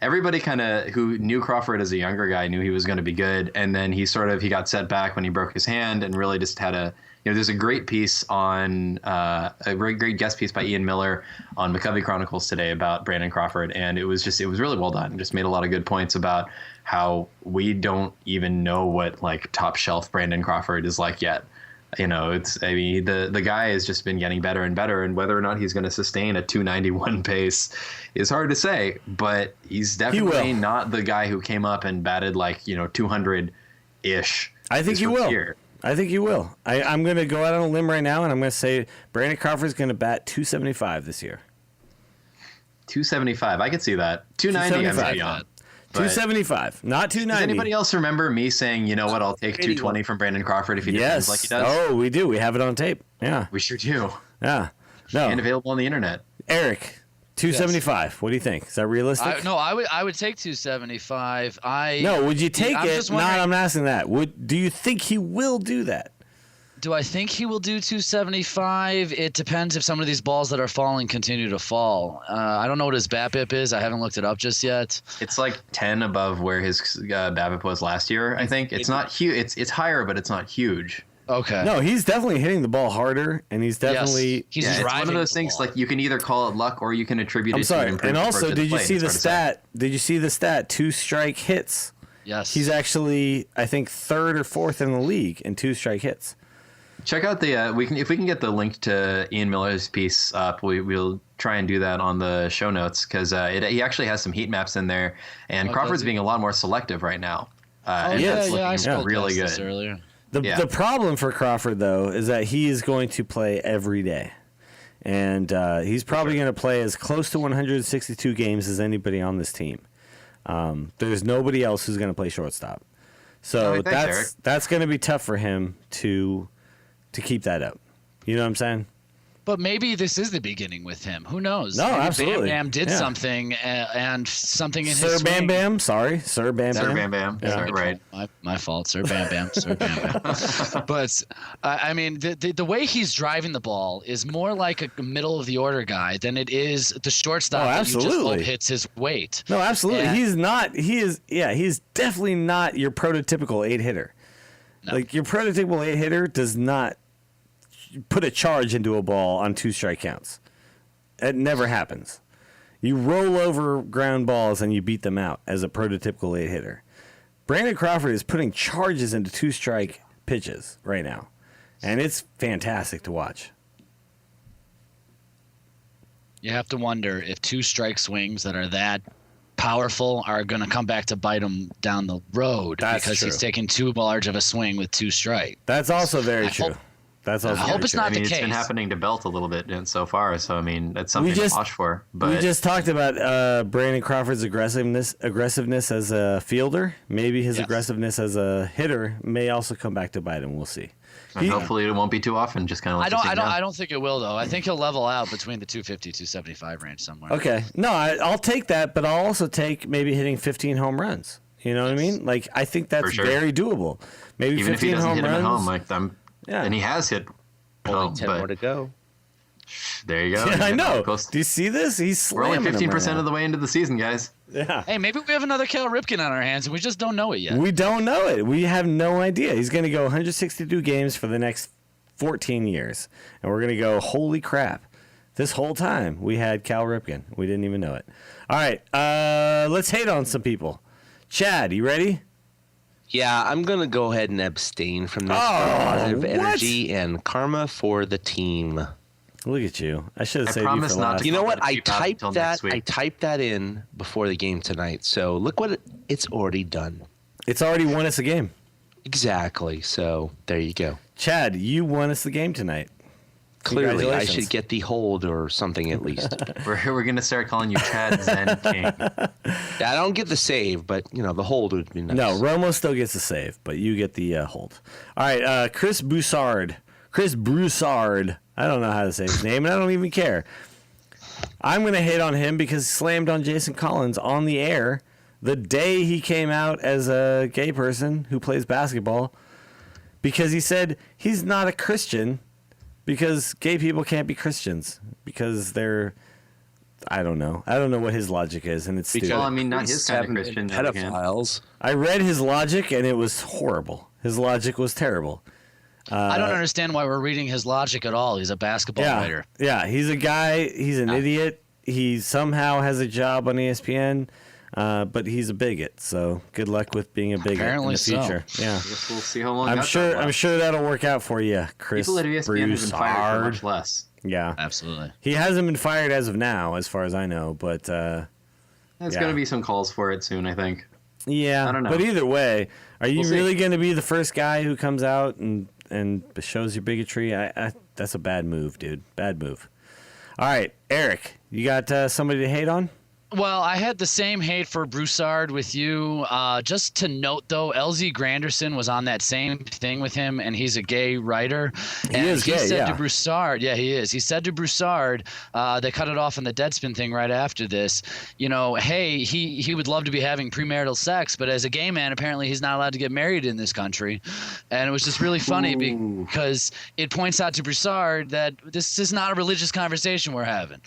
Speaker 6: everybody kind of who knew Crawford as a younger guy knew he was going to be good, and then he got set back when he broke his hand, and really just had there's a great piece on a great guest piece by Ian Miller on McCovey Chronicles today about Brandon Crawford, and it was really well done. Just made a lot of good points about how we don't even know what like top shelf Brandon Crawford is like yet. The guy has just been getting better and better, and whether or not he's going to sustain a 291 pace is hard to say, but he's definitely not the guy who came up and batted like 200 ish.
Speaker 3: I think he will. I think he will. I'm going to go out on a limb right now, and I'm going to say Brandon Crawford is going to bat 275 this year.
Speaker 6: 275. I could see that. 290. I'm beyond.
Speaker 3: 275, not 290.
Speaker 6: Does anybody else remember me saying, you know what, I'll take 220 from Brandon Crawford if he defends like he does?
Speaker 3: Oh, we do. We have it on tape. Yeah.
Speaker 6: We sure do.
Speaker 3: Yeah. No.
Speaker 6: And available on the internet.
Speaker 3: Eric, 275. Yes. What do you think? Is that realistic?
Speaker 5: I would take 275.
Speaker 3: Would you take it? I'm not asking that. Do you think he will do that?
Speaker 5: Do I think he will do 275? It depends if some of these balls that are falling continue to fall. I don't know what his BABIP is. I haven't looked it up just yet.
Speaker 6: It's like 10 above where his BABIP was last year, I think. It's not huge. It's higher, but it's not huge.
Speaker 5: Okay.
Speaker 3: No, he's definitely hitting the ball harder, and he's definitely
Speaker 5: he's
Speaker 6: it's one of those things like you can either call it luck or you can attribute it to an improvement.
Speaker 3: And also, did you see the stat? Did you see the stat? 2-strike hits.
Speaker 5: Yes.
Speaker 3: He's actually, I think, 3rd or 4th in the league in 2-strike hits.
Speaker 6: Check out the if we can get the link to Ian Miller's piece up, we'll try and do that on the show notes because he actually has some heat maps in there, and Crawford's being a lot more selective right now.
Speaker 5: I
Speaker 6: really good.
Speaker 5: Earlier.
Speaker 3: The problem for Crawford though is that he is going to play every day, and he's probably going to play as close to 162 games as anybody on this team. There's nobody else who's going to play shortstop, so that's going to be tough for him to keep that up. You know what I'm saying?
Speaker 5: But maybe this is the beginning with him. Who knows?
Speaker 3: No,
Speaker 5: maybe
Speaker 3: absolutely.
Speaker 5: Bam Bam did something and something in
Speaker 3: Sir
Speaker 5: his
Speaker 3: Bam
Speaker 5: swing.
Speaker 3: Bam. Sorry. Sir Bam Bam.
Speaker 6: Sir Bam Bam.
Speaker 3: Yeah.
Speaker 6: Sorry, right.
Speaker 5: My fault. Sir Bam Bam. Sir Bam Bam. But, I mean, the way he's driving the ball is more like a middle of the order guy than it is the shortstop that you just hope hits his weight.
Speaker 3: No, absolutely. And he's definitely not your prototypical 8-hitter. No. Like, your prototypical 8-hitter does not put a charge into a ball on 2-strike counts. It never happens. You roll over ground balls and you beat them out as a prototypical 8-hitter. Brandon Crawford is putting charges into 2-strike pitches right now, and it's fantastic to watch.
Speaker 5: You have to wonder if 2-strike swings that are that powerful are going to come back to bite him down the road because he's taking too large of a swing with 2 strikes.
Speaker 3: That's also very true. I
Speaker 5: hope it's not the case.
Speaker 6: It's been happening to Belt a little bit so far, so I mean that's something to watch for. But
Speaker 3: we just talked about Brandon Crawford's aggressiveness as a fielder. Maybe his aggressiveness as a hitter may also come back to bite him. We'll see.
Speaker 6: And hopefully it won't be too often. Just kind of.
Speaker 5: I don't think it will though. I think he'll level out between the 250, 275 range somewhere.
Speaker 3: Okay, no, I'll take that, but I'll also take maybe hitting 15 home runs. You know what I mean? Like I think that's very doable. Maybe
Speaker 6: even
Speaker 3: 15
Speaker 6: if he doesn't
Speaker 3: home
Speaker 6: hit
Speaker 3: runs.
Speaker 6: him at home, like and he has hit.
Speaker 4: Only 10 more to go.
Speaker 6: There you go.
Speaker 3: Yeah, I know. Do you see this? He's slamming.
Speaker 6: We're only 15% of the way into the season, guys.
Speaker 3: Yeah.
Speaker 5: Hey, maybe we have another Cal Ripken on our hands, and we just don't know it yet.
Speaker 3: We don't know it. We have no idea. He's going to go 162 games for the next 14 years, and we're going to go, holy crap. This whole time, we had Cal Ripken. We didn't even know it. All right, let's hate on some people. Chad, you ready?
Speaker 4: Yeah, I'm going to go ahead and abstain from this for positive energy and karma for the team.
Speaker 3: Look at you. I should have saved you for last.
Speaker 4: You know what? I typed that in before the game tonight. So look what it's already done.
Speaker 3: It's already won us a game.
Speaker 4: Exactly. So there you go.
Speaker 3: Chad, you won us the game tonight.
Speaker 4: Clearly, I
Speaker 3: Congratulations.
Speaker 4: should get the hold or something at least.
Speaker 6: We're gonna start calling you Chad Zen King.
Speaker 4: I don't get the save, but the hold would be nice.
Speaker 3: No, Romo still gets the save, but you get the hold. All right, Chris Broussard. I don't know how to say his name, and I don't even care. I'm going to hate on him because he slammed on Jason Collins on the air the day he came out as a gay person who plays basketball because he said he's not a Christian because gay people can't be Christians because they're... I don't know. I don't know what his logic is, and it's stupid.
Speaker 6: Well, I mean, not his kind of Christian.
Speaker 4: Pedophiles.
Speaker 3: I read his logic, and it was horrible. His logic was terrible.
Speaker 5: I don't understand why we're reading his logic at all. He's a basketball writer.
Speaker 3: Yeah, he's a guy. He's an idiot. He somehow has a job on ESPN, but he's a bigot. So good luck with being a bigot
Speaker 5: Apparently
Speaker 3: in the future.
Speaker 5: so.
Speaker 3: Yeah,
Speaker 6: I guess we'll see how long.
Speaker 3: I'm sure that'll work out for you, Chris.
Speaker 6: People at ESPN have been fired for much
Speaker 3: Broussard.
Speaker 6: less.
Speaker 3: Yeah,
Speaker 5: Absolutely.
Speaker 3: he hasn't been fired as of now, as far as I know. But
Speaker 6: There's
Speaker 3: Yeah.
Speaker 6: gonna be some calls for it soon, I think.
Speaker 3: yeah,
Speaker 6: I don't know.
Speaker 3: But either way, are you
Speaker 6: We'll see.
Speaker 3: really going to be the first guy who comes out and shows your bigotry? I that's a bad move, dude. Bad move. All right, Eric, you got somebody to hate on?
Speaker 5: Well, I had the same hate for Broussard with you. Just to note, though, LZ Granderson was on that same thing with him, and he's a gay writer.
Speaker 3: He is gay,
Speaker 5: said
Speaker 3: yeah.
Speaker 5: to Broussard, yeah, he is. He said to Broussard, they cut it off on the Deadspin thing right after this, hey, he would love to be having premarital sex, but as a gay man, apparently he's not allowed to get married in this country. And it was just really funny because it points out to Broussard that this is not a religious conversation we're having.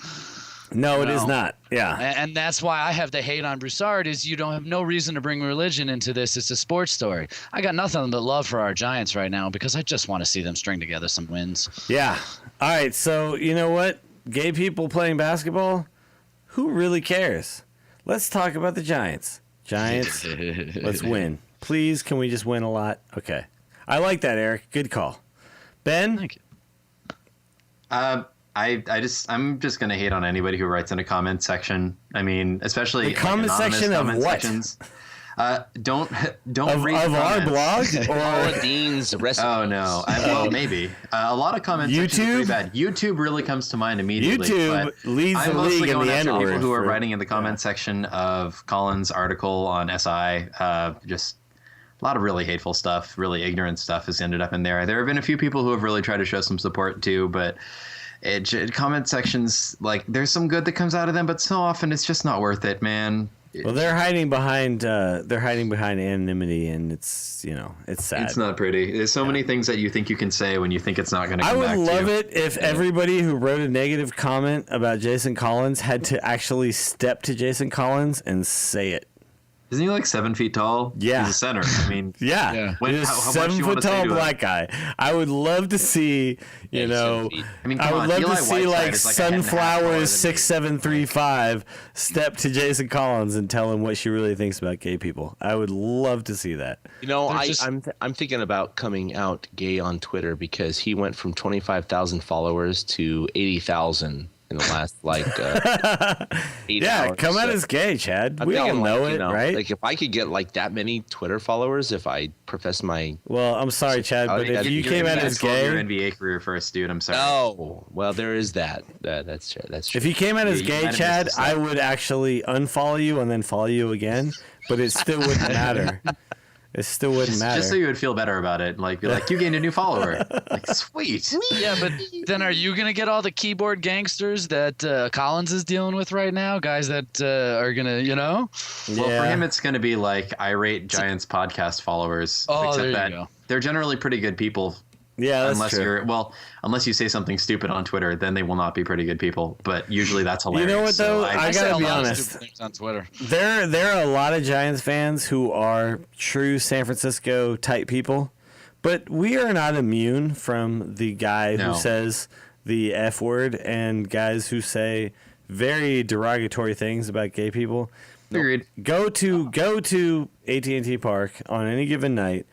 Speaker 3: No, it is not. Yeah.
Speaker 5: And that's why I have the hate on Broussard is you don't have no reason to bring religion into this. It's a sports story. I got nothing but love for our Giants right now because I just want to see them string together some wins.
Speaker 3: Yeah. All right. So, you know what? Gay people playing basketball? Who really cares? Let's talk about the Giants. Giants, let's win. Please, can we just win a lot? Okay. I like that, Eric. Good call. Ben?
Speaker 5: Thank you.
Speaker 6: I'm just gonna hate on anybody who writes in a comment section. I mean, especially
Speaker 3: The comment section of what?
Speaker 6: sections. Don't
Speaker 3: Of
Speaker 6: read the
Speaker 3: our
Speaker 6: comments.
Speaker 3: blog?
Speaker 4: Paula
Speaker 3: Or
Speaker 4: Dean's recipe.
Speaker 6: Oh no! Well, maybe a lot of comment sections are
Speaker 3: YouTube?
Speaker 6: pretty bad. YouTube really comes to mind immediately.
Speaker 3: YouTube
Speaker 6: but
Speaker 3: leads the
Speaker 6: I'm mostly
Speaker 3: league in
Speaker 6: going
Speaker 3: the
Speaker 6: after
Speaker 3: N-word
Speaker 6: people who are
Speaker 3: for-
Speaker 6: writing in the comment section of Colin's article on SI. Just a lot of really hateful stuff, really ignorant stuff has ended up in there. There have been a few people who have really tried to show some support too, but comment sections, like, there's some good that comes out of them, but so often it's just not worth it, man.
Speaker 3: well, they're hiding behind anonymity, and it's it's sad.
Speaker 6: It's not pretty. There's so many things that you think you can say when you think it's not going to
Speaker 3: I
Speaker 6: come
Speaker 3: would
Speaker 6: back to
Speaker 3: love
Speaker 6: you.
Speaker 3: it if everybody who wrote a negative comment about Jason Collins had to actually step to Jason Collins and say it.
Speaker 6: Isn't he like 7 feet tall?
Speaker 3: Yeah.
Speaker 6: He's a center. I mean,
Speaker 3: Yeah,
Speaker 5: Yeah.
Speaker 6: When-
Speaker 3: He's a
Speaker 6: how much do you
Speaker 3: 7
Speaker 6: wanna
Speaker 3: foot
Speaker 6: say
Speaker 3: tall
Speaker 6: to him?
Speaker 3: black guy. I would love to see,
Speaker 4: Yeah, he's 7 feet.
Speaker 6: I mean,
Speaker 3: I
Speaker 6: come
Speaker 3: would
Speaker 6: on,
Speaker 3: love
Speaker 6: Eli
Speaker 3: to see
Speaker 6: Whiteside
Speaker 3: like
Speaker 6: is like a head and a half taller than
Speaker 3: Sunflowers
Speaker 6: me.
Speaker 3: 6735 step to Jason Collins and tell him what she really thinks about gay people. I would love to see that.
Speaker 4: I'm thinking about coming out gay on Twitter because he went from 25,000 followers to 80,000 in the last 8
Speaker 3: Yeah,
Speaker 4: hours.
Speaker 3: come out
Speaker 4: So
Speaker 3: as gay, Chad.
Speaker 4: I'm
Speaker 3: We all
Speaker 4: thinking,
Speaker 3: know it, right?
Speaker 4: Like if I could get like that many Twitter followers, if I profess my
Speaker 3: Well, I'm sorry, Chad,
Speaker 4: I
Speaker 3: but
Speaker 4: think
Speaker 3: if you
Speaker 6: You're
Speaker 3: came
Speaker 6: gonna
Speaker 3: out
Speaker 6: be
Speaker 3: as
Speaker 6: asshole of your
Speaker 3: gay,
Speaker 6: NBA career first, dude. I'm sorry.
Speaker 4: well, there is that. That's true. That's true.
Speaker 3: if you came out as
Speaker 6: you
Speaker 3: gay,
Speaker 6: might have
Speaker 3: Chad,
Speaker 6: missed a
Speaker 3: I
Speaker 6: step.
Speaker 3: would actually unfollow you and then follow you again, but it still wouldn't matter. It still wouldn't matter.
Speaker 6: Just so you would feel better about it. Like, be like, you gained a new follower. Like, sweet.
Speaker 5: Yeah, but then are you going to get all the keyboard gangsters that Collins is dealing with right now? Guys that are going to,
Speaker 6: Well, for
Speaker 3: Yeah.
Speaker 6: him, it's going to be like irate Giants podcast followers.
Speaker 5: Oh,
Speaker 6: except
Speaker 5: there you
Speaker 6: that
Speaker 5: go.
Speaker 6: they're generally pretty good people.
Speaker 3: Yeah, that's
Speaker 6: unless
Speaker 3: true.
Speaker 6: unless you say something stupid on Twitter, then they will not be pretty good people. But usually that's
Speaker 3: You
Speaker 6: hilarious.
Speaker 3: know what, though?
Speaker 6: So
Speaker 3: I
Speaker 5: say
Speaker 3: gotta
Speaker 5: a
Speaker 3: be
Speaker 5: lot of
Speaker 3: honest.
Speaker 5: stupid things on Twitter.
Speaker 3: There are a lot of Giants fans who are true San Francisco type people, but we are not immune from the guy
Speaker 6: No.
Speaker 3: who says the F word and guys who say very derogatory things about gay people.
Speaker 6: Agreed.
Speaker 3: Go to AT&T Park on any given night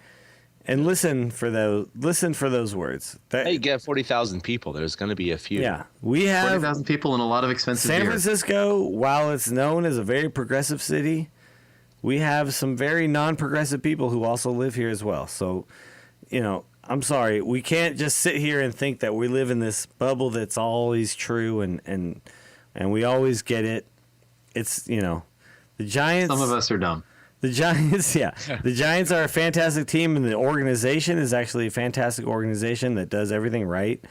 Speaker 3: and listen for those words.
Speaker 4: Hey, you get 40,000 people. There's going to be a few.
Speaker 3: Yeah, we have
Speaker 6: 40,000 people and a lot of expensive
Speaker 3: San
Speaker 6: beer.
Speaker 3: Francisco, while it's known as a very progressive city, we have some very non-progressive people who also live here as well. So, I'm sorry, we can't just sit here and think that we live in this bubble that's always true and we always get it. It's, the Giants.
Speaker 6: Some of us are dumb.
Speaker 3: The Giants, yeah. The Giants are a fantastic team, and the organization is actually a fantastic organization that does everything right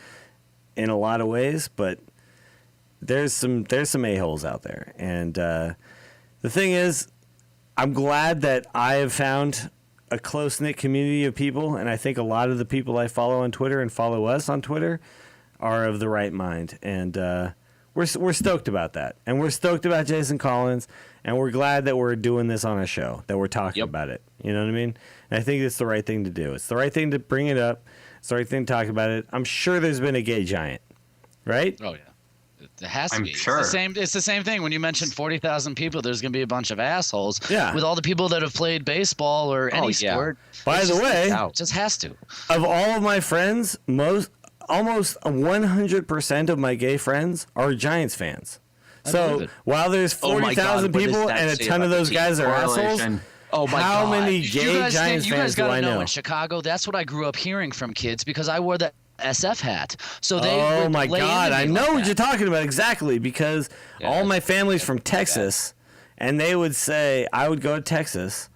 Speaker 3: in a lot of ways, but there's some a-holes out there. And the thing is, I'm glad that I have found a close-knit community of people, and I think a lot of the people I follow on Twitter and follow us on Twitter are of the right mind. And we're stoked about that. And we're stoked about Jason Collins, and we're glad that we're doing this on a show, that we're talking about it. You know what I mean? And I think it's the right thing to do. It's the right thing to bring it up. It's the right thing to talk about it. I'm sure there's been a gay giant, right?
Speaker 5: Oh, yeah. It has to
Speaker 6: I'm
Speaker 5: be.
Speaker 6: sure.
Speaker 5: It's the same thing. When you mention 40,000 people, there's going to be a bunch of assholes.
Speaker 3: Yeah.
Speaker 5: With all the people that have played baseball or any sport.
Speaker 3: By the way,
Speaker 5: It just has to.
Speaker 3: of all of my friends, almost 100% of my gay friends are Giants fans.
Speaker 5: I
Speaker 3: So
Speaker 5: believe it.
Speaker 3: while there's
Speaker 4: Oh my
Speaker 3: 40,000
Speaker 4: God, what does
Speaker 3: people
Speaker 4: that
Speaker 3: and a
Speaker 4: say
Speaker 3: ton of
Speaker 4: about
Speaker 3: those
Speaker 4: the
Speaker 3: guys are assholes,
Speaker 6: Correlation.
Speaker 4: Oh my
Speaker 3: how
Speaker 4: God.
Speaker 3: many
Speaker 5: You
Speaker 3: gay
Speaker 5: guys
Speaker 3: Giants fans do
Speaker 5: gotta
Speaker 3: I know?
Speaker 5: in Chicago, that's what I grew up hearing from kids because I wore the SF hat. So they
Speaker 3: Oh
Speaker 5: would
Speaker 3: my
Speaker 5: lay
Speaker 3: God,
Speaker 5: into me
Speaker 3: I know
Speaker 5: like
Speaker 3: what
Speaker 5: that.
Speaker 3: you're talking about exactly, because all my family's from Texas, and they would say, I would go to Texas,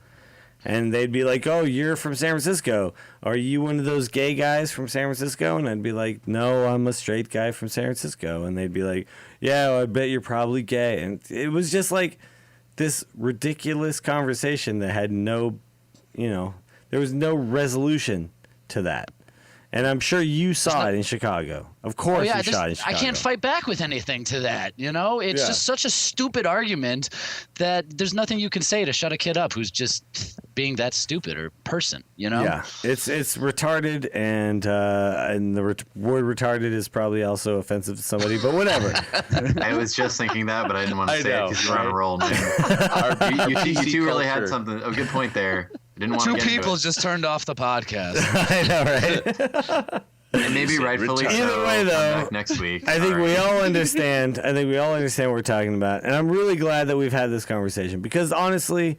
Speaker 3: and they'd be like, oh, you're from San Francisco. Are you one of those gay guys from San Francisco? And I'd be like, no, I'm a straight guy from San Francisco. And they'd be like, yeah, well, I bet you're probably gay. And it was just like this ridiculous conversation that had no, there was no resolution to that. And I'm sure you saw it in Chicago. Of course you saw it in Chicago.
Speaker 5: I can't fight back with anything to that. It's just such a stupid argument that there's nothing you can say to shut a kid up who's just being that stupid or person.
Speaker 3: Yeah, it's retarded, and the word retarded is probably also offensive to somebody, but whatever.
Speaker 6: I was just thinking that, but I didn't want to
Speaker 4: I
Speaker 6: say it
Speaker 4: know,
Speaker 6: because you're on a
Speaker 4: right?
Speaker 6: roll, man. you two really had something, a good point there. I didn't want
Speaker 5: Two
Speaker 6: to get into
Speaker 5: people
Speaker 6: it.
Speaker 5: just turned off the podcast.
Speaker 3: I know, right?
Speaker 6: And maybe rightfully so.
Speaker 3: Either way,
Speaker 6: Come
Speaker 3: though,
Speaker 6: back next week.
Speaker 3: I think
Speaker 6: Sorry.
Speaker 3: we all understand. I think we all understand what we're talking about, and I'm really glad that we've had this conversation because honestly,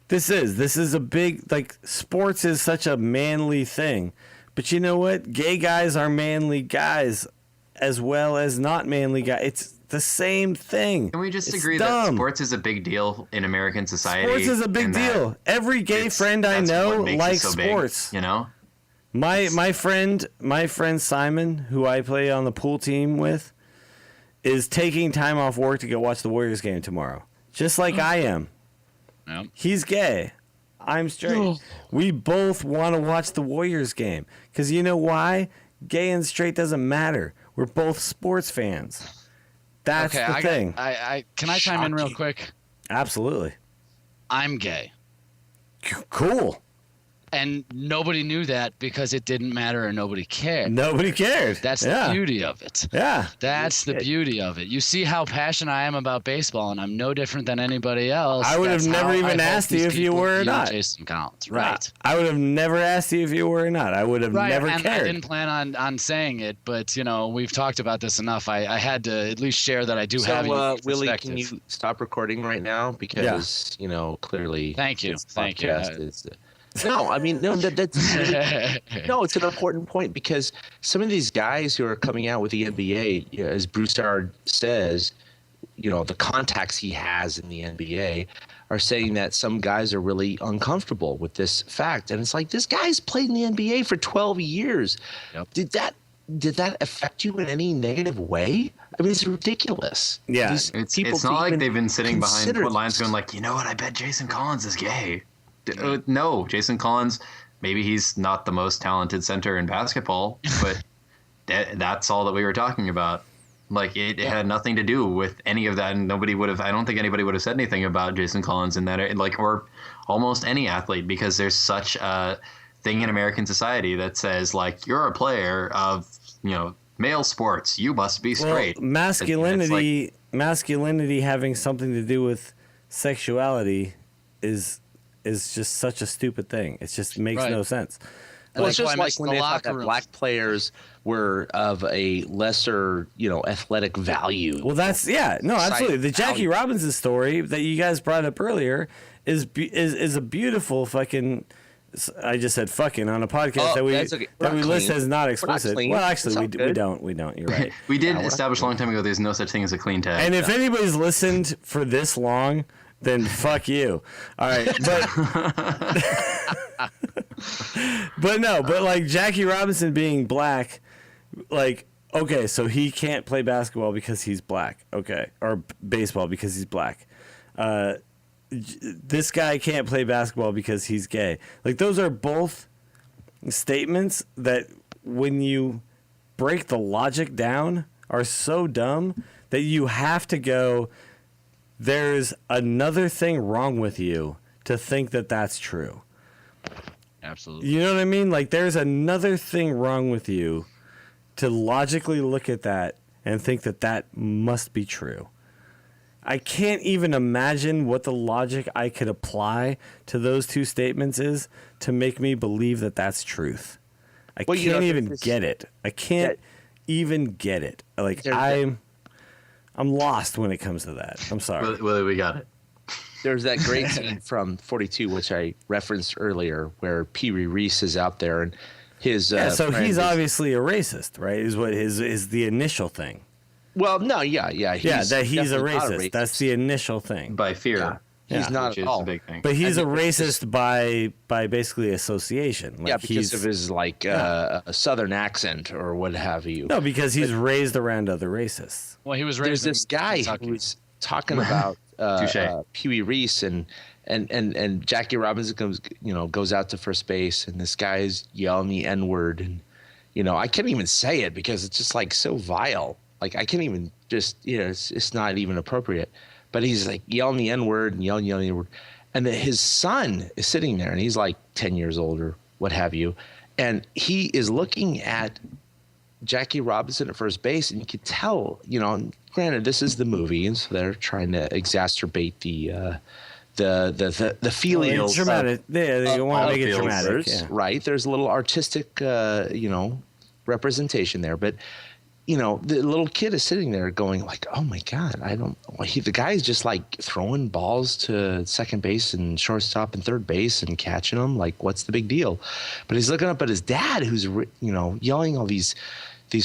Speaker 3: this is a big, sports is such a manly thing, but you know what? Gay guys are manly guys, as well as not manly guys. It's the same thing.
Speaker 6: Can we just
Speaker 3: It's
Speaker 6: agree
Speaker 3: dumb.
Speaker 6: that sports is a big deal in American society?
Speaker 3: Sports is a big
Speaker 6: and that
Speaker 3: deal. Every gay friend I
Speaker 6: that's
Speaker 3: know
Speaker 6: what makes it
Speaker 3: likes
Speaker 6: so big,
Speaker 3: sports. My friend Simon, who I play on the pool team with, is taking time off work to go watch the Warriors game tomorrow. Just like I am.
Speaker 5: Yep.
Speaker 3: He's gay. I'm straight. We both want to watch the Warriors game. Because you know why? Gay and straight doesn't matter. We're both sports fans. That's the thing.
Speaker 5: Can I chime in real quick?
Speaker 3: Absolutely.
Speaker 5: I'm gay.
Speaker 3: Cool.
Speaker 5: And nobody knew that because it didn't matter or nobody cared.
Speaker 3: Nobody cared.
Speaker 5: That's the beauty of it.
Speaker 3: Yeah.
Speaker 5: That's the beauty of it. You see how passionate I am about baseball, and I'm no different than anybody else.
Speaker 3: I would have
Speaker 5: That's
Speaker 3: never
Speaker 5: how
Speaker 3: even
Speaker 5: I hope
Speaker 3: asked you
Speaker 5: these
Speaker 3: if you
Speaker 5: people
Speaker 3: were or
Speaker 5: view
Speaker 3: not.
Speaker 5: Jason Collins. Right.
Speaker 3: I would have never asked you if you were or not. I would have never
Speaker 5: and
Speaker 3: cared.
Speaker 5: I didn't plan on saying it, but we've talked about this enough. I had to at least share that I do have.
Speaker 4: Willie, can you stop recording right now? Because clearly.
Speaker 5: Thank you.
Speaker 4: this
Speaker 5: Thank you.
Speaker 4: podcast is- No, I mean, no, that's no, it's an important point because some of these guys who are coming out with the NBA, as Broussard says, the contacts he has in the NBA are saying that some guys are really uncomfortable with this fact. And it's like, this guy's played in the NBA for 12 years.
Speaker 5: Yep.
Speaker 4: Did that affect you in any negative way? I mean, it's ridiculous.
Speaker 3: Yeah.
Speaker 6: It's not like they've been sitting behind
Speaker 4: consider
Speaker 6: court lines
Speaker 4: this.
Speaker 6: going like, I bet Jason Collins is gay. No, Jason Collins, maybe he's not the most talented center in basketball, but that's all that we were talking about. Like, it had nothing to do with any of that, and I don't think anybody would have said anything about Jason Collins in that, or almost any athlete, because there's such a thing in American society that says, like, you're a player of, male sports, you must be straight.
Speaker 3: Well, masculinity having something to do with sexuality is just such a stupid thing. It just makes no sense.
Speaker 4: Well,
Speaker 5: Like,
Speaker 4: it's just
Speaker 5: why
Speaker 4: like
Speaker 5: miss
Speaker 4: when
Speaker 5: the
Speaker 4: they thought
Speaker 5: locker
Speaker 4: that
Speaker 5: rooms?
Speaker 4: black players were of a lesser, athletic value.
Speaker 3: Well, that's no, absolutely. The Jackie
Speaker 4: value.
Speaker 3: Robinson story that you guys brought up earlier is a beautiful fucking. I just said fucking on a podcast that we
Speaker 4: that's okay.
Speaker 3: that we
Speaker 4: We're not
Speaker 3: list
Speaker 4: clean.
Speaker 3: as not
Speaker 4: We're not
Speaker 3: explicit.
Speaker 4: clean.
Speaker 3: Well,
Speaker 4: It's
Speaker 3: actually,
Speaker 4: all
Speaker 3: we
Speaker 4: good.
Speaker 3: don't. We don't. You're right.
Speaker 6: We did establish a long time ago there's no such thing as a clean tag.
Speaker 3: And if anybody's listened for this long, then fuck you. All right, but like Jackie Robinson being black, like, okay, so he can't play basketball because he's black, okay, or baseball because he's black. This guy can't play basketball because he's gay. Like, those are both statements that, when you break the logic down, are so dumb that you have to go, there's another thing wrong with you to think that that's true.
Speaker 5: Absolutely.
Speaker 3: You know what I mean? Like, there's another thing wrong with you to logically look at that and think that that must be true. I can't even imagine what the logic I could apply to those two statements is to make me believe that that's truth. I can't even get it. I can't even get it. Like, I'm lost when it comes to that. I'm sorry.
Speaker 6: Willie, we got it.
Speaker 4: There's that great scene from 42, which I referenced earlier, where Pee Wee Reese is out there and his.
Speaker 3: So
Speaker 4: friend
Speaker 3: he's
Speaker 4: is-
Speaker 3: obviously a racist, right? Is what is the initial thing.
Speaker 4: Well, no, yeah.
Speaker 3: That he's a
Speaker 4: definitely not
Speaker 3: racist. That's the initial thing.
Speaker 6: By fear.
Speaker 4: He's not
Speaker 6: Which
Speaker 4: at
Speaker 6: is
Speaker 4: all.
Speaker 6: the big thing.
Speaker 3: But he's a
Speaker 4: And it's
Speaker 3: racist by basically association. Like,
Speaker 4: Yeah, because of his a southern accent or what have you.
Speaker 3: No, because he's raised around other racists.
Speaker 5: Well, he was
Speaker 4: There's
Speaker 5: raised
Speaker 4: this
Speaker 5: in
Speaker 4: guy
Speaker 5: Kentucky.
Speaker 4: who was talking about
Speaker 6: Touche.
Speaker 4: Pee Wee Reese and Jackie Robinson goes out to first base, and this guy is yelling the N-word, and I can't even say it because it's just like so vile. Like, I can't even just it's not even appropriate. But he's like yelling the N-word and yelling the N-word, and then his son is sitting there, and he's like 10 years old or what have you, and he is looking at Jackie Robinson at first base, and you could tell, granted, this is the movie, and so they're trying to exacerbate the feelings.
Speaker 3: It's dramatic. They want to make it
Speaker 6: feels.
Speaker 3: dramatic. Yeah.
Speaker 4: Right? There's a little artistic, representation there, but the little kid is sitting there going like, "Oh my God, the guy's just like throwing balls to second base and shortstop and third base and catching them. Like, what's the big deal?" But he's looking up at his dad, who's yelling all these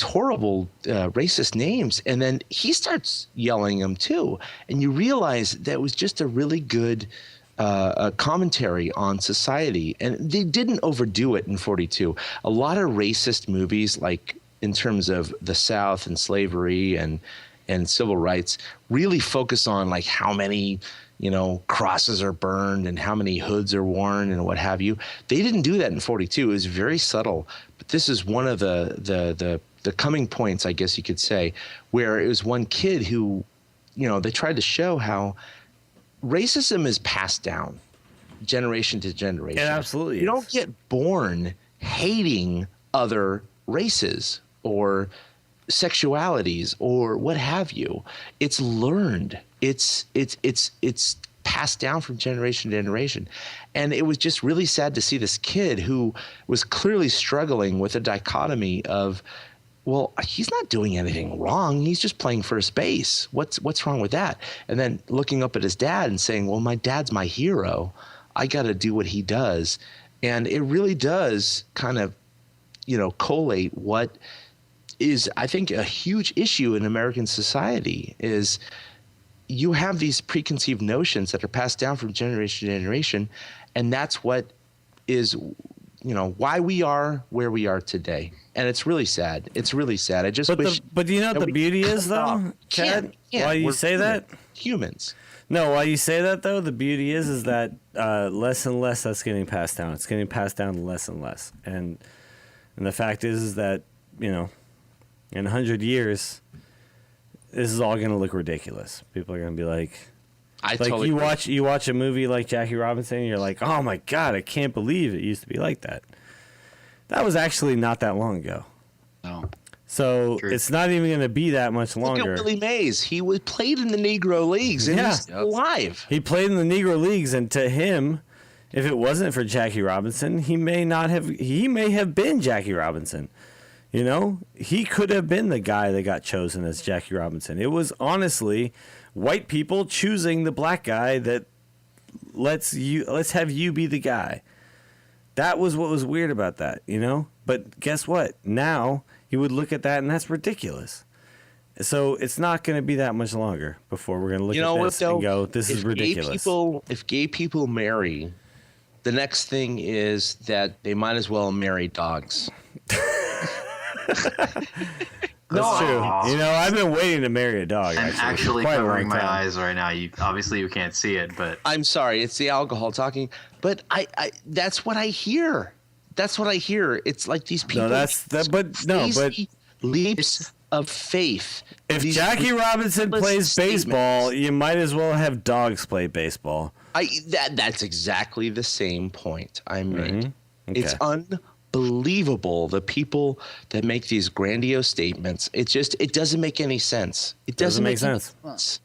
Speaker 4: horrible racist names, and then he starts yelling them too. And you realize that was just a really good commentary on society, and they didn't overdo it in 42. A lot of racist movies, like in terms of the South and slavery and civil rights, really focus on like how many crosses are burned and how many hoods are worn and what have you. They didn't do that in 42. It was very subtle, but this is one of the coming points, I guess you could say, where it was one kid who, they tried to show how racism is passed down generation to generation.
Speaker 3: It absolutely
Speaker 4: You
Speaker 3: is.
Speaker 4: don't get born hating other races or sexualities or what have you. It's learned. It's passed down from generation to generation. And it was just really sad to see this kid who was clearly struggling with a dichotomy of, well, he's not doing anything wrong. He's just playing first base. What's wrong with that? And then looking up at his dad and saying, well, my dad's my hero. I got to do what he does. And it really does kind of, collate what is, I think, a huge issue in American society is you have these preconceived notions that are passed down from generation to generation. And that's what is, why we are where we are today. And it's really sad. It's really sad. I just wish.
Speaker 3: But do you know what
Speaker 4: that
Speaker 3: the
Speaker 4: we
Speaker 3: beauty
Speaker 4: could
Speaker 3: is, though,
Speaker 4: stop.
Speaker 3: Chad?
Speaker 4: Can't.
Speaker 3: Why you
Speaker 4: We're
Speaker 3: say that?
Speaker 4: Humans.
Speaker 3: No, why you say that, though, the beauty is that less and less that's getting passed down. It's getting passed down less and less. And the fact is that, in 100 years, this is all going to look ridiculous. People are going to be like,
Speaker 4: Totally agree.
Speaker 3: you watch a movie like Jackie Robinson, and you're like, oh my God, I can't believe it used to be like that. That was actually not that long ago.
Speaker 5: No.
Speaker 3: So
Speaker 6: True.
Speaker 3: it's not even going to be that much
Speaker 4: Look
Speaker 3: longer.
Speaker 4: at Willie Mays. He played in the Negro Leagues, and
Speaker 3: Yeah.
Speaker 4: he's still alive.
Speaker 3: He played in the Negro Leagues, and to him, If it wasn't for Jackie Robinson, he may have been Jackie Robinson. You know, he could have been the guy that got chosen as Jackie Robinson. It was honestly white people choosing the black guy that let's have you be the guy. That was what was weird about that, you know? But guess what? Now you would look at that and that's ridiculous. So it's not going to be that much longer before we're going to look at this and go, this is ridiculous.
Speaker 4: If gay people marry, the next thing is that they might as well marry dogs.
Speaker 3: That's true. You know, I've been waiting to marry a dog.
Speaker 6: I'm actually covering my eyes right now. You can't see it, but
Speaker 4: I'm sorry, it's the alcohol talking. But I that's what I hear. That's what I hear. It's like these people. Leaps of faith.
Speaker 3: If Jackie Robinson plays baseball, you might as well have dogs play baseball.
Speaker 4: That's exactly the same point I made.
Speaker 3: Mm-hmm. Okay.
Speaker 4: It's unbelievable, the people that make these grandiose statements. It doesn't make any sense. It doesn't make sense.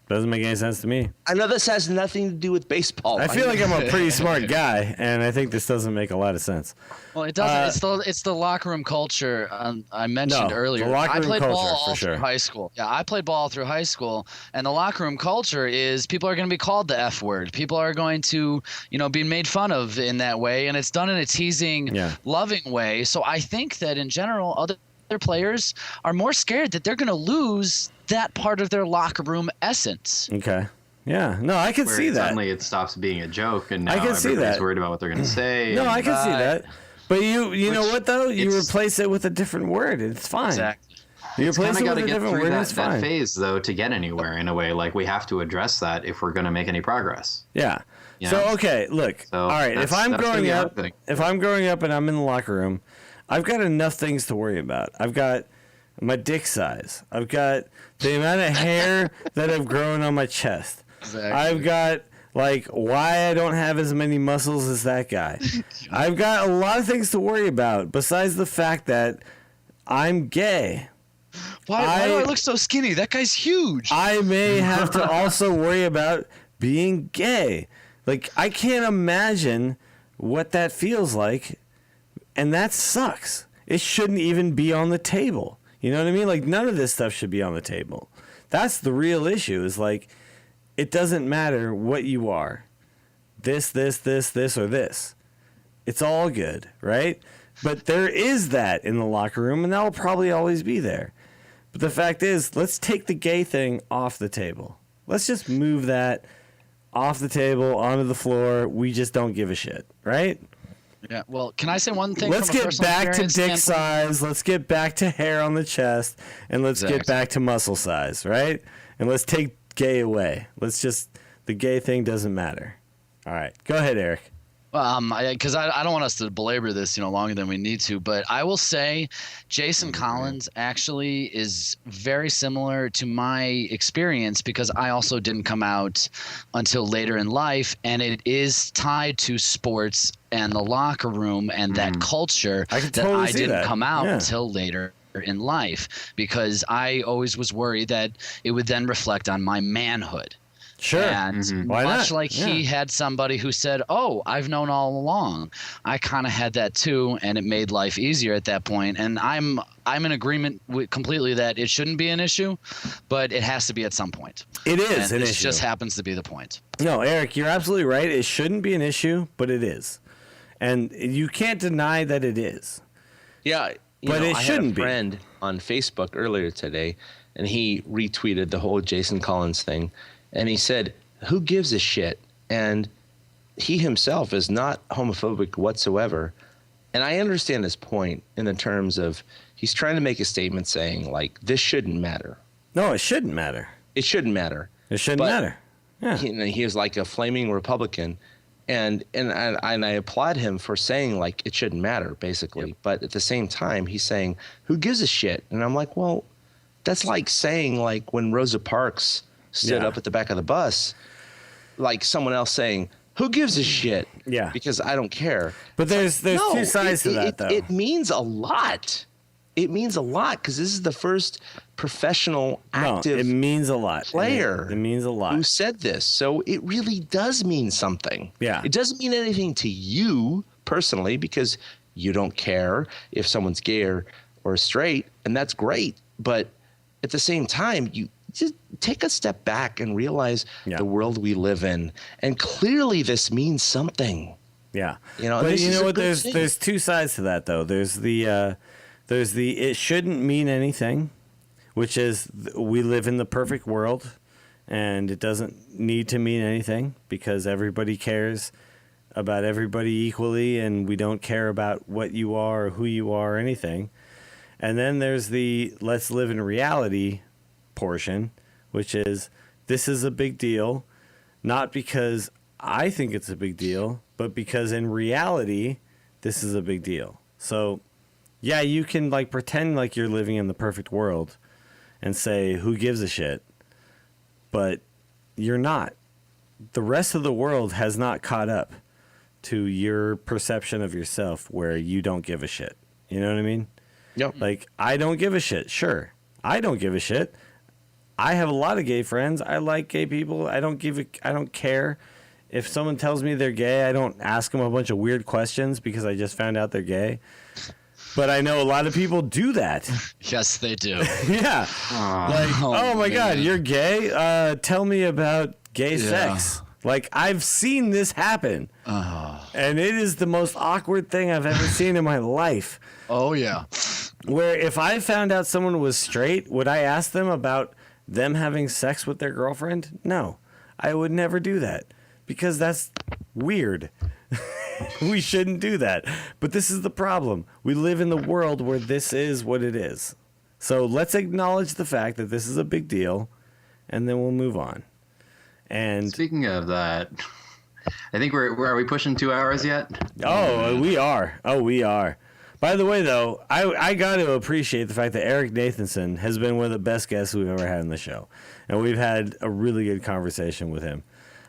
Speaker 3: Doesn't make any sense to me.
Speaker 4: I know this has nothing to do with baseball.
Speaker 3: I feel like I'm a pretty smart guy, and I think this doesn't make a lot of sense.
Speaker 5: Well, it doesn't. It's the locker room culture I mentioned earlier.
Speaker 3: The locker room
Speaker 5: I played
Speaker 3: culture,
Speaker 5: ball all
Speaker 3: for sure.
Speaker 5: through high school. Yeah, I played ball through high school, and the locker room culture is people are going to be called the F word. People are going to, be made fun of in that way, and it's done in a teasing, loving way. So I think that in general, other players are more scared that they're going to lose that part of their locker room essence.
Speaker 3: Okay. Yeah. No, I can see that.
Speaker 6: Suddenly it stops being a joke, and now
Speaker 3: I can see
Speaker 6: everybody's
Speaker 3: that.
Speaker 6: worried about what they're going to say.
Speaker 3: No, I can see that. But you know what though? You replace it with a different word. It's fine.
Speaker 5: Exactly.
Speaker 3: You replace it with a different word. It's fine.
Speaker 6: That phase though to get anywhere in a way. Like we have to address that if we're going to make any progress.
Speaker 3: Yeah. So okay, look. All right. If I'm growing up and I'm in the locker room, I've got enough things to worry about. I've got my dick size. I've got the amount of hair that I've grown on my chest. Exactly. I've got why I don't have as many muscles as that guy. I've got a lot of things to worry about besides the fact that I'm gay.
Speaker 5: Why do I look so skinny? That guy's huge.
Speaker 3: I may have to also worry about being gay. I can't imagine what that feels like, and that sucks. It shouldn't even be on the table. You know what I mean? None of this stuff should be on the table. That's the real issue is it doesn't matter what you are. This, or this. It's all good, right? But there is that in the locker room, and that will probably always be there. But the fact is, let's take the gay thing off the table. Let's just move that off the table, onto the floor. We just don't give a shit, right?
Speaker 5: Yeah. Well, can I say one thing?
Speaker 3: Let's get back to dick size. Let's get back to hair on the chest, and let's get back to muscle size, right? And let's take gay away. The gay thing doesn't matter. All right. Go ahead, Eric.
Speaker 5: Because I don't want us to belabor this, longer than we need to, but I will say Jason Collins actually is very similar to my experience because I also didn't come out until later in life, and it is tied to sports and the locker room and that culture I didn't come out until later in life because I always was worried that it would then reflect on my manhood.
Speaker 3: Sure.
Speaker 5: And much like he had somebody who said, "Oh, I've known all along," I kind of had that too, and it made life easier at that point. And I'm in agreement completely that it shouldn't be an issue, but it has to be at some point.
Speaker 3: It is an issue.
Speaker 5: It just happens to be the point.
Speaker 3: No, Eric, you're absolutely right. It shouldn't be an issue, but it is, and you can't deny that it is.
Speaker 4: Yeah,
Speaker 3: but it shouldn't be.
Speaker 4: I had a friend on Facebook earlier today, and he retweeted the whole Jason Collins thing. And he said, who gives a shit? And he himself is not homophobic whatsoever. And I understand his point in the terms of he's trying to make a statement saying, this shouldn't matter.
Speaker 3: No, it shouldn't matter.
Speaker 4: It shouldn't matter.
Speaker 3: It shouldn't matter. Yeah.
Speaker 4: He is like a flaming Republican. And I applaud him for saying, it shouldn't matter, basically. Yep. But at the same time, he's saying, who gives a shit? And I'm like, well, that's like saying, when Rosa Parks stood up at the back of the bus, someone else saying, who gives a shit? Yeah. Because I don't care.
Speaker 3: But there's two sides to that, though.
Speaker 4: It means a lot. it means a lot because this is the first professional active
Speaker 3: it means a lot.
Speaker 4: player
Speaker 3: It means a lot.
Speaker 4: who said this. So it really does mean something.
Speaker 3: Yeah.
Speaker 4: It doesn't mean anything to you personally because you don't care if someone's gay or straight, and that's great. But at the same time, you just take a step back and realize the world we live in. And clearly this means something.
Speaker 3: Yeah.
Speaker 4: But
Speaker 3: you know what? There's two sides to that, though. There's the it shouldn't mean anything, which is we live in the perfect world, and it doesn't need to mean anything because everybody cares about everybody equally, and we don't care about what you are or who you are or anything. And then there's the let's live in reality portion, which is this is a big deal, not because I think it's a big deal, but because in reality, this is a big deal. So, yeah, you can like pretend like you're living in the perfect world and say, who gives a shit? But you're not. The rest of the world has not caught up to your perception of yourself where you don't give a shit. You know what I mean?
Speaker 4: Yep.
Speaker 3: Like, I don't give a shit. Sure. I don't give a shit. I have a lot of gay friends. I like gay people. I don't care. If someone tells me they're gay, I don't ask them a bunch of weird questions because I just found out they're gay. But I know a lot of people do that.
Speaker 5: Yes, they do.
Speaker 3: Yeah. Oh my God, you're gay? Tell me about gay sex. Like, I've seen this happen. And it is the most awkward thing I've ever seen in my life.
Speaker 5: Oh, yeah.
Speaker 3: Where if I found out someone was straight, would I ask them about them having sex with their girlfriend? No, I would never do that because that's weird. We shouldn't do that. But this is the problem. We live in the world where this is what it is. So let's acknowledge the fact that this is a big deal, and then we'll move on. And
Speaker 6: speaking of that, I think are we pushing 2 hours yet?
Speaker 3: Oh, we are. By the way, though, I got to appreciate the fact that Eric Nathanson has been one of the best guests we've ever had on the show. And we've had a really good conversation with him.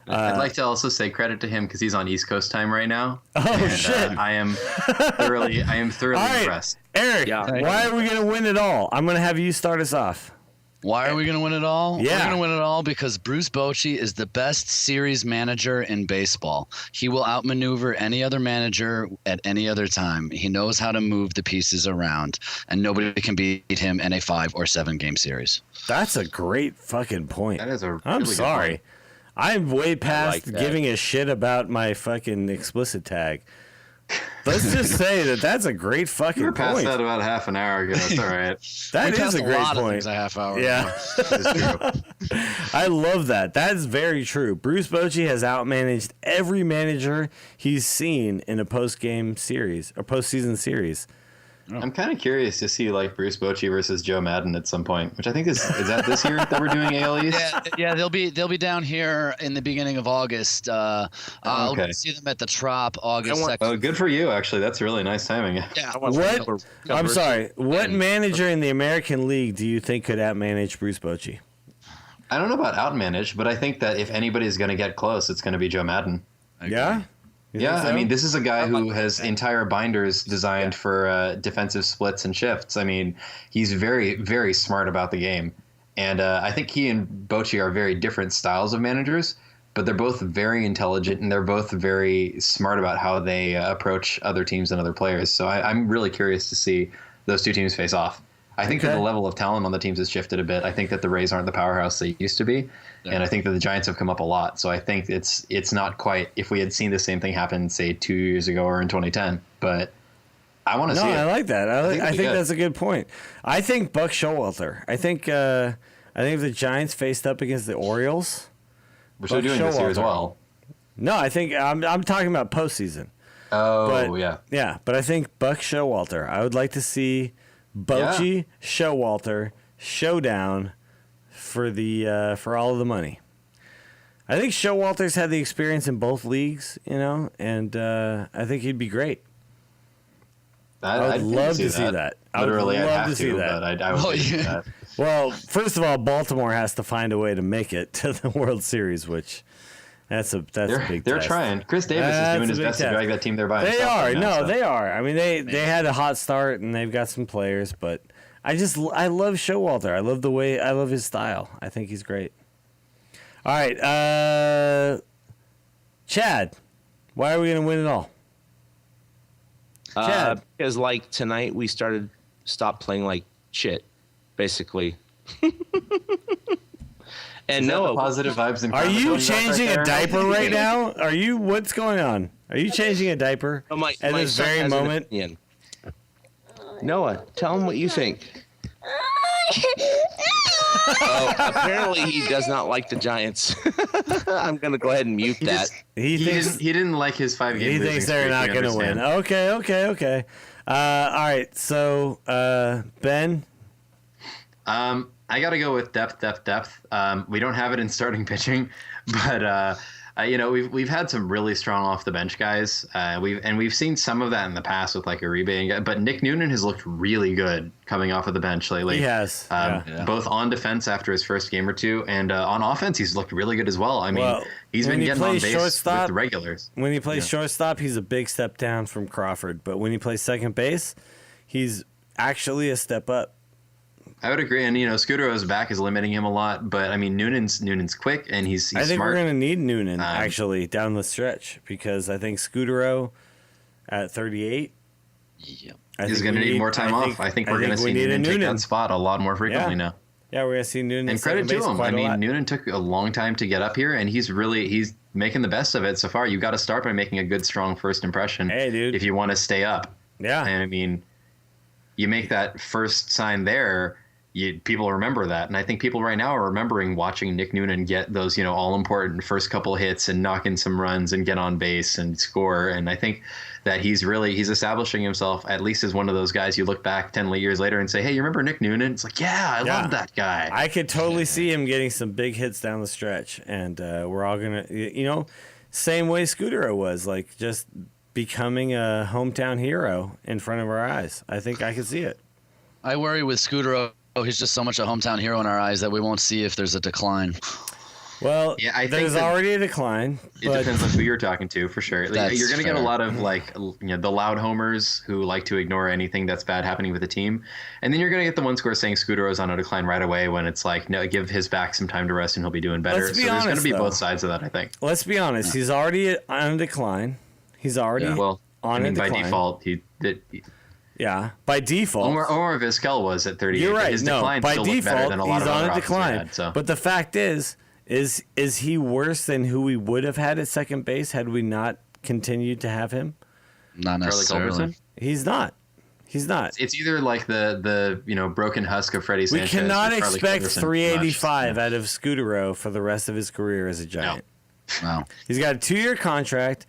Speaker 6: I'd like to also say credit to him because he's on East Coast time right now.
Speaker 3: Oh, shit.
Speaker 6: I am thoroughly impressed.
Speaker 3: Eric, why are we going to win it all? I'm going to have you start us off.
Speaker 5: Why are we going to win it all?
Speaker 3: Yeah.
Speaker 5: We're going to win it all because Bruce Bochy is the best series manager in baseball. He will outmaneuver any other manager at any other time. He knows how to move the pieces around, and nobody can beat him in a 5 or 7 game series.
Speaker 3: That's a great fucking point.
Speaker 6: That is a really
Speaker 3: I'm
Speaker 6: good
Speaker 3: sorry.
Speaker 6: point.
Speaker 3: I'm way past
Speaker 4: like that.
Speaker 3: giving a shit about my fucking explicit tag. Let's just say that's a great fucking
Speaker 6: You were past
Speaker 3: point.
Speaker 6: that about half an hour ago. That's all right.
Speaker 3: That
Speaker 5: We
Speaker 3: is
Speaker 5: passed
Speaker 3: a great
Speaker 5: lot of
Speaker 3: point.
Speaker 5: things a half hour
Speaker 3: Yeah.
Speaker 5: ago.
Speaker 3: I love that. That is very true. Bruce Bochy has outmanaged every manager he's seen in a post-game series or postseason series.
Speaker 6: I'm kind of curious to see like Bruce Bochy versus Joe Madden at some point, which I think is that this year that we're doing AL East?
Speaker 5: Yeah, they'll be down here in the beginning of August. I'll see them at the Trop August 2nd.
Speaker 6: Oh, good for you, actually. That's really nice timing.
Speaker 5: Yeah.
Speaker 3: What? I'm sorry. What manager in the American League do you think could outmanage Bruce Bochy?
Speaker 6: I don't know about outmanaged, but I think that if anybody's going to get close, it's going to be Joe Madden.
Speaker 3: Yeah? You
Speaker 6: Yeah,
Speaker 3: think so?
Speaker 6: I mean, this is a guy who has entire binders designed for defensive splits and shifts. I mean, he's very, very smart about the game. And I think he and Bochy are very different styles of managers, but they're both very intelligent and they're both very smart about how they approach other teams and other players. So I'm really curious to see those two teams face off. I think that the level of talent on the teams has shifted a bit. I think that the Rays aren't the powerhouse they used to be. Yeah. And I think that the Giants have come up a lot. So I think it's not quite if we had seen the same thing happen, say, 2 years ago or in 2010. But I want to see it.
Speaker 3: I like that. I think that's a good point. I think Buck Showalter. I think if the Giants faced up against the Orioles,
Speaker 6: which they're doing this year as well.
Speaker 3: No, I think I'm talking about postseason.
Speaker 6: Oh, yeah.
Speaker 3: Yeah, but I think Buck Showalter. I would like to see Bochy, Showalter, showdown for all of the money. I think Showalter's had the experience in both leagues, and I think he'd be great. I'd love to see that.
Speaker 6: Literally,
Speaker 3: I'd
Speaker 6: I'd
Speaker 3: love
Speaker 6: have
Speaker 3: to see that.
Speaker 6: But I would see that.
Speaker 3: Well, first of all, Baltimore has to find a way to make it to the World Series, which That's a big.
Speaker 6: They're
Speaker 3: test.
Speaker 6: trying. Chris Davis is doing his best to drag that team there by himself.
Speaker 3: They are.
Speaker 6: Right now,
Speaker 3: They are. I mean, they had a hot start and they've got some players, but I love Showalter. I love his style. I think he's great. All right, Chad, why are we gonna win it all? Chad,
Speaker 4: because like tonight we stopped playing like shit, basically. And no
Speaker 6: positive vibes. And
Speaker 3: are you changing a diaper right now? What's going on? Are you changing a diaper at this very moment?
Speaker 4: Noah, tell him what you think. Apparently he does not like the Giants. I'm gonna go ahead and mute that.
Speaker 6: He didn't like his 5-game.
Speaker 3: He thinks they're not gonna win. Okay. All right. So Ben.
Speaker 6: I got to go with depth. We don't have it in starting pitching, but we've had some really strong off the bench guys. We've seen some of that in the past with like Uribe, but Nick Noonan has looked really good coming off of the bench lately.
Speaker 3: He has,
Speaker 6: both on defense after his first game or two, and on offense he's looked really good as well. I mean, he's been getting on base with the regulars.
Speaker 3: When he plays shortstop, he's a big step down from Crawford, but when he plays second base, he's actually a step up.
Speaker 6: I would agree, and Scudero's back is limiting him a lot, but I mean Noonan's quick and he's
Speaker 3: I think
Speaker 6: smart.
Speaker 3: we're going to need Noonan actually down the stretch because I think Scudero at 38.
Speaker 5: Yep.
Speaker 6: He's going to need more time off. I think we're going to see Noonan take that spot a lot more frequently now.
Speaker 3: Yeah, we're going to see Noonan.
Speaker 6: And credit to him. I mean, Noonan took a long time to get up here, and he's making the best of it so far. You got to start by making a good, strong first impression.
Speaker 3: Hey, dude.
Speaker 6: If you want to stay up.
Speaker 3: Yeah.
Speaker 6: And I mean, you make that first sign there. People remember that, and I think people right now are remembering watching Nick Noonan get those, all-important first couple hits and knock in some runs and get on base and score. And I think that he's establishing himself at least as one of those guys you look back 10 years later and say, hey, you remember Nick Noonan? It's like, yeah, I love that guy.
Speaker 3: I could totally see him getting some big hits down the stretch, and we're all gonna, same way Scudero was, like just becoming a hometown hero in front of our eyes. I think I could see it.
Speaker 5: I worry with Scudero. He's just so much a hometown hero in our eyes that we won't see if there's a decline.
Speaker 3: Well, I think there's already a decline.
Speaker 6: It depends on who you're talking to, for sure. You're going to get a lot of the loud homers who like to ignore anything that's bad happening with the team, and then you're going to get the ones who are saying Scudero's on a decline right away when it's like, no, give his back some time to rest and he'll be doing better. So there's going to be both sides of that, I think.
Speaker 3: Let's be honest. He's already on a decline. He's already on a decline.
Speaker 6: By default,
Speaker 3: Yeah, by default.
Speaker 6: Omar Vizquel was at 38.
Speaker 3: You're right.
Speaker 6: His decline
Speaker 3: by
Speaker 6: still
Speaker 3: default,
Speaker 6: better than a lot
Speaker 3: he's
Speaker 6: of
Speaker 3: on
Speaker 6: other
Speaker 3: a decline.
Speaker 6: so.
Speaker 3: But the fact is he worse than who we would have had at second base had we not continued to have him?
Speaker 5: Not necessarily.
Speaker 3: He's not.
Speaker 6: It's either like the broken husk of Freddie Sanchez.
Speaker 3: We cannot expect
Speaker 6: Culberson
Speaker 3: 385 out of Scudero for the rest of his career as a Giant.
Speaker 5: No.
Speaker 3: He's got a 2-year contract.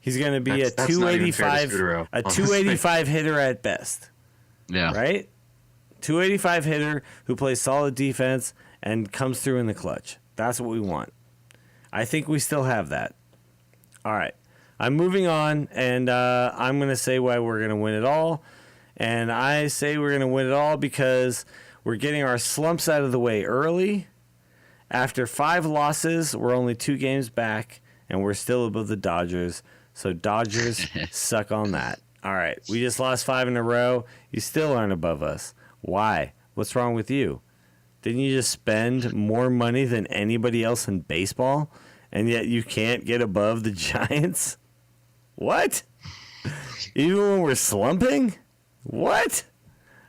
Speaker 3: He's going to be a 285 hitter at best.
Speaker 5: Yeah.
Speaker 3: Right? 285 hitter who plays solid defense and comes through in the clutch. That's what we want. I think we still have that. All right. I'm moving on, and I'm going to say why we're going to win it all. And I say we're going to win it all because we're getting our slumps out of the way early. After 5 losses, we're only 2 games back, and we're still above the Dodgers. So Dodgers suck on that. All right, we just lost 5 in a row. You still aren't above us. Why? What's wrong with you? Didn't you just spend more money than anybody else in baseball, and yet you can't get above the Giants? What? Even when we're slumping? What?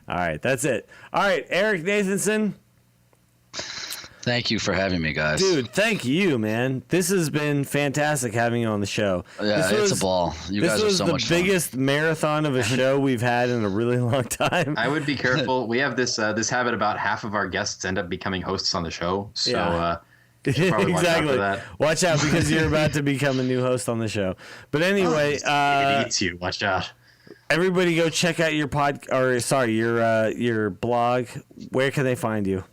Speaker 3: All right, that's it. All right, Eric Nathanson.
Speaker 5: Thank you for having me, guys.
Speaker 3: Dude, thank you, man. This has been fantastic having you on the show.
Speaker 5: Yeah, it's a ball. You guys are so much fun. This was the biggest
Speaker 3: marathon of a show we've had in a really long time.
Speaker 6: I would be careful. We have this habit about half of our guests end up becoming hosts on the show. So
Speaker 3: exactly. Watch out because you're about to become a new host on the show. But anyway,
Speaker 6: it eats you. Watch out.
Speaker 3: Everybody go check out your your blog. Where can they find you?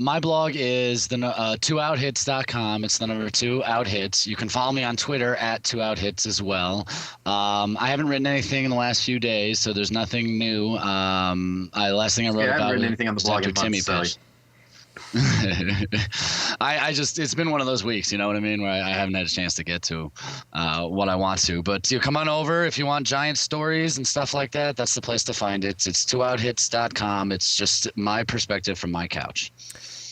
Speaker 5: My blog is the 2outhits.com. It's the number 2 outhits. You can follow me on Twitter at 2outhits as well. I haven't written anything in the last few days, so there's nothing new. Last thing I wrote about
Speaker 6: I haven't written anything on the blog in
Speaker 5: Timmy
Speaker 6: months,
Speaker 5: I just, it's been one of those weeks, you know what I mean, where I haven't had a chance to get to what I want to. But you come on over if you want Giant stories and stuff like that. That's the place to find it. It's 2outhits.com. It's just my perspective from my couch.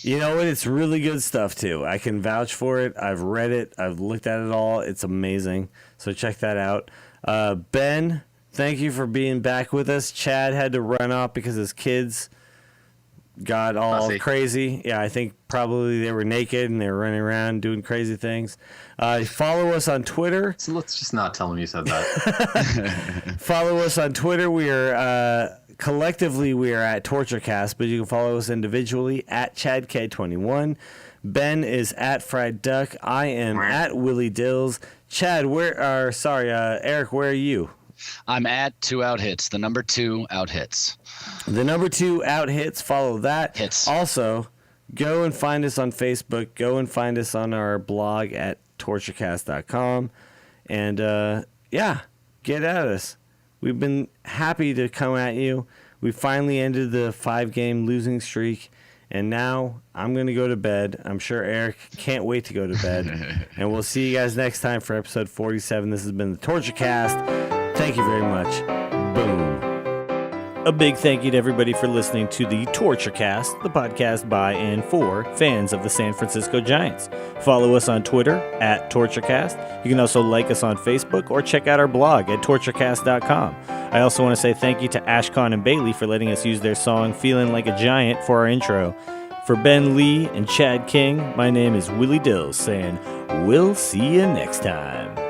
Speaker 3: You know what? It's really good stuff, too. I can vouch for it. I've read it. I've looked at it all. It's amazing. So check that out. Ben, thank you for being back with us. Chad had to run off because his kids got all crazy. Yeah, I think probably they were naked and they were running around doing crazy things. Follow us on Twitter.
Speaker 6: So let's just not tell them you said that.
Speaker 3: Follow us on Twitter. We are... collectively, we are at TortureCast, but you can follow us individually at ChadK21. Ben is at Fried Duck. I am at Willie Dills. Chad, Eric, where are you?
Speaker 5: I'm at 2outhits, the number 2 out hits.
Speaker 3: The number 2 out hits. Follow that.
Speaker 5: Hits.
Speaker 3: Also, go and find us on Facebook. Go and find us on our blog at torturecast.com. And, get at us. We've been happy to come at you. We finally ended the 5-game losing streak, and now I'm going to go to bed. I'm sure Eric can't wait to go to bed. And we'll see you guys next time for episode 47. This has been the TortureCast. Thank you very much. Boom. A big thank you to everybody for listening to the TortureCast, the podcast by and for fans of the San Francisco Giants. Follow us on Twitter at TortureCast. You can also like us on Facebook or check out our blog at torturecast.com. I also want to say thank you to Ashcon and Bailey for letting us use their song Feeling Like a Giant for our intro. For Ben Lee and Chad King, my name is Willie Dills saying, we'll see you next time.